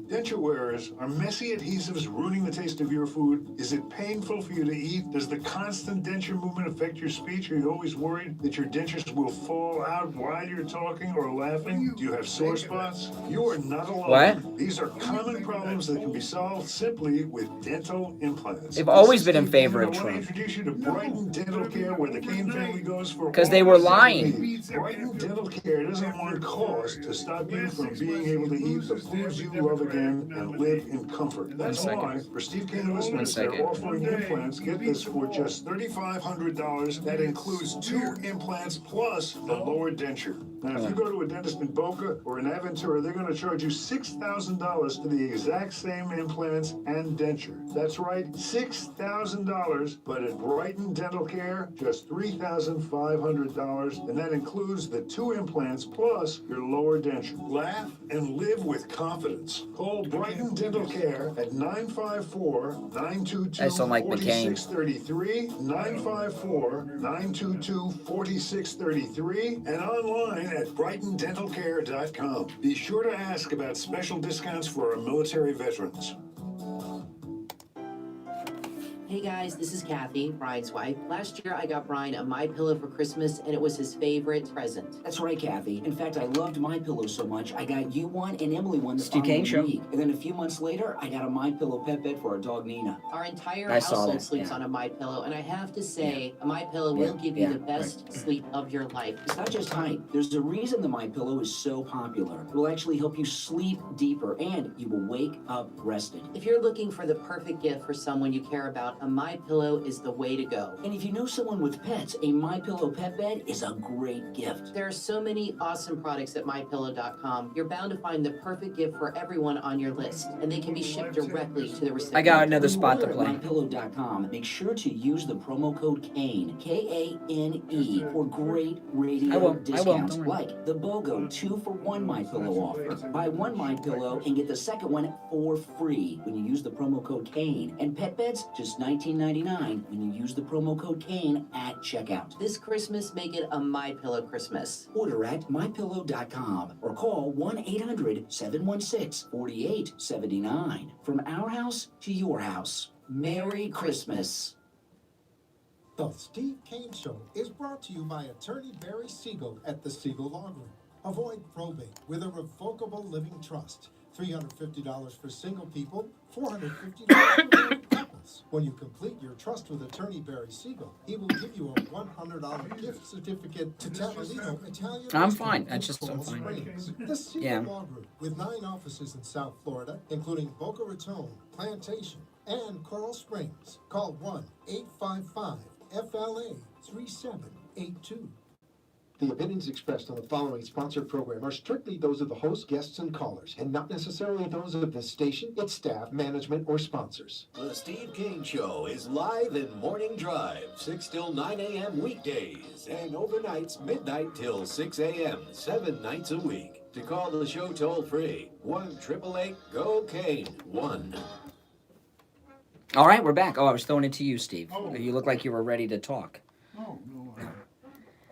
Denture wearers, are messy adhesives ruining the taste of your food? Is it painful for you to eat? Does the constant denture movement affect your speech? Are you always worried that your dentures will fall out while you're talking or laughing? Do you have sore spots? You are not alone. What? These are common problems that can be solved simply with dental implants. They've always been in favor of I want Trump. to introduce you to Brighton Dental Care, where the Kane family goes for... Because they were lying. Brighton Dental Care doesn't want cost to stop you from being able to eat the foods you love again and live in comfort. That's why, for Steve Kane listeners, they're offering implants. Get this for just $3,500. That includes 2 implants plus the lower denture. Now, if you go to a dentist in Boca or in Aventura, they're going to charge you $6,000 for the exact same implants and denture. That's right, $6,000. But at Brighton Dental Care, just $3,500, and that includes the 2 implants plus your lower denture. Laugh and live with confidence. Call Brighton Dental Care at 954-922-4633, 954-922-4633, and online at brightondentalcare.com. Be sure to ask about special discounts for our military veterans. Hey guys, this is Kathy, Brian's wife. Last year I got Brian a MyPillow for Christmas and it was his favorite present. That's right, Kathy. In fact, I loved MyPillow so much, I got you one and Emily one the Steve following Kane Show. week. And then a few months later, I got a MyPillow pet bed for our dog Nina. Our entire I saw household that, sleeps yeah. on a MyPillow, and I have to say, a MyPillow will give you the best sleep of your life. It's not just height. There's a reason the MyPillow is so popular. It will actually help you sleep deeper and you will wake up rested. If you're looking for the perfect gift for someone you care about, a MyPillow is the way to go. And if you know someone with pets, a MyPillow pet bed is a great gift. There are so many awesome products at MyPillow.com. You're bound to find the perfect gift for everyone on your list, and they can be shipped directly to the recipient. I got another spot to When you play. order at MyPillow.com, make sure to use the promo code KANE, K-A-N-E, for great radio I will, discounts, don't worry. like the BOGO 2-for-1 MyPillow offer. Buy 1 MyPillow and get the second one for free when you use the promo code KANE. And pet beds, just $19.99 when you use the promo code KANE at checkout. This Christmas, make it a MyPillow Christmas. Order at MyPillow.com or call 1-800-716-4879. From our house to your house. Merry Christmas. The Steve Kane Show is brought to you by attorney Barry Siegel at the Siegel Law Group. Avoid probate with a revocable living trust. $350 for single people, $450 for married couples. When you complete your trust with attorney Barry Siegel, he will give you a $100 gift certificate to Tavolino Italian. I'm Restaurant fine. in I'm Coral fine. Springs. The Siegel Yeah. Law Group, with 9 offices in South Florida, including Boca Raton, Plantation, and Coral Springs. Call 1-855-FLA-3782. The opinions expressed on the following sponsored program are strictly those of the host, guests, and callers, and not necessarily those of the station, its staff, management, or sponsors. The Steve Kane Show is live in Morning Drive, 6 till 9 a.m. weekdays, and overnights midnight till 6 a.m., 7 nights a week. To call the show toll free, 1-888-GO-KANE, 1. All right, we're back. Oh, I was throwing it to you, Steve. Oh. You look like you were ready to talk. No, I'm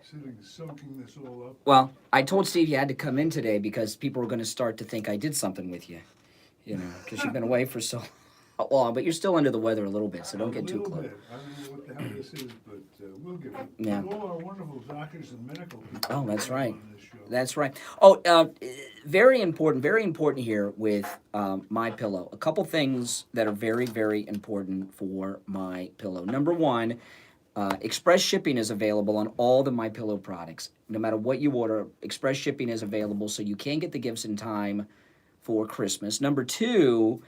sitting soaking this all up. Well, I told Steve you had to come in today because people were going to start to think I did something with you. You know, because you've been away for so long. But you're still under the weather a little bit, so don't get too close. Bit. I don't know what the hell this is, but we'll give it. Yeah. All our wonderful doctors and medical people. Oh, that's right. on this show. That's right. Oh, very important here with MyPillow. A couple things that are very, very important for MyPillow. Number one, express shipping is available on all the MyPillow products. No matter what you order, express shipping is available, so you can get the gifts in time for Christmas. Number two,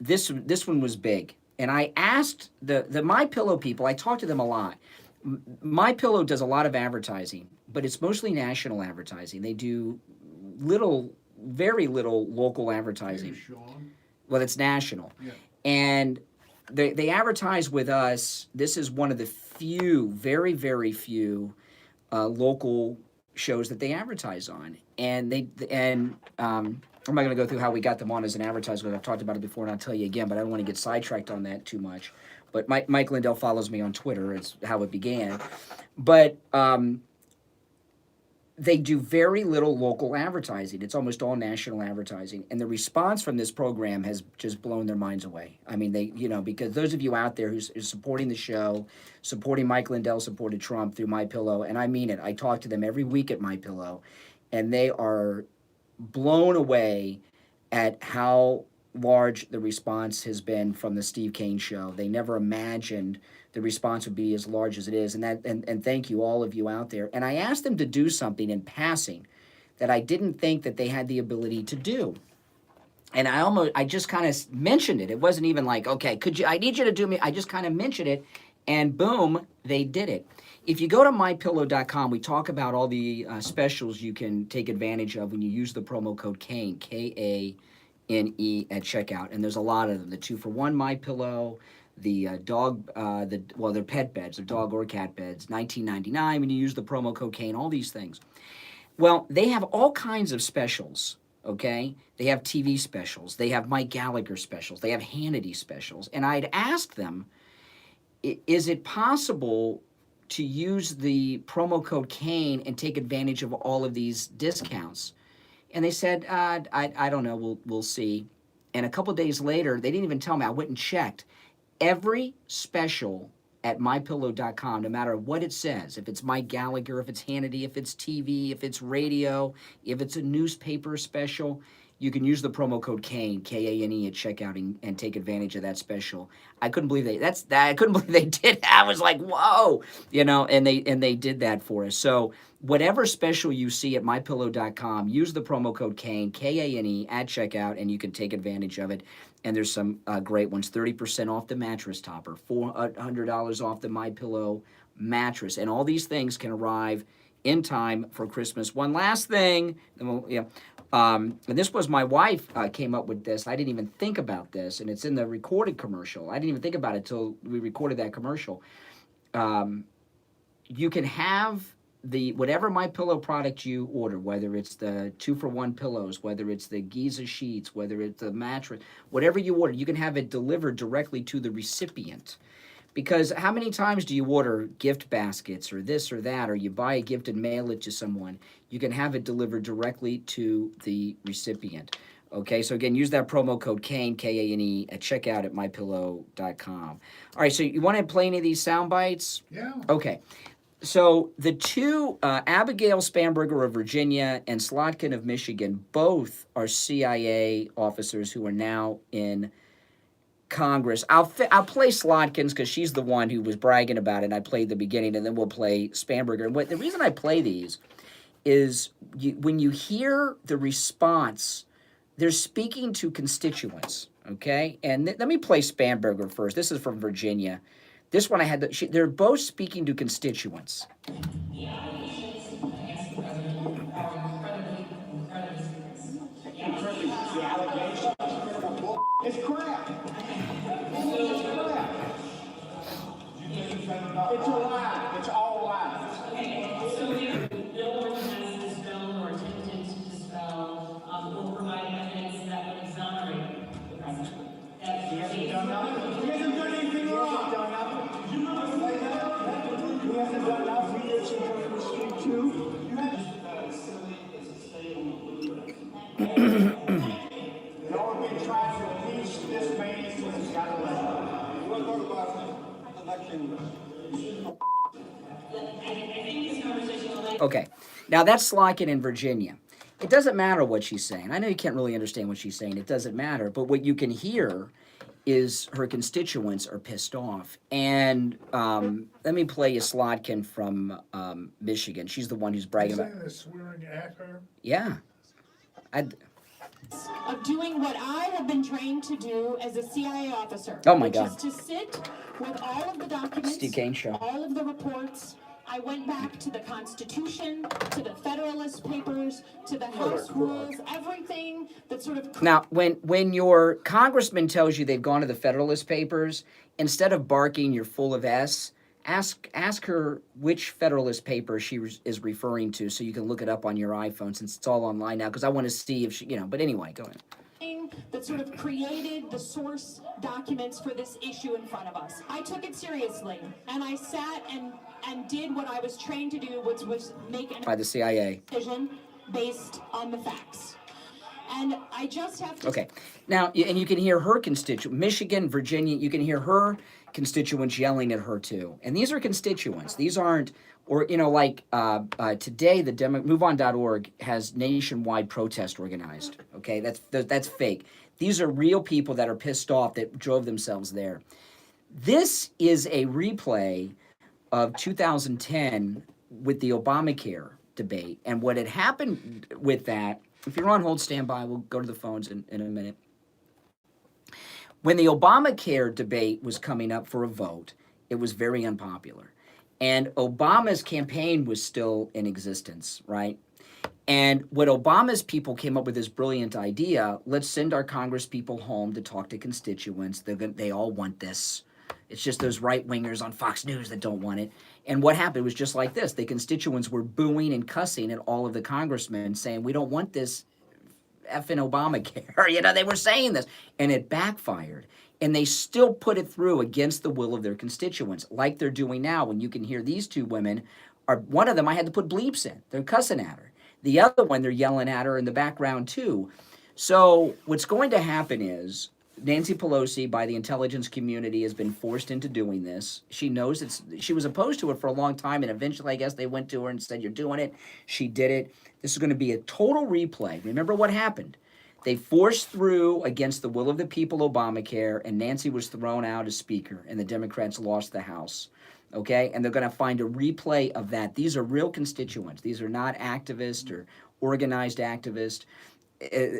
this one was big. And I asked the MyPillow people, I talked to them a lot. MyPillow does a lot of advertising, but it's mostly national advertising. They do very little local advertising. Hey, Sean. Well, it's national. Yeah. And they advertise with us. This is one of the few, very, very few local shows that they advertise on. And I'm not going to go through how we got them on as an advertiser because I've talked about it before and I'll tell you again, but I don't want to get sidetracked on that too much. But Mike Lindell follows me on Twitter. It's how it began. But they do very little local advertising. It's almost all national advertising. And the response from this program has just blown their minds away. I mean, because those of you out there who's supporting the show, supporting Mike Lindell, supported Trump through MyPillow, and I mean it. I talk to them every week at MyPillow, and they are blown away at how large the response has been from the Steve Kane Show. They never imagined the response would be as large as it is, and thank you, all of you out there. And I asked them to do something in passing that I didn't think that they had the ability to do. And I just kind of mentioned it. It wasn't even like, okay, I need you to do me. I just kind of mentioned it, And boom, they did it. If you go to mypillow.com, we talk about all the specials you can take advantage of when you use the promo code KANE, KANE at checkout. And there's a lot of them. The 2-for-1 MyPillow, the dog, they're pet beds, they're dog or cat beds, $19.99 when you use the promo code KANE, all these things. Well, they have all kinds of specials, okay? They have TV specials. They have Mike Gallagher specials. They have Hannity specials. And I'd asked them, is it possible to use the promo code KANE and take advantage of all of these discounts? And they said, I don't know, we'll see. And a couple days later, they didn't even tell me. I went and checked. Every special at mypillow.com, no matter what it says, if it's Mike Gallagher, if it's Hannity, if it's TV, if it's radio, if it's a newspaper special, you can use the promo code KANE, KANE at checkout and take advantage of that special. I couldn't believe I couldn't believe they did that. I was like, whoa, and they did that for us. So whatever special you see at mypillow.com, use the promo code KANE, KANE at checkout, and you can take advantage of it. And there's some great ones: 30% off the mattress topper, $400 off the MyPillow mattress, and all these things can arrive in time for Christmas. One last thing, and this was my wife came up with this. I didn't even think about this, and it's in the recorded commercial. I didn't even think about it till we recorded that commercial. You can have whatever MyPillow product you order, whether it's the 2-for-1 pillows, whether it's the Giza sheets, whether it's the mattress, whatever you order, you can have it delivered directly to the recipient. Because how many times do you order gift baskets or this or that, or you buy a gift and mail it to someone? You can have it delivered directly to the recipient. Okay, so again, use that promo code KANE, KANE, at checkout at mypillow.com. All right, so you want to play any of these sound bites? Yeah. Okay. So the two, Abigail Spanberger of Virginia and Slotkin of Michigan, both are CIA officers who are now in Congress. I'll play Slotkin's because she's the one who was bragging about it. And I played the beginning, and then we'll play Spanberger. And the reason I play these is when you hear the response, they're speaking to constituents, okay? And let me play Spanberger first. This is from Virginia. This one I had, they're both speaking to constituents. It's crap. It's a lie. It's all lies. So no one has dispelled or attempted to dispel or provide evidence that would exonerate the president. He hasn't done nothing. He hasn't done anything wrong. He hasn't done nothing. He hasn't done nothing. Too. No one been trying to impeach this man since he got elected. You want to talk about election? Okay, now that's Slotkin in Virginia. It doesn't matter what she's saying. I know you can't really understand what she's saying. It doesn't matter. But what you can hear is her constituents are pissed off. And let me play you Slotkin from Michigan. She's the one who's bragging about. Is that a swearing at her? Yeah. Of doing what I have been trained to do as a CIA officer. Oh my God. Which is to sit with all of the documents, Steve Kane Show. all of the reports. I went back to the Constitution, to the Federalist Papers, to the House rules, everything that sort of... Now, when your congressman tells you they've gone to the Federalist Papers, instead of barking you're full of S, ask her which Federalist paper she is referring to so you can look it up on your iPhone since it's all online now, because I want to see if she, but anyway, go ahead. That sort of created the source documents for this issue in front of us. I took it seriously, and I sat and did what I was trained to do, which was make an by the CIA decision based on the facts. And I just have to... Okay. Now, and you can hear her constituent, Michigan, Virginia, you can hear her constituents yelling at her too. And these are constituents. These aren't, or, like today, the MoveOn.org has nationwide protest organized. Okay, that's fake. These are real people that are pissed off that drove themselves there. This is a replay of 2010 with the Obamacare debate. And what had happened with that, if you're on hold, stand by. We'll go to the phones in a minute. When the Obamacare debate was coming up for a vote, it was very unpopular. And Obama's campaign was still in existence, right? And what Obama's people came up with this brilliant idea, let's send our Congress people home to talk to constituents. They all want this. It's just those right-wingers on Fox News that don't want it. And what happened was just like this. The constituents were booing and cussing at all of the congressmen saying, we don't want this effing Obamacare. You know, they were saying this. And it backfired. And they still put it through against the will of their constituents, like they're doing now when you can hear these two women. One of them I had to put bleeps in. They're cussing at her. The other one, they're yelling at her in the background too. So what's going to happen is Nancy Pelosi, by the intelligence community, has been forced into doing this. She knows she was opposed to it for a long time, and eventually I guess they went to her and said, you're doing it. She did it. This is going to be a total replay. Remember what happened. They forced through, against the will of the people, Obamacare, and Nancy was thrown out as Speaker, and the Democrats lost the House. Okay? And they're going to find a replay of that. These are real constituents. These are not activists or organized activists.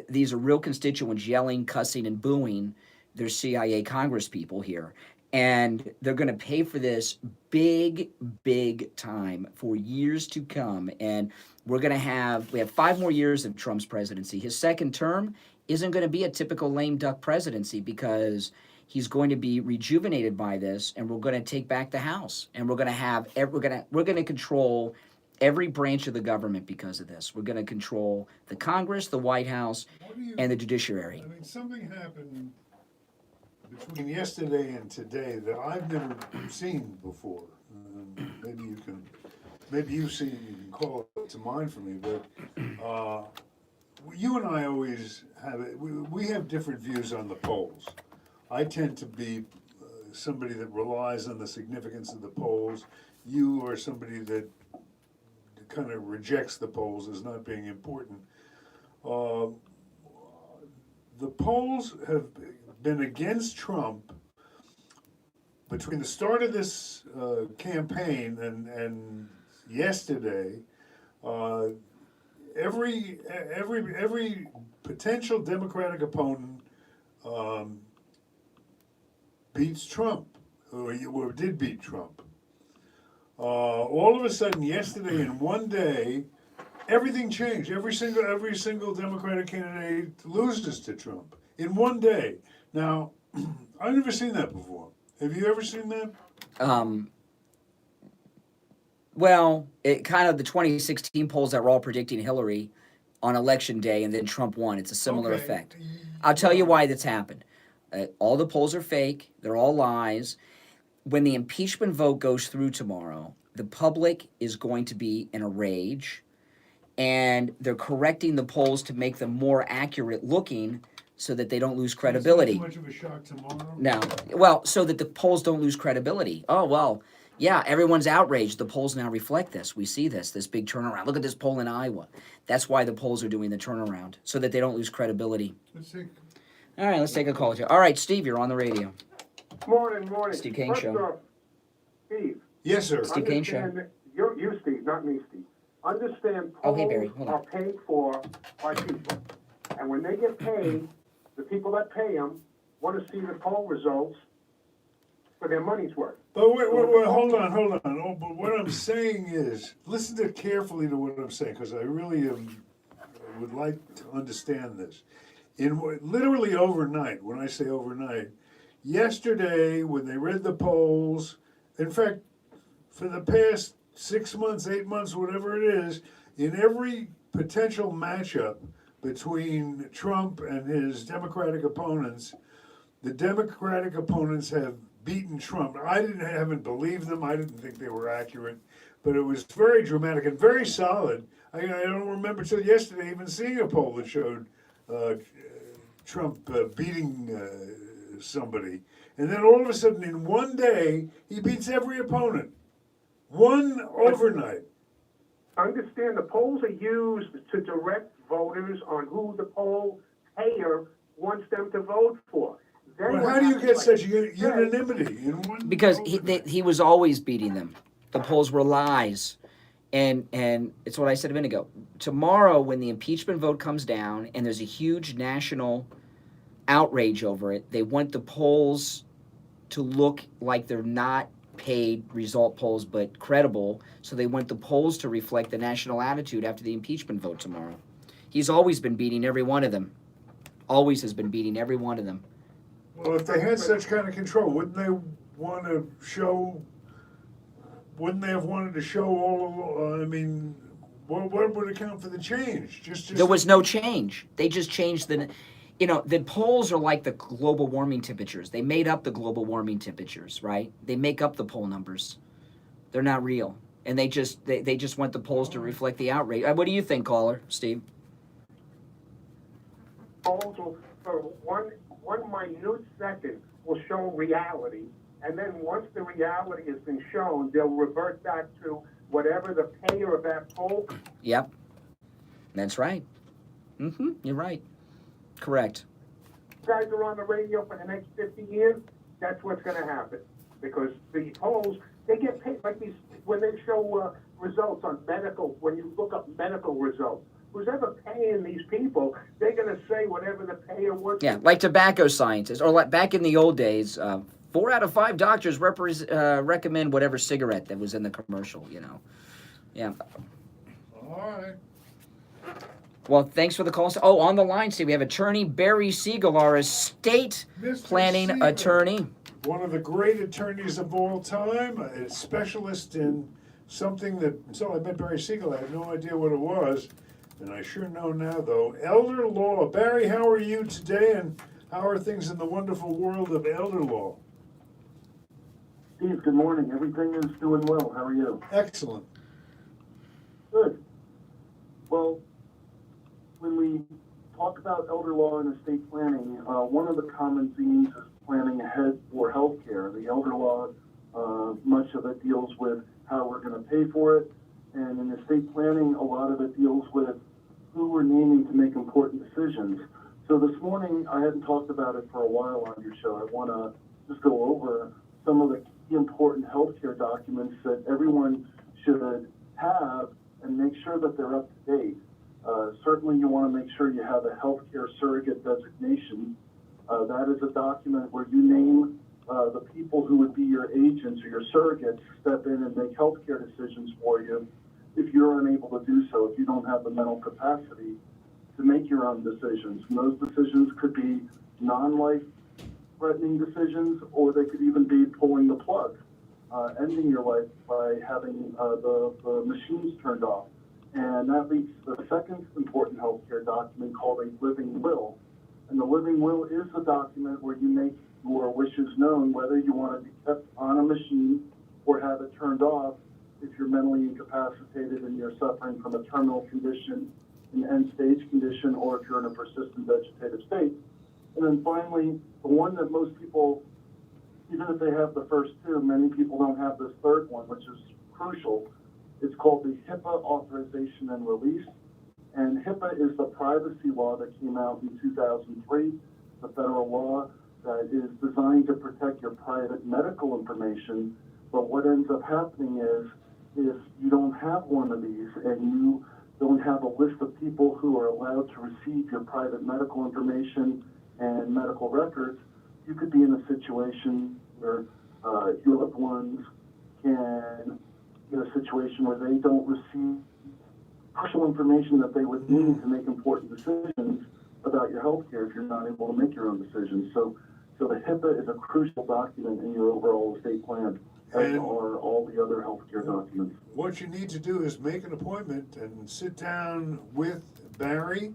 These are real constituents yelling, cussing, and booing their CIA Congress people here. And they're going to pay for this big, big time for years to come. And we have 5 more years of Trump's presidency. His second term isn't going to be a typical lame duck presidency because he's going to be rejuvenated by this, and we're going to take back the House, and we're going to control every branch of the government because of this. We're going to control the Congress, the White House, and the judiciary. I mean, something happened between yesterday and today that I've never seen before. Maybe you've seen it, you can call it to mind for me, but you and I always have it. We have different views on the polls. I tend to be somebody that relies on the significance of the polls. You are somebody that kind of rejects the polls as not being important. The polls have been against Trump between the start of this campaign and yesterday. Every potential Democratic opponent beats Trump, or did beat Trump. All of a sudden, yesterday, in one day, everything changed. Every single Democratic candidate loses to Trump in one day. Now, I've never seen that before. Have you ever seen that? Well, it kind of the 2016 polls that were all predicting Hillary on election day, and then Trump won. It's a similar effect. I'll tell you why that's happened. All the polls are fake. They're all lies. When the impeachment vote goes through tomorrow, the public is going to be in a rage, and they're correcting the polls to make them more accurate looking so that they don't lose credibility. Is that too much of a shock tomorrow? No. Well, so that the polls don't lose credibility. Oh, well, yeah, everyone's outraged. The polls now reflect this. We see this big turnaround. Look at this poll in Iowa. That's why the polls are doing the turnaround, so that they don't lose credibility. All right, let's take a call. All right, Steve, you're on the radio. Morning. Steve Kane Show. Steve. Yes, sir. Steve Kane Show. You, Steve, not me, Steve. Understand polls hey, Barry, hold on. are paid for by people. And when they get paid, the people that pay them want to see the poll results for their money's worth. But wait, hold on. Oh, but what I'm saying is, listen carefully to what I'm saying, because I really would like to understand this. Literally overnight, when I say overnight, yesterday when they read the polls, in fact, for the past 6 months, 8 months, whatever it is, in every potential matchup between Trump and his Democratic opponents, the Democratic opponents have beaten Trump. I haven't believed them. I didn't think they were accurate, but it was very dramatic and very solid. I don't remember till yesterday even seeing a poll that showed Trump beating somebody. And then all of a sudden, in one day, he beats every opponent. One overnight. Understand, the polls are used to direct voters on who the poll payer wants them to vote for. Well, how do you get such unanimity in one? Because he was always beating them. The polls were lies. And it's what I said a minute ago. Tomorrow, when the impeachment vote comes down and there's a huge national outrage over it, they want the polls to look like they're not paid result polls, but credible. So they want the polls to reflect the national attitude after the impeachment vote tomorrow. He's always been beating every one of them. Always has been beating every one of them. Well, if they had such kind of control, wouldn't they want to show? Wouldn't they have wanted to show all? I mean, what would account for the change? Just There was no change. They just changed the. The polls are like the global warming temperatures. They made up the global warming temperatures, right? They make up the poll numbers. They're not real, and they just want the polls to reflect the outrage. What do you think, caller, Steve? Polls will, for one minute second, will show reality, and then once the reality has been shown, they'll revert back to whatever the payer of that poll. Yep, that's right. You're right. Correct. You guys are on the radio for the next 50 years, that's what's going to happen. Because the polls, they get paid, like these, when they show results on medical, when you look up medical results, who's ever paying these people, they're going to say whatever the payer wants. Yeah, like tobacco scientists, or like back in the old days, 4 out of 5 doctors recommend whatever cigarette that was in the commercial, Yeah. All right. Well, thanks for the call. Oh, on the line, Steve, we have attorney Barry Siegel, our estate planning Siegel. attorney. One of the great attorneys of all time, a specialist in something that, until I met Barry Siegel, I had no idea what it was, and I sure know now, though. Elder law. Barry, how are you today, and how are things in the wonderful world of elder law? Steve, good morning. Everything is doing well. How are you? Excellent. Good. Well, when we talk about elder law and estate planning, one of the common themes is planning ahead for health care. The elder law, much of it deals with how we're going to pay for it, and in estate planning, a lot of it deals with who we're naming to make important decisions. So this morning, I hadn't talked about it for a while on your show. I want to just go over some of the key important healthcare documents that everyone should have and make sure that they're up to date. Certainly, you want to make sure you have a healthcare surrogate designation. That is a document where you name the people who would be your agents or your surrogates, step in and make healthcare decisions for you if you're unable to do so, if you don't have the mental capacity to make your own decisions. And those decisions could be non-life threatening decisions, or they could even be pulling the plug, ending your life by having the machines turned off. And that leads to the second important healthcare document called a living will. And the living will is the document where you make your wishes known, whether you want to be kept on a machine or have it turned off if you're mentally incapacitated and you're suffering from a terminal condition, an end-stage condition, or if you're in a persistent vegetative state. And then finally, the one that most people, even if they have the first two, many people don't have this third one, which is crucial. It's called the HIPAA authorization and release. And HIPAA is the privacy law that came out in 2003, the federal law that is designed to protect your private medical information. But what ends up happening is, if you don't have one of these and you don't have a list of people who are allowed to receive your private medical information and medical records, you could be in a situation where your loved ones can be in a situation where they don't receive crucial information that they would need to make important decisions about your health care if you're not able to make your own decisions. So the HIPAA is a crucial document in your overall estate plan, as are all the other healthcare documents. What you need to do is make an appointment and sit down with Barry,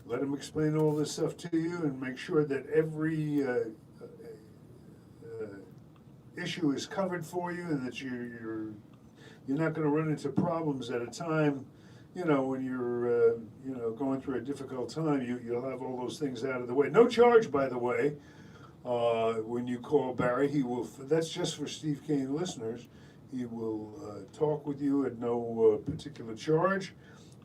let him explain all this stuff to you, and make sure that every issue is covered for you, and that you're not going to run into problems at a time. When you're going through a difficult time, you'll have all those things out of the way. No charge, by the way. When you call Barry, he will. That's just for Steve Kane listeners. He will talk with you at no particular charge,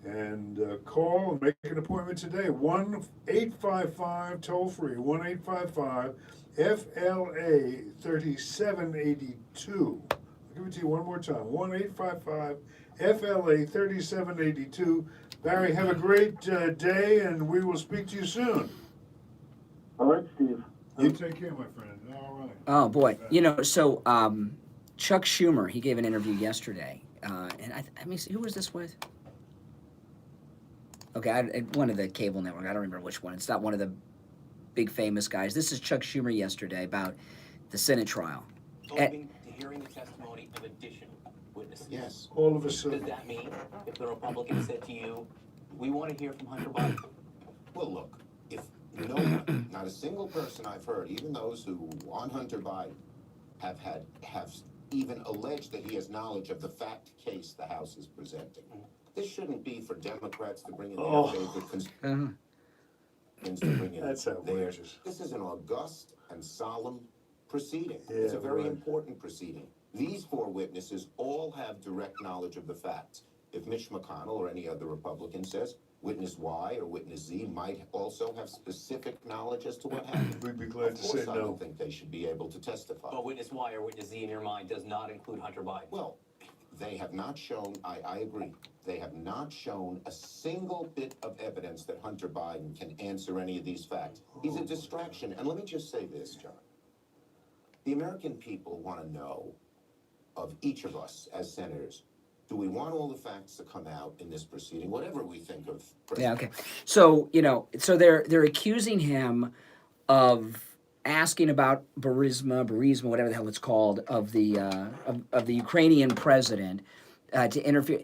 and call and make an appointment today. 1-855 toll free. 1-855 FLA 3782. I'll give it to you one more time. 1-855 FLA 3782. Barry, have a great day, and we will speak to you soon. All right, Steve. You take care, my friend. All right. Oh boy, so Chuck Schumer, he gave an interview yesterday, and I mean, who was this with? Okay, one of the cable network. I don't remember which one. It's not one of the big famous guys. This is Chuck Schumer yesterday about the Senate trial. Open to hearing the testimony of additional witnesses. Yes. All of a sudden. Does that mean if the Republicans said to you, we want to hear from Hunter Biden? Well, look, if no one, not a single person I've heard, even those who on Hunter Biden have even alleged that he has knowledge of the fact case the House is presenting. This shouldn't be for Democrats to bring in their favorite constituents to bring in That's outrageous. This is an august and solemn proceeding. It's a very important proceeding. These 4 witnesses all have direct knowledge of the facts. If Mitch McConnell or any other Republican says witness Y or witness Z might also have specific knowledge as to what happened, we'd be glad to say no. I don't think they should be able to testify. But witness Y or witness Z in your mind does not include Hunter Biden. Well, they have not shown, I agree, they have not shown a single bit of evidence that Hunter Biden can answer any of these facts. He's a distraction. And let me just say this, John. The American people want to know of each of us as senators, do we want all the facts to come out in this proceeding, whatever we think of President? Yeah, okay. So, so they're accusing him of asking about Burisma, whatever the hell it's called, of the Ukrainian president to interfere.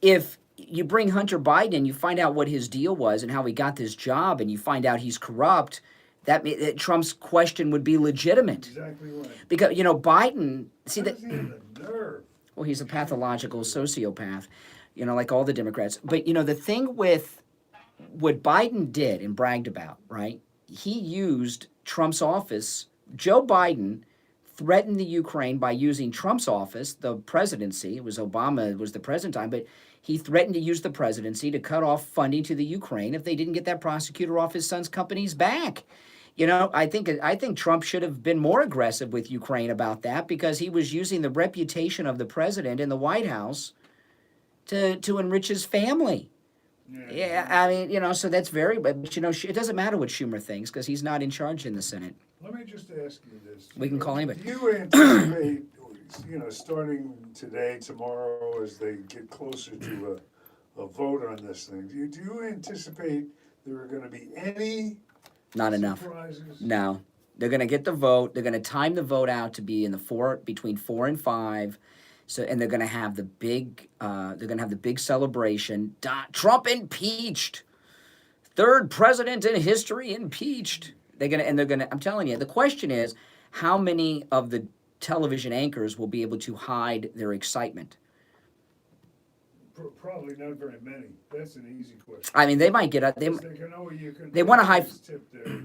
If you bring Hunter Biden and you find out what his deal was and how he got this job, and you find out he's corrupt, that Trump's question would be legitimate. Exactly right. Because Biden, see that. He have the nerve? Well, he's a pathological sociopath, like all the Democrats. But the thing with what Biden did and bragged about, right? He used Trump's office. Joe Biden threatened the Ukraine by using Trump's office, the presidency. It was Obama was the president time, but he threatened to use the presidency to cut off funding to the Ukraine if they didn't get that prosecutor off his son's companies back. I think Trump should have been more aggressive with Ukraine about that, because he was using the reputation of the president in the White House to enrich his family. Yeah, I mean, so that's but it doesn't matter what Schumer thinks, because he's not in charge in the Senate. Let me just ask you this. We can call anybody. Do you anticipate, starting today, tomorrow, as they get closer to a vote on this thing, do you anticipate there are going to be any Not enough. surprises? No. They're going to get the vote. They're going to time the vote out to be between 4 and 5. So, and they're going to have the big celebration. Trump impeached. 3rd president in history impeached. I'm telling you, the question is, how many of the television anchors will be able to hide their excitement? Probably not very many. That's an easy question. I mean, they might get up. They want to high.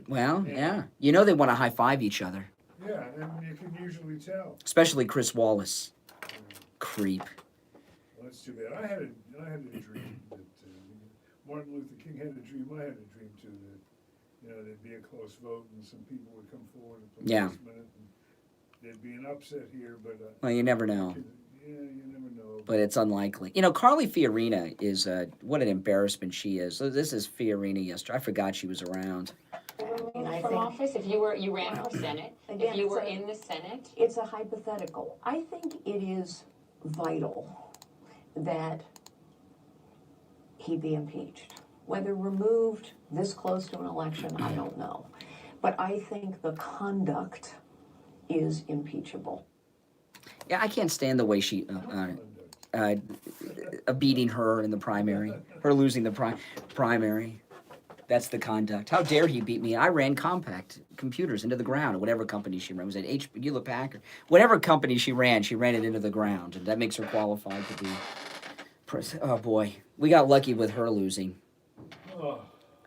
Well, yeah. They want to high five each other. Yeah, and you can usually tell. Especially Chris Wallace. Creep. Well, that's too bad. I had a dream that Martin Luther King had a dream. I had a dream too that there'd be a close vote and some people would come forward at the last minute. And there'd be an upset here, but well, you never know. Yeah, you never know. But it's unlikely. Carly Fiorina is what an embarrassment she is. So this is Fiorina yesterday. I forgot she was around. From office, if you ran for Senate, if you were in the Senate, it's a hypothetical. I think it is vital that he be impeached. Whether removed this close to an election, I don't know. But I think the conduct is impeachable. Yeah, I can't stand the way she beating her in the primary, her losing the primary. That's the conduct. How dare he beat me? I ran compact computers into the ground, or whatever company she ran. Was it Hewlett Packard? Whatever company she ran it into the ground, and that makes her qualified to be president. Oh boy, we got lucky with her losing.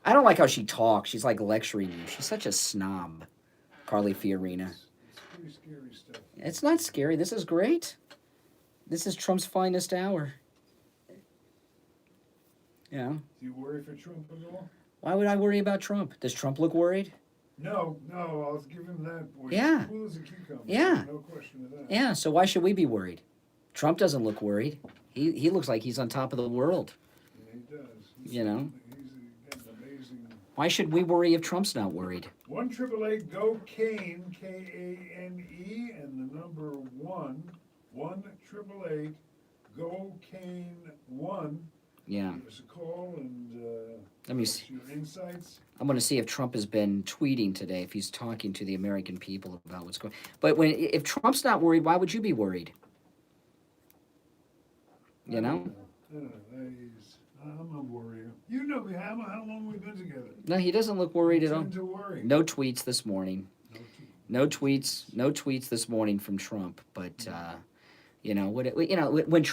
I don't like how she talks. She's like lecturing you. She's such a snob, Carly Fiorina. It's pretty scary stuff. It's not scary. This is great. This is Trump's finest hour. Yeah. Do you worry for Trump at all? Why would I worry about Trump? Does Trump look worried? No, I'll give him that. Boy. Yeah. Cool as a cucumber. Yeah. No question of that. Yeah, so why should we be worried? Trump doesn't look worried. He looks like he's on top of the world. Yeah, he does. He's an amazing. Why should we worry if Trump's not worried? 1-888-GO-KANE, KANE, and the number 1 1-888-GO-CANE-1. Yeah. Give us a call and Let me see. your insights. I'm going to see if Trump has been tweeting today, if he's talking to the American people about what's going. But if Trump's not worried, why would you be worried? You know? I don't know. I'm a worrier. You know me. How long have we been together? No, he doesn't look worried at all. Tend to worry. No tweets this morning. No tweets this morning from Trump. But you know what?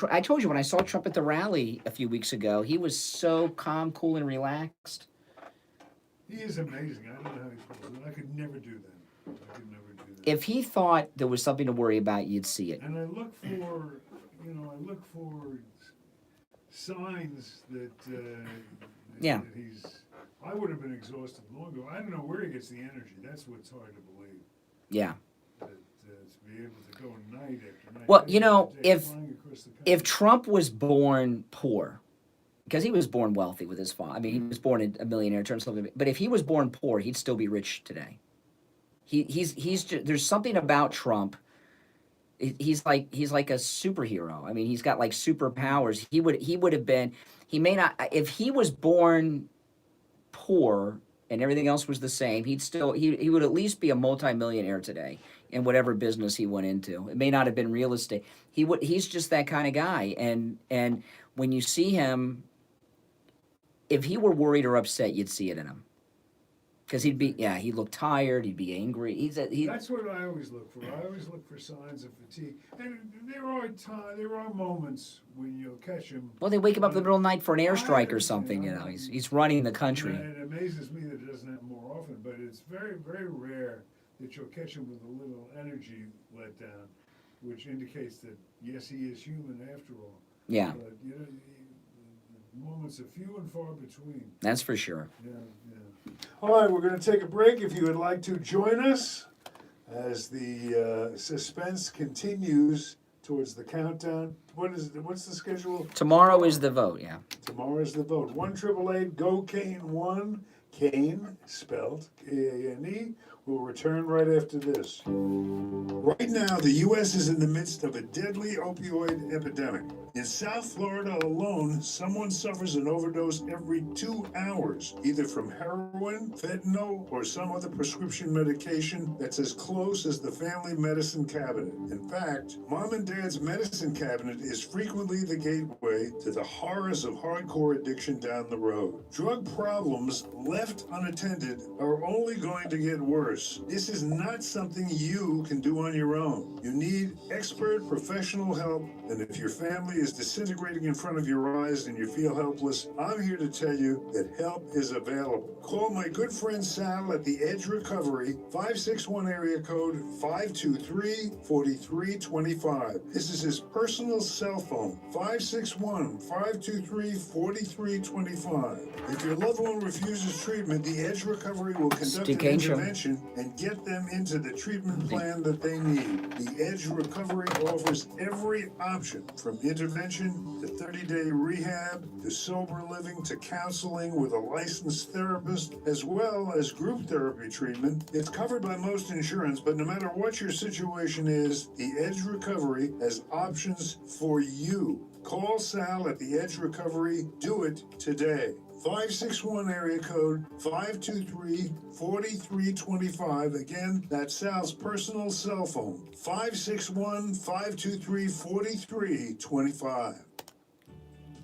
I told you when I saw Trump at the rally a few weeks ago, he was so calm, cool, and relaxed. He is amazing. I don't know how he pulls it. I could never do that. If he thought there was something to worry about, you'd see it. And I look for signs that, Yeah. that I would have been exhausted long ago. I don't know where he gets the energy. That's what's hard to believe. Yeah. To be able to go night after night. Well, day you know, after day, flying across the country. if Trump was born poor, because he was born wealthy with his father. I mean, he was born a millionaire, turned something. But if he was born poor, he'd still be rich today. He's just, there's something about Trump. He's like a superhero. I mean, he's got like superpowers. He would have been. He may not. If he was born poor and everything else was the same, he would at least be a multimillionaire today in whatever business he went into. It may not have been real estate. He's just that kind of guy. And when you see him, if he were worried or upset, you'd see it in him. Because he'd look tired, he'd be angry. That's what I always look for. I always look for signs of fatigue. And there are moments when you'll catch him. Well, they wake him up in the middle of the night for an airstrike or something, you know. He's running the country. And it amazes me that it doesn't happen more often, but it's very, very rare that you'll catch him with a little energy let down, which indicates that, yes, he is human after all. Yeah. But, you know, moments are few and far between. That's for sure. Yeah. All right, we're going to take a break. If you would like to join us as the suspense continues towards the countdown. What's the schedule? Tomorrow is the vote, yeah. Tomorrow is the vote. 1-888-GO-CANE-1, Kane, spelled K-A-N-E, will return right after this. Right now, the U.S. is in the midst of a deadly opioid epidemic. In South Florida alone, someone suffers an overdose every 2 hours, either from heroin, fentanyl, or some other prescription medication that's as close as the family medicine cabinet. In fact, mom and dad's medicine cabinet is frequently the gateway to the horrors of hardcore addiction down the road. Drug problems left unattended are only going to get worse. This is not something you can do on your own. You need expert professional help, and if your family is disintegrating in front of your eyes and you feel helpless, I'm here to tell you that help is available. Call my good friend Sal at the Edge Recovery, 561 area code 523-4325. This is his personal cell phone, 561-523-4325. If your loved one refuses treatment, the Edge Recovery will conduct an intervention and get them into the treatment plan that they need. The Edge Recovery offers every option from intervention to 30-day rehab to sober living to counseling with a licensed therapist, as well as group therapy treatment. It's covered by most insurance, but no matter what your situation is, the Edge Recovery has options for you. Call Sal at the Edge Recovery. Do it today. 561 area code 523-4325. Again, that's Sal's personal cell phone, 561-523-4325.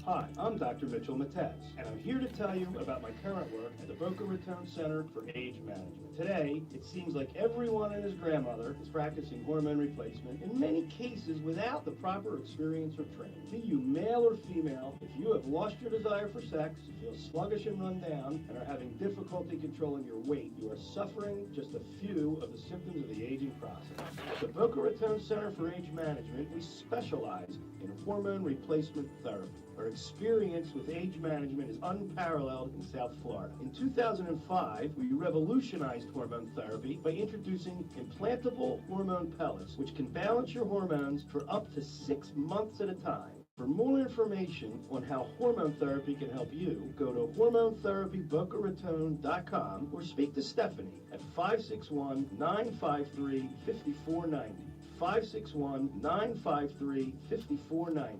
Hi, I'm Dr. Mitchell Matez, and I'm here to tell you about my current work at the Boca Raton Center for Age Management. Today, it seems like everyone and his grandmother is practicing hormone replacement, in many cases without the proper experience or training. Be you male or female, if you have lost your desire for sex, you feel sluggish and run down, and are having difficulty controlling your weight, you are suffering just a few of the symptoms of the aging process. At the Boca Raton Center for Age Management, we specialize in hormone replacement therapy. Our experience with age management is unparalleled in South Florida. In 2005, we revolutionized hormone therapy by introducing implantable hormone pellets, which can balance your hormones for up to 6 months at a time. For more information on how hormone therapy can help you, go to hormonetherapybocaraton.com or speak to Stephanie at 561-953-5490. 561-953-5490.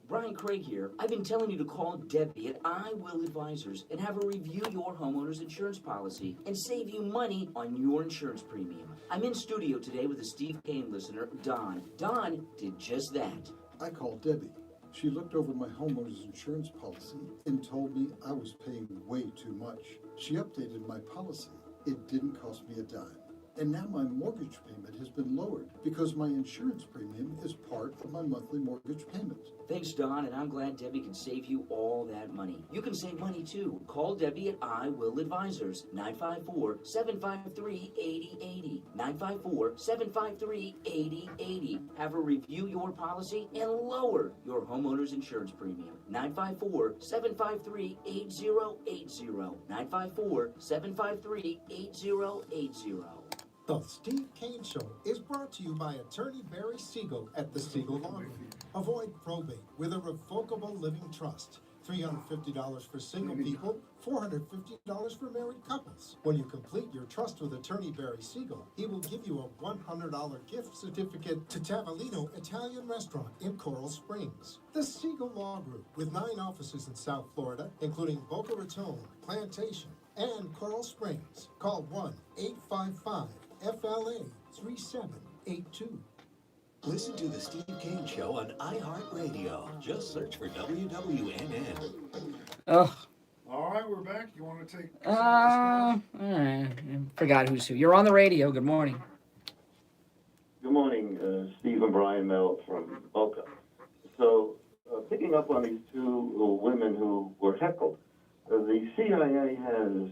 Brian Craig here. I've been telling you to call Debbie at I Will Advisors and have her review your homeowner's insurance policy and save you money on your insurance premium. I'm in studio today with a Steve Kane listener, Don. Don did just that. I called Debbie. She looked over my homeowner's insurance policy and told me I was paying way too much. She updated my policy. It didn't cost me a dime. And now my mortgage payment has been lowered because my insurance premium is part of my monthly mortgage payment. Thanks, Don, and I'm glad Debbie can save you all that money. You can save money too. Call Debbie at I Will Advisors, 954-753-8080. 954-753-8080. Have her review your policy and lower your homeowner's insurance premium. 954-753-8080. 954-753-8080. The Steve Kane Show is brought to you by attorney Barry Siegel at the Siegel Law Group. Avoid probate with a revocable living trust. $350 for single people, $450 for married couples. When you complete your trust with attorney Barry Siegel, he will give you a $100 gift certificate to Tavolino Italian Restaurant in Coral Springs. The Siegel Law Group, with 9 offices in South Florida, including Boca Raton, Plantation, and Coral Springs. Call 1-855-FLA-3782. Listen to the Steve Kane Show on iHeartRadio. Just search for WWNN. Oh. All right, we're back. You want to take... All right. Forgot who's who. You're on the radio. Good morning. Good morning, Steve and Brian Mel from Boca. So, picking up on these two women who were heckled, the CIA has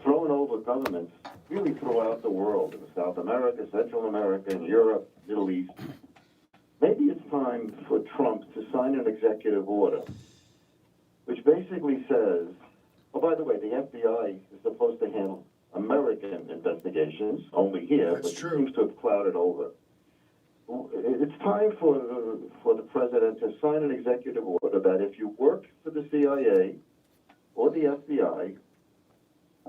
thrown over governments really throughout the world, in South America, Central America, and Europe, Middle East. Maybe it's time for Trump to sign an executive order, which basically says, oh, by the way, the FBI is supposed to handle American investigations, only here, but it seems to have clouded over. It's time for the president to sign an executive order that if you work for the CIA or the FBI,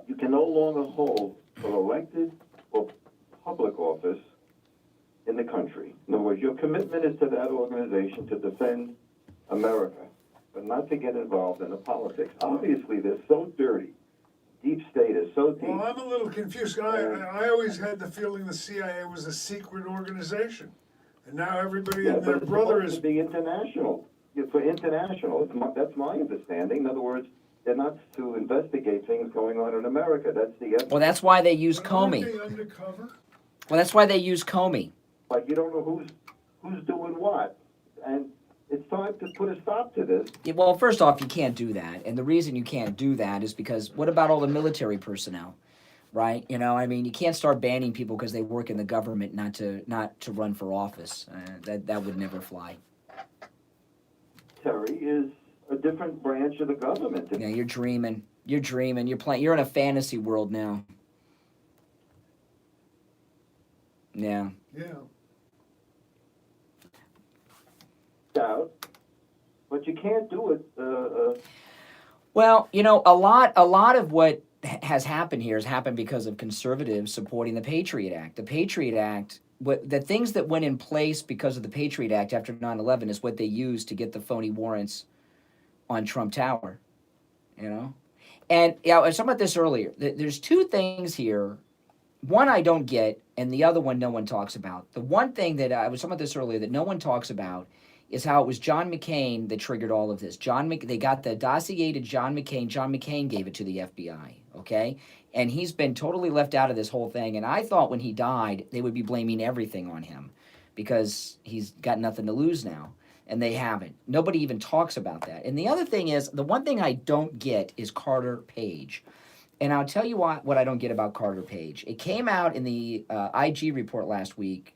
you can no longer hold an elected or public office in the country. In other words, your commitment is to that organization to defend America, but not to get involved in the politics. Obviously, they're so dirty. Deep state is so deep. Well, I'm a little confused. I always had the feeling the CIA was a secret organization. And now everybody and their brother is... to be international. For international. That's my understanding. In other words, they're not to investigate things going on in America. That's the... Well, that's why they use Comey. Aren't they undercover? Well, that's why they use Comey. Like, you don't know who's doing what. And it's time to put a stop to this. Yeah, well, first off, you can't do that. And the reason you can't do that is because what about all the military personnel? Right? You know, I mean, you can't start banning people because they work in the government not to run for office. That would never fly. Terry is a different branch of the government. Yeah, you're dreaming. You're dreaming. You're in a fantasy world now. Yeah. Yeah. Out, but you can't do it. Well, you know, a lot of what has happened here has happened because of conservatives supporting the Patriot Act. The Patriot Act, the things that went in place because of the Patriot Act after 9/11 is what they used to get the phony warrants on Trump Tower, you know? And yeah, I was talking about this earlier. There's two things here. One I don't get, and the other one no one talks about. The one thing that I was talking about this earlier that no one talks about is how it was John McCain that triggered all of this. They got the dossier to John McCain. John McCain gave it to the FBI, okay? And he's been totally left out of this whole thing. And I thought when he died, they would be blaming everything on him because he's got nothing to lose now. And they haven't. Nobody even talks about that. And the other thing is, the one thing I don't get is Carter Page. And I'll tell you what I don't get about Carter Page. It came out in the IG report last week,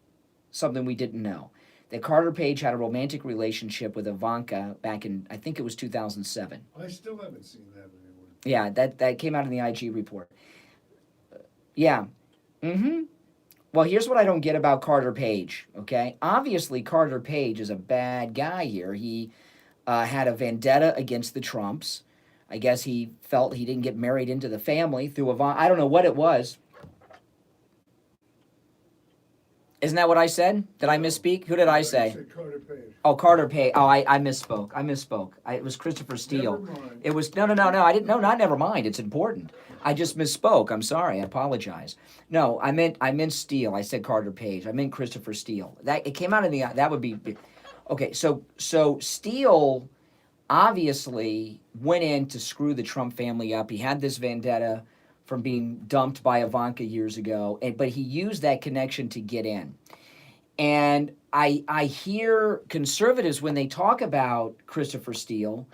something we didn't know. That Carter Page had a romantic relationship with Ivanka back in, I think it was 2007. I still haven't seen that anywhere. Yeah, that came out in the IG report. Yeah. Mm-hmm. Well, here's what I don't get about Carter Page, okay? Obviously, Carter Page is a bad guy here. He had a vendetta against the Trumps. I guess he felt he didn't get married into the family through Ivanka. I don't know what it was. Isn't that what I said? Did I misspeak? Who did I say? said Carter Page. Oh, Carter Page. Oh, I misspoke. It was Christopher Steele. Never mind. It was no. I didn't. No, not never mind. It's important. I just misspoke. I'm sorry. I apologize. No, I meant Steele. I said Carter Page. I meant Christopher Steele. That it came out in the. That would be. Okay. So Steele obviously went in to screw the Trump family up. He had this vendetta from being dumped by Ivanka years ago, but he used that connection to get in. And I hear conservatives, when they talk about Christopher Steele,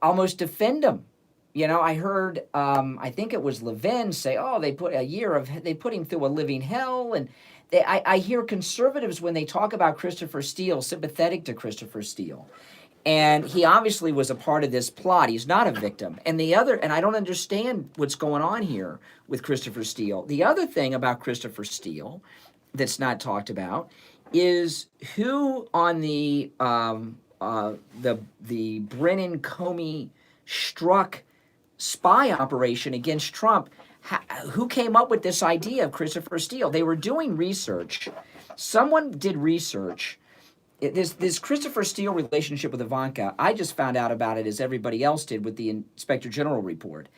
almost defend him. You know, I heard, I think it was Levin say, oh, they put him through a living hell. And I hear conservatives, when they talk about Christopher Steele, sympathetic to Christopher Steele. And he obviously was a part of this plot. He's not a victim. And I don't understand what's going on here with Christopher Steele. The other thing about Christopher Steele that's not talked about is who on the Brennan Comey Strzok spy operation against Trump, who came up with this idea of Christopher Steele? They were doing research. Someone did research. This Christopher Steele relationship with Ivanka, I just found out about it as everybody else did with the Inspector General report.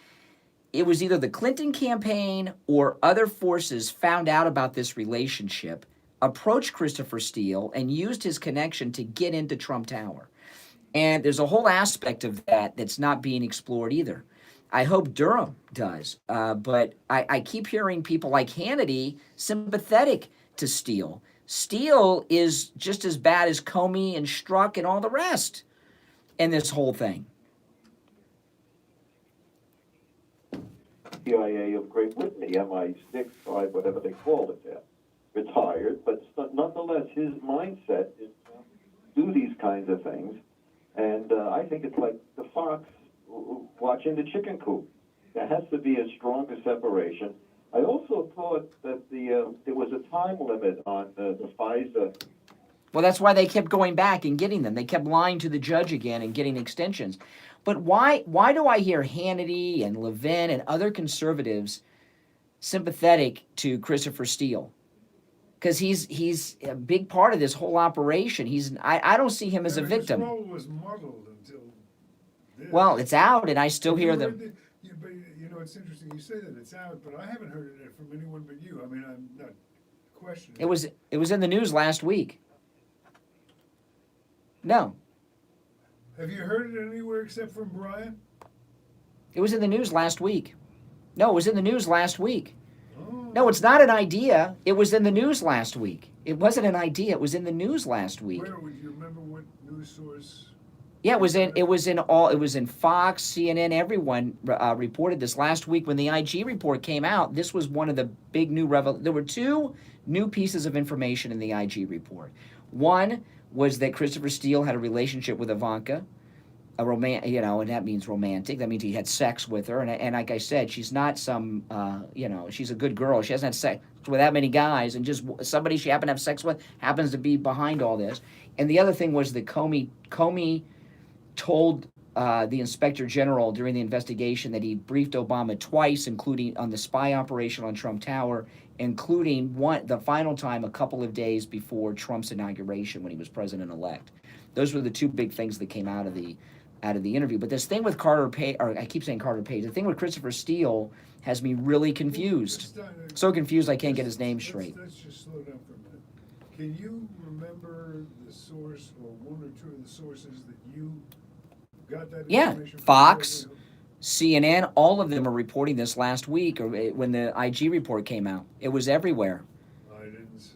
It was either the Clinton campaign or other forces found out about this relationship, approached Christopher Steele, and used his connection to get into Trump Tower. And there's a whole aspect of that that's not being explored either. I hope Durham does. But I keep hearing people like Hannity sympathetic to Steele. Steele is just as bad as Comey and Strzok and all the rest in this whole thing. CIA of Great Britain, the MI6, 5, whatever they call it there, retired, but nonetheless, his mindset is to do these kinds of things. And I think it's like the fox watching the chicken coop. There has to be a stronger separation. I also thought that there was a time limit on the FISA. Well, that's why they kept going back and getting them. They kept lying to the judge again and getting extensions. But why do I hear Hannity and Levin and other conservatives sympathetic to Christopher Steele? Because he's a big part of this whole operation. I don't see him as a victim. His role was muddled until this. Well, it's out, and I still hear them. But you know, it's interesting you say that it's out, but I haven't heard it from anyone but you. I mean, I'm not questioning. It was in the news last week. No. Have you heard it anywhere except from Brian? It was in the news last week. No, it was in the news last week. Oh. No, it's not an idea. It was in the news last week. It wasn't an idea. It was in the news last week. Where would you remember what news source? Yeah, it was in Fox, CNN, everyone reported this last week when the IG report came out. This was one of the big new there were two new pieces of information in the IG report. One was that Christopher Steele had a relationship with Ivanka, and that means romantic. That means he had sex with her. And like I said, she's not some, she's a good girl. She hasn't had sex with that many guys, and just somebody she happened to have sex with happens to be behind all this. And the other thing was that Comey told the Inspector General during the investigation that he briefed Obama twice, including on the spy operation on Trump Tower, including the final time a couple of days before Trump's inauguration when he was president-elect. Those were the two big things that came out of the interview. But this thing with Carter Page, or I keep saying Carter Page, the thing with Christopher Steele has me really confused. So confused I can't get his name straight. Let's just slow down for a minute. Can you remember the source or one or two of the sources that you got that information from? Fox, CNN, all of them are reporting this last week, or when the IG report came out. It was everywhere. I didn't see.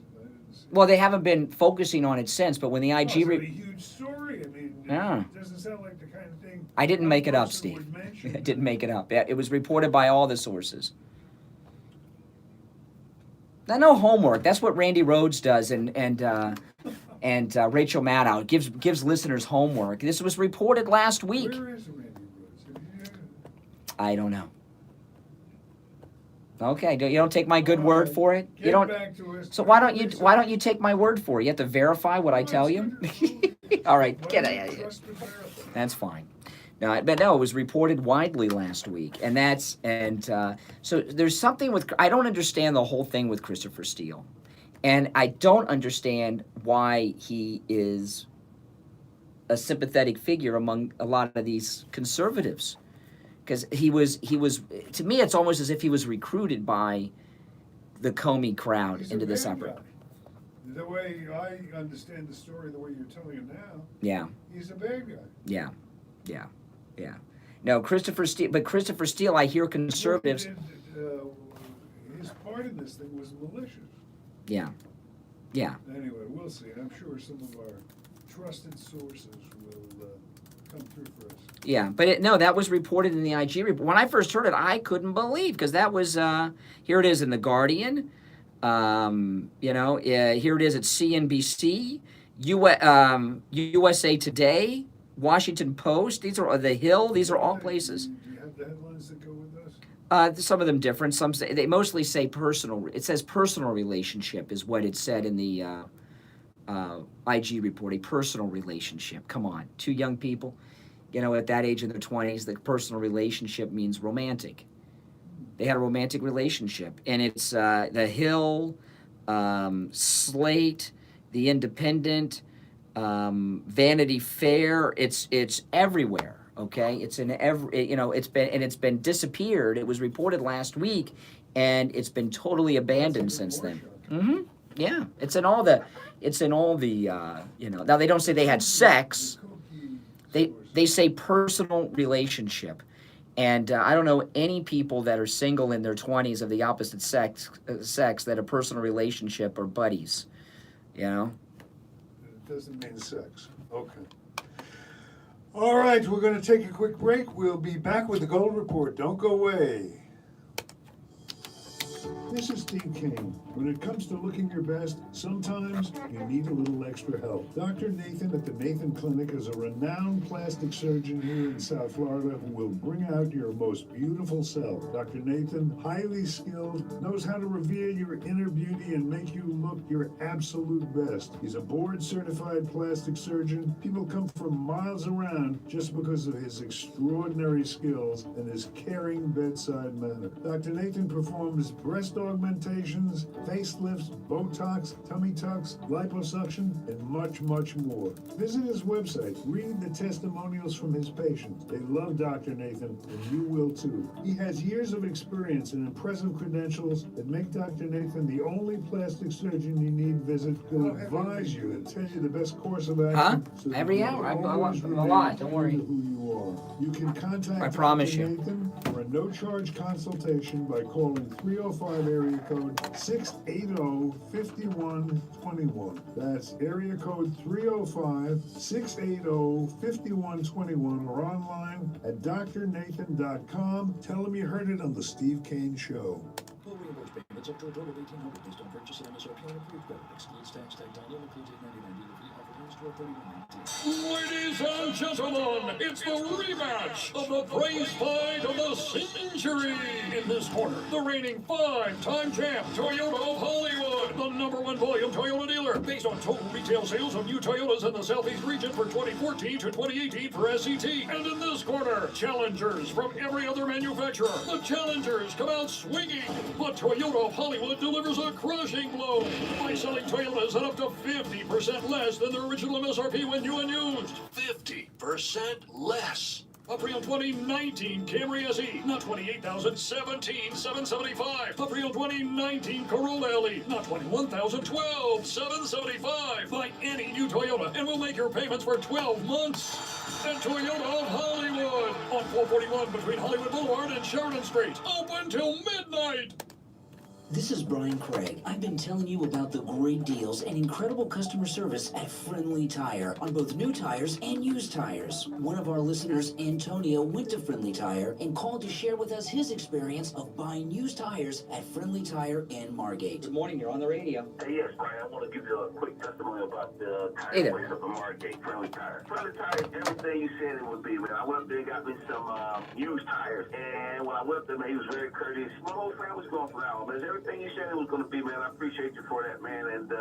Well, they haven't been focusing on it since, but when the IG... It's a huge story. I mean, it doesn't sound like the kind of thing... I didn't make it up, Steve. I didn't make it up. It was reported by all the sources. Now, no homework. That's what Randy Rhodes does, and Rachel Maddow gives listeners homework. This was reported last week. Where is Randy Rhodes? I don't know. Okay, you don't take my good word for it. You don't. So why don't you take my word for it? You have to verify what I tell you. All right, get out of here. That's fine. No, but no, it was reported widely last week, so there's something with. I don't understand the whole thing with Christopher Steele, And I don't understand why he is a sympathetic figure among a lot of these conservatives. Because he was, to me, it's almost as if he was recruited by the Comey crowd into this effort. The way I understand the story, the way you're telling it now, Yeah. he's a bad guy. Yeah. Yeah. Yeah. No, Christopher Steele, I hear conservatives. His part in this thing was malicious. Yeah. Yeah. Anyway, we'll see. I'm sure some of our trusted sources will come through for us. Yeah, but that was reported in the IG report. When I first heard it, I couldn't believe, because that was, here it is in The Guardian, here it is at CNBC, USA Today, Washington Post, these are The Hill, these are all places. Do you have the headlines that go with this? Some of them different. Some say, they mostly say personal. It says personal relationship is what it said in the IG report, a personal relationship. Come on, two young people. At that age in their 20s, the personal relationship means romantic. They had a romantic relationship. And it's The Hill, Slate, The Independent, Vanity Fair. It's everywhere, okay? It's in it's been disappeared. It was reported last week, and it's been totally abandoned since then. Mm-hmm. Yeah, it's in all the, now they don't say they had sex. They say personal relationship. And I don't know any people that are single in their 20s of the opposite sex that a personal relationship are buddies, It doesn't mean sex. Okay. All right, we're going to take a quick break. We'll be back with the Gold Report. Don't go away. This is Steve Kane. When it comes to looking your best, sometimes you need a little extra help. Dr. Nathan at the Nathan Clinic is a renowned plastic surgeon here in South Florida who will bring out your most beautiful self. Dr. Nathan, highly skilled, knows how to reveal your inner beauty and make you look your absolute best. He's a board-certified plastic surgeon. People come from miles around just because of his extraordinary skills and his caring bedside manner. Dr. Nathan performs breast augmentations, facelifts, Botox, tummy tucks, liposuction, and much, much more. Visit his website. Read the testimonials from his patients. They love Dr. Nathan, and you will too. He has years of experience and impressive credentials that make Dr. Nathan the only plastic surgeon you need visit. He'll advise you and tell you the best course of action. So every hour. I'm a lot. Don't worry. Who you are. You can contact I promise Dr. you. Nathan for a no-charge consultation by calling 305 area code 680-5121. That's area code 305-680-5121 or online at drnathan.com. Tell him you heard it on the Steve Kane Show. Full reimbursed payments up to a total of $1,800 based on purchase at MSRP and approved credit. Excludes tax, tag time, includes $8.99 dealer fee. Offer ends 12/31/19. Ladies and gentlemen, it's the rematch of the praise fight of the century. In this corner, the reigning 5-time champ, Toyota of Hollywood, the #1 volume Toyota dealer, based on total retail sales of new Toyotas in the Southeast region for 2014 to 2018 for SCT. And in this corner, challengers from every other manufacturer. The challengers come out swinging, but Toyota of Hollywood delivers a crushing blow by selling Toyotas at up to 50% less than their original MSRP when new and used. 50% less. A pre-owned 2019 Camry SE, not $28,000, $17,775. A pre-owned 2019 Corolla LE, not $21,000, $12,775. Buy any new Toyota and we'll make your payments for 12 months. And Toyota of Hollywood on 441 between Hollywood Boulevard and Sheridan Street. Open till midnight. This is Brian Craig. I've been telling you about the great deals and incredible customer service at Friendly Tire on both new tires and used tires. One of our listeners, Antonio, went to Friendly Tire and called to share with us his experience of buying used tires at Friendly Tire in Margate. Good morning, you're on the radio. Hey, yes, Brian, I want to give you a quick testimony about the Hey tire there. place up in Margate, Friendly Tire. Friendly Tire is everything you said it would be, man. I went up there and got me some used tires, and when I went up there, man, he was very courteous. My whole family's going for that one, man. Is everything you said it was going to be, man. I appreciate you for that, man. And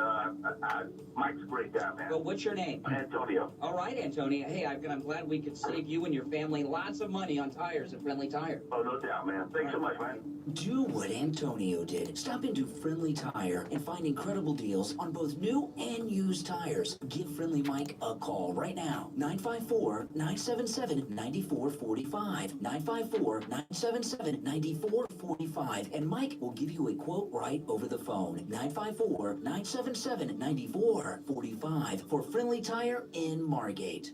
Mike's a great guy, man. Well, what's your name? Antonio. All right, Antonio. Hey, I'm glad we could save you and your family lots of money on tires at Friendly Tire. Oh, no doubt, man. Thanks so much, man. Do what Antonio did. Stop into Friendly Tire and find incredible deals on both new and used tires. Give Friendly Mike a call right now. 954-977-9445. 954-977-9445. And Mike will give you a quote right over the phone. 954-977-9445 for Friendly Tire in Margate.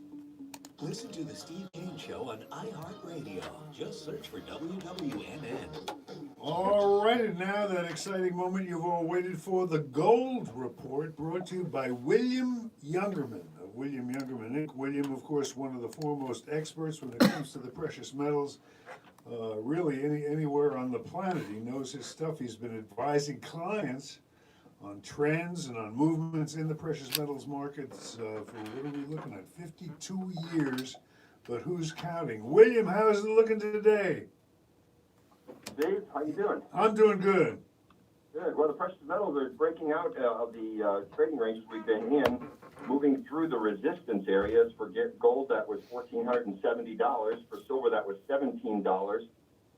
Listen to The Steve Kane Show on iHeartRadio. Just search for WWNN. All right, and now that exciting moment you've all waited for, the Gold Report, brought to you by William Youngerman of William Youngerman Inc. William, of course, one of the foremost experts when it comes to the precious metals. Really, anywhere on the planet, he knows his stuff. He's been advising clients on trends and on movements in the precious metals markets for, what are we looking at, 52 years, but who's counting? William, how's it looking today? Dave, how you doing? I'm doing good. Good. Well, the precious metals are breaking out of the trading ranges we've been in, moving through the resistance areas. For gold, that was $1,470. For silver, that was $17.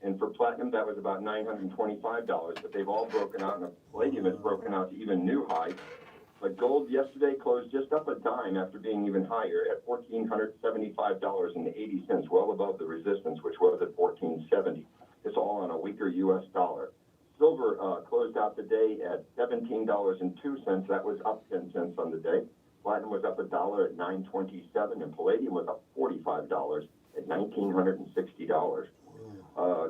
And for platinum, that was about $925. But they've all broken out, and palladium has broken out to even new highs. But gold yesterday closed just up a dime after being even higher at $1,475.80, well above the resistance, which was at $1,470. It's all on a weaker U.S. dollar. Silver closed out the day at $17.02. That was up 10 cents on the day. Platinum was up $1 at $9.27, and palladium was up $45 at $1,960.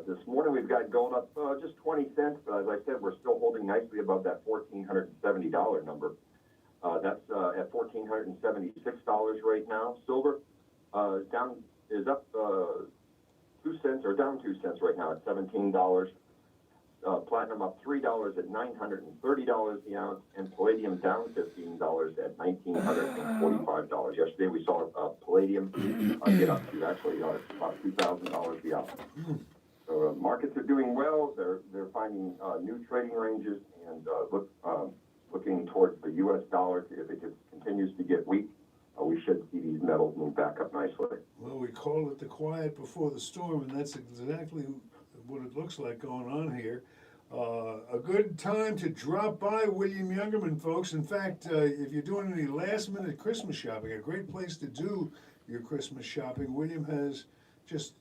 This morning we've got gold up just 20 cents, but as I said, we're still holding nicely above that $1,470 number. That's at $1,476 right now. Silver is up 2 cents, or down 2 cents right now at $17. Platinum up $3 at $930 the ounce, and palladium down $15 at $1,945. Yesterday we saw palladium get up to actually about $2,000 the ounce. So markets are doing well. They're finding new trading ranges and looking towards the U.S. dollar. If it continues to get weak, we should see these metals move back up nicely. Well, we call it the quiet before the storm, and that's exactly what it looks like going on here. A good time to drop by William Youngerman, folks. In fact, if you're doing any last-minute Christmas shopping, a great place to do your Christmas shopping. William has just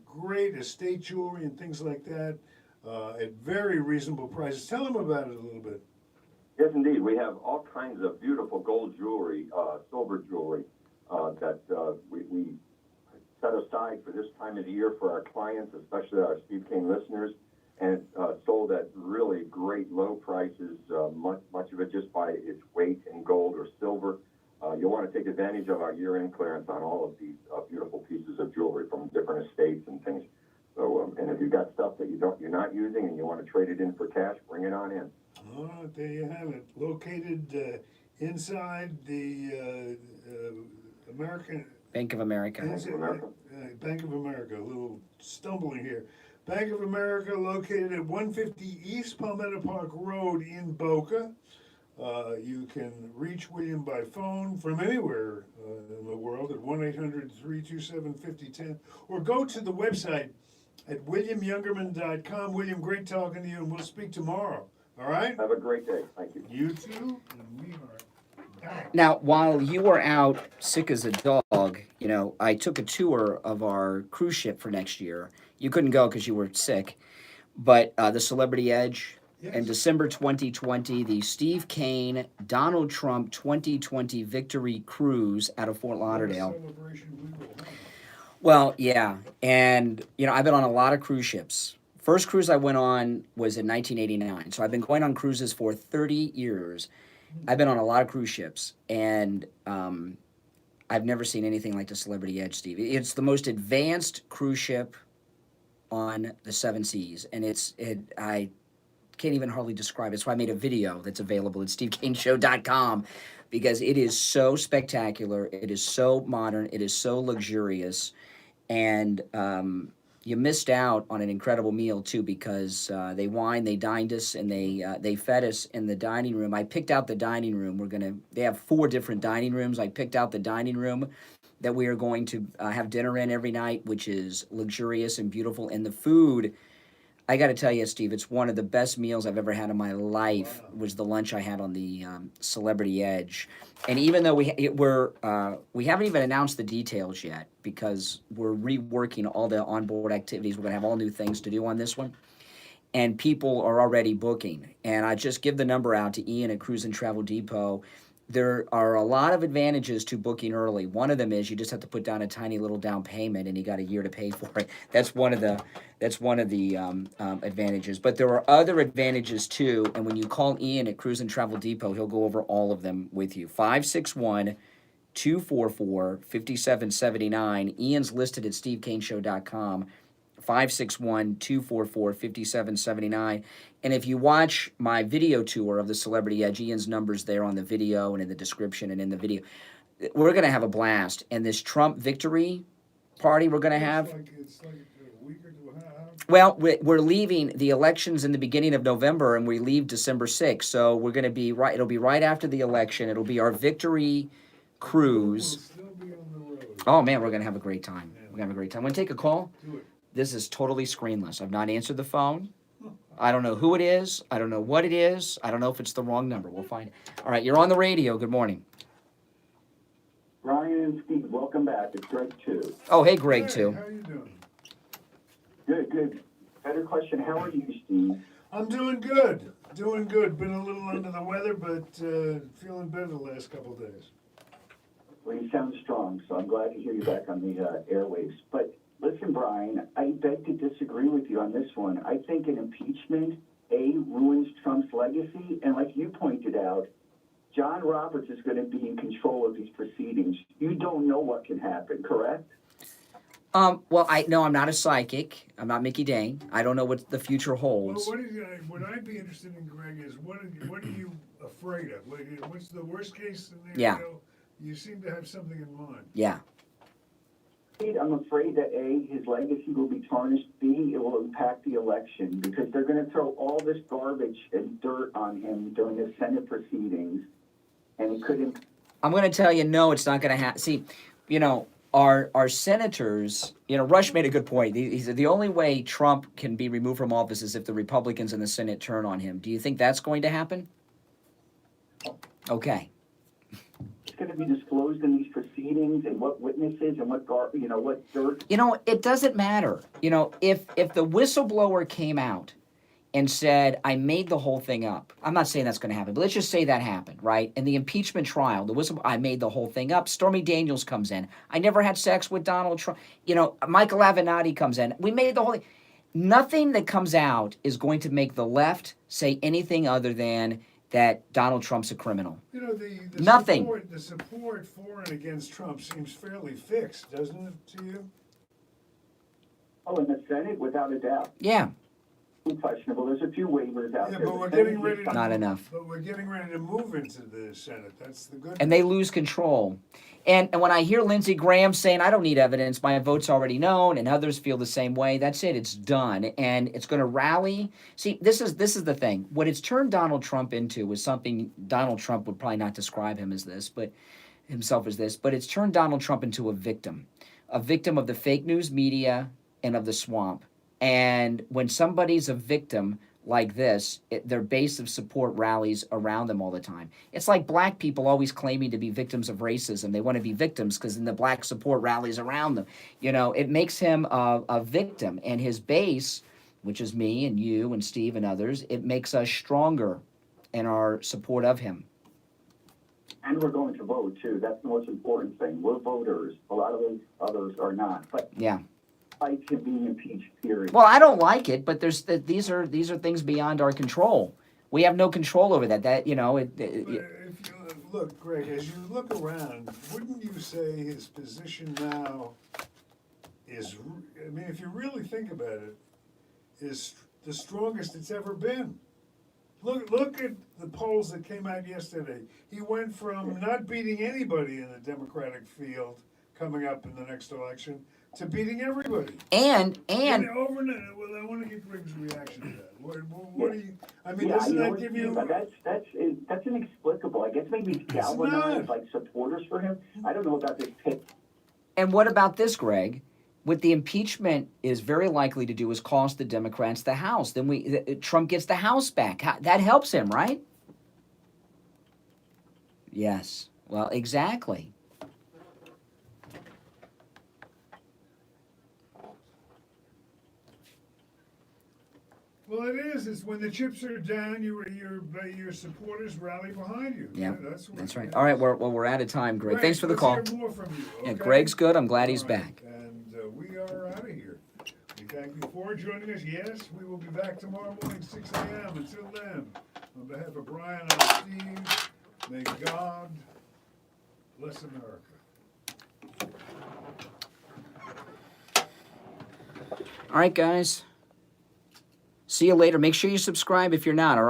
great estate jewelry and things like that at very reasonable prices. Tell them about it a little bit. Yes, indeed. We have all kinds of beautiful gold jewelry, silver jewelry that we set aside for this time of the year for our clients, especially our Steve Kane listeners, and sold at really great low prices, much of it just by its weight in gold or silver. You'll want to take advantage of our year-end clearance on all of these beautiful pieces of jewelry from different estates and things. So, and if you've got stuff that you're not using and you want to trade it in for cash, bring it on in. All right, there you have it. Located inside the American... Bank of America. Bank of America. A little stumbling here. Bank of America, located at 150 East Palmetto Park Road in Boca. You can reach William by phone from anywhere in the world at 1-800-327-5010, or go to the website at williamyoungerman.com. William, great talking to you, and we'll speak tomorrow. All right? Have a great day. Thank you. You too, and we are back. Now, while you were out sick as a dog, you know, I took a tour of our cruise ship for next year. You couldn't go because you were sick, but the Celebrity Edge, in December 2020, the Steve Kane, Donald Trump 2020 Victory Cruise out of Fort Lauderdale. Well, yeah, and, you know, I've been on a lot of cruise ships. First cruise I went on was in 1989, so I've been going on cruises for 30 years. I've been on a lot of cruise ships, and I've never seen anything like the Celebrity Edge, Steve. It's the most advanced cruise ship on the seven seas, and I can't even hardly describe it. So I made a video that's available at stevekaneshow.com because it is so spectacular, it is so modern, it is so luxurious, and you missed out on an incredible meal too, because they wined, they dined us, and they fed us in the dining room. I picked out the dining room. They have 4 different dining rooms. I picked out the dining room that we are going to have dinner in every night, which is luxurious and beautiful. And the food, I got to tell you, Steve, it's one of the best meals I've ever had in my life. Was the lunch I had on the Celebrity Edge. And even though we haven't even announced the details yet, because we're reworking all the onboard activities. We're going to have all new things to do on this one. And people are already booking. And I just give the number out to Ian at Cruise and Travel Depot. There are a lot of advantages to booking early. One of them is you just have to put down a tiny little down payment, and you got a year to pay for it. That's one of the advantages. But there are other advantages too. And when you call Ian at Cruise and Travel Depot, he'll go over all of them with you. 561-244-5779. Ian's listed at stevekaneshow.com. 561-244-5779. And if you watch my video tour of the Celebrity Edge, Ian's number's there on the video and in the description and in the video. We're going to have a blast. And this Trump victory party we're going to have. It's like a week or two. Well, we're leaving the elections in the beginning of November, and we leave December 6th. So we're going to be right. It'll be right after the election. It'll be our victory cruise. We'll still be on the road. Oh, man, we're going to have a great time. We're going to have a great time. Want to take a call? Do it. This is totally screenless. I've not answered the phone. I don't know who it is. I don't know what it is. I don't know if it's the wrong number. We'll find it. All right, you're on the radio. Good morning. Ryan and Steve, welcome back. It's Greg, too. Oh, hey, Greg, too. How you doing? Good, good. Better question. How are you, Steve? I'm doing good. Doing good. Been a little under the weather, but feeling better the last couple of days. Well, you sound strong, so I'm glad to hear you back on the airwaves. But listen, Brian, I beg to disagree with you on this one. I think an impeachment, ruins Trump's legacy, and like you pointed out, John Roberts is going to be in control of these proceedings. You don't know what can happen, correct? Well, I'm not a psychic. I'm not Mickey Dane. I don't know what the future holds. Well, what I'd be interested in, Greg, is what are you afraid of? What's the worst case scenario? Yeah. You seem to have something in mind. Yeah. I'm afraid that his legacy will be tarnished. B, it will impact the election because they're going to throw all this garbage and dirt on him during the Senate proceedings, and it could. I'm going to tell you, no, it's not going to happen. See, our senators, Rush made a good point. He said the only way Trump can be removed from office is if the Republicans in the Senate turn on him. Do you think that's going to happen? Okay. It's going to be disclosed in these proceedings and what witnesses and what dirt. It doesn't matter. If the whistleblower came out and said, I made the whole thing up. I'm not saying that's going to happen, but let's just say that happened, right? In the impeachment trial, I made the whole thing up. Stormy Daniels comes in. I never had sex with Donald Trump. Michael Avenatti comes in. We made the whole thing. Nothing that comes out is going to make the left say anything other than that Donald Trump's a criminal. Nothing. The support for and against Trump seems fairly fixed, doesn't it, to you? Oh, in the Senate, without a doubt. Yeah. Questionable. There's a few waivers out Yeah, there. but we're getting ready to Not enough. But we're getting ready to move into the Senate. That's the good. And they lose control. And when I hear Lindsey Graham saying, I don't need evidence, my vote's already known, and others feel the same way, that's it. It's done. And it's going to rally. See, this is the thing. What it's turned Donald Trump into was something Donald Trump would probably not describe himself as this, but it's turned Donald Trump into a victim of the fake news media and of the swamp. And when somebody's a victim like this, their base of support rallies around them all the time. It's like black people always claiming to be victims of racism. They want to be victims because then the black support rallies around them. It makes him a victim. And his base, which is me and you and Steve and others, it makes us stronger in our support of him. And we're going to vote, too. That's the most important thing. We're voters. A lot of those others are not. But yeah. Like him being impeached, period. Well, I don't like it, but these are things beyond our control. We have no control over that. Look, Greg, as you look around, wouldn't you say his position now is? I mean, if you really think about it, is the strongest it's ever been. Look at the polls that came out yesterday. He went from not beating anybody in the Democratic field coming up in the next election to beating everybody. And over and well, I want to get Rick's reaction to that. What do you? I mean, Yeah, doesn't you know that what, give you? that's inexplicable. I guess maybe galvanize like supporters for him. I don't know about this pit. And what about this, Greg? What the impeachment is very likely to do is cost the Democrats the House. Then Trump gets the House back. That helps him, right? Yes. Well, exactly. Well, it is. It's when the chips are down, your supporters rally behind you. Yeah, that's right. All right, we're out of time, Greg. Thanks for the let's call. hear more from you, Yeah, okay? Greg's good. I'm glad he's back. And we are out of here. We thank you for joining us. Yes, we will be back tomorrow morning, 6 a.m. Until then, on behalf of Brian and Steve, may God bless America. All right, guys. See you later. Make sure you subscribe if you're not, all right?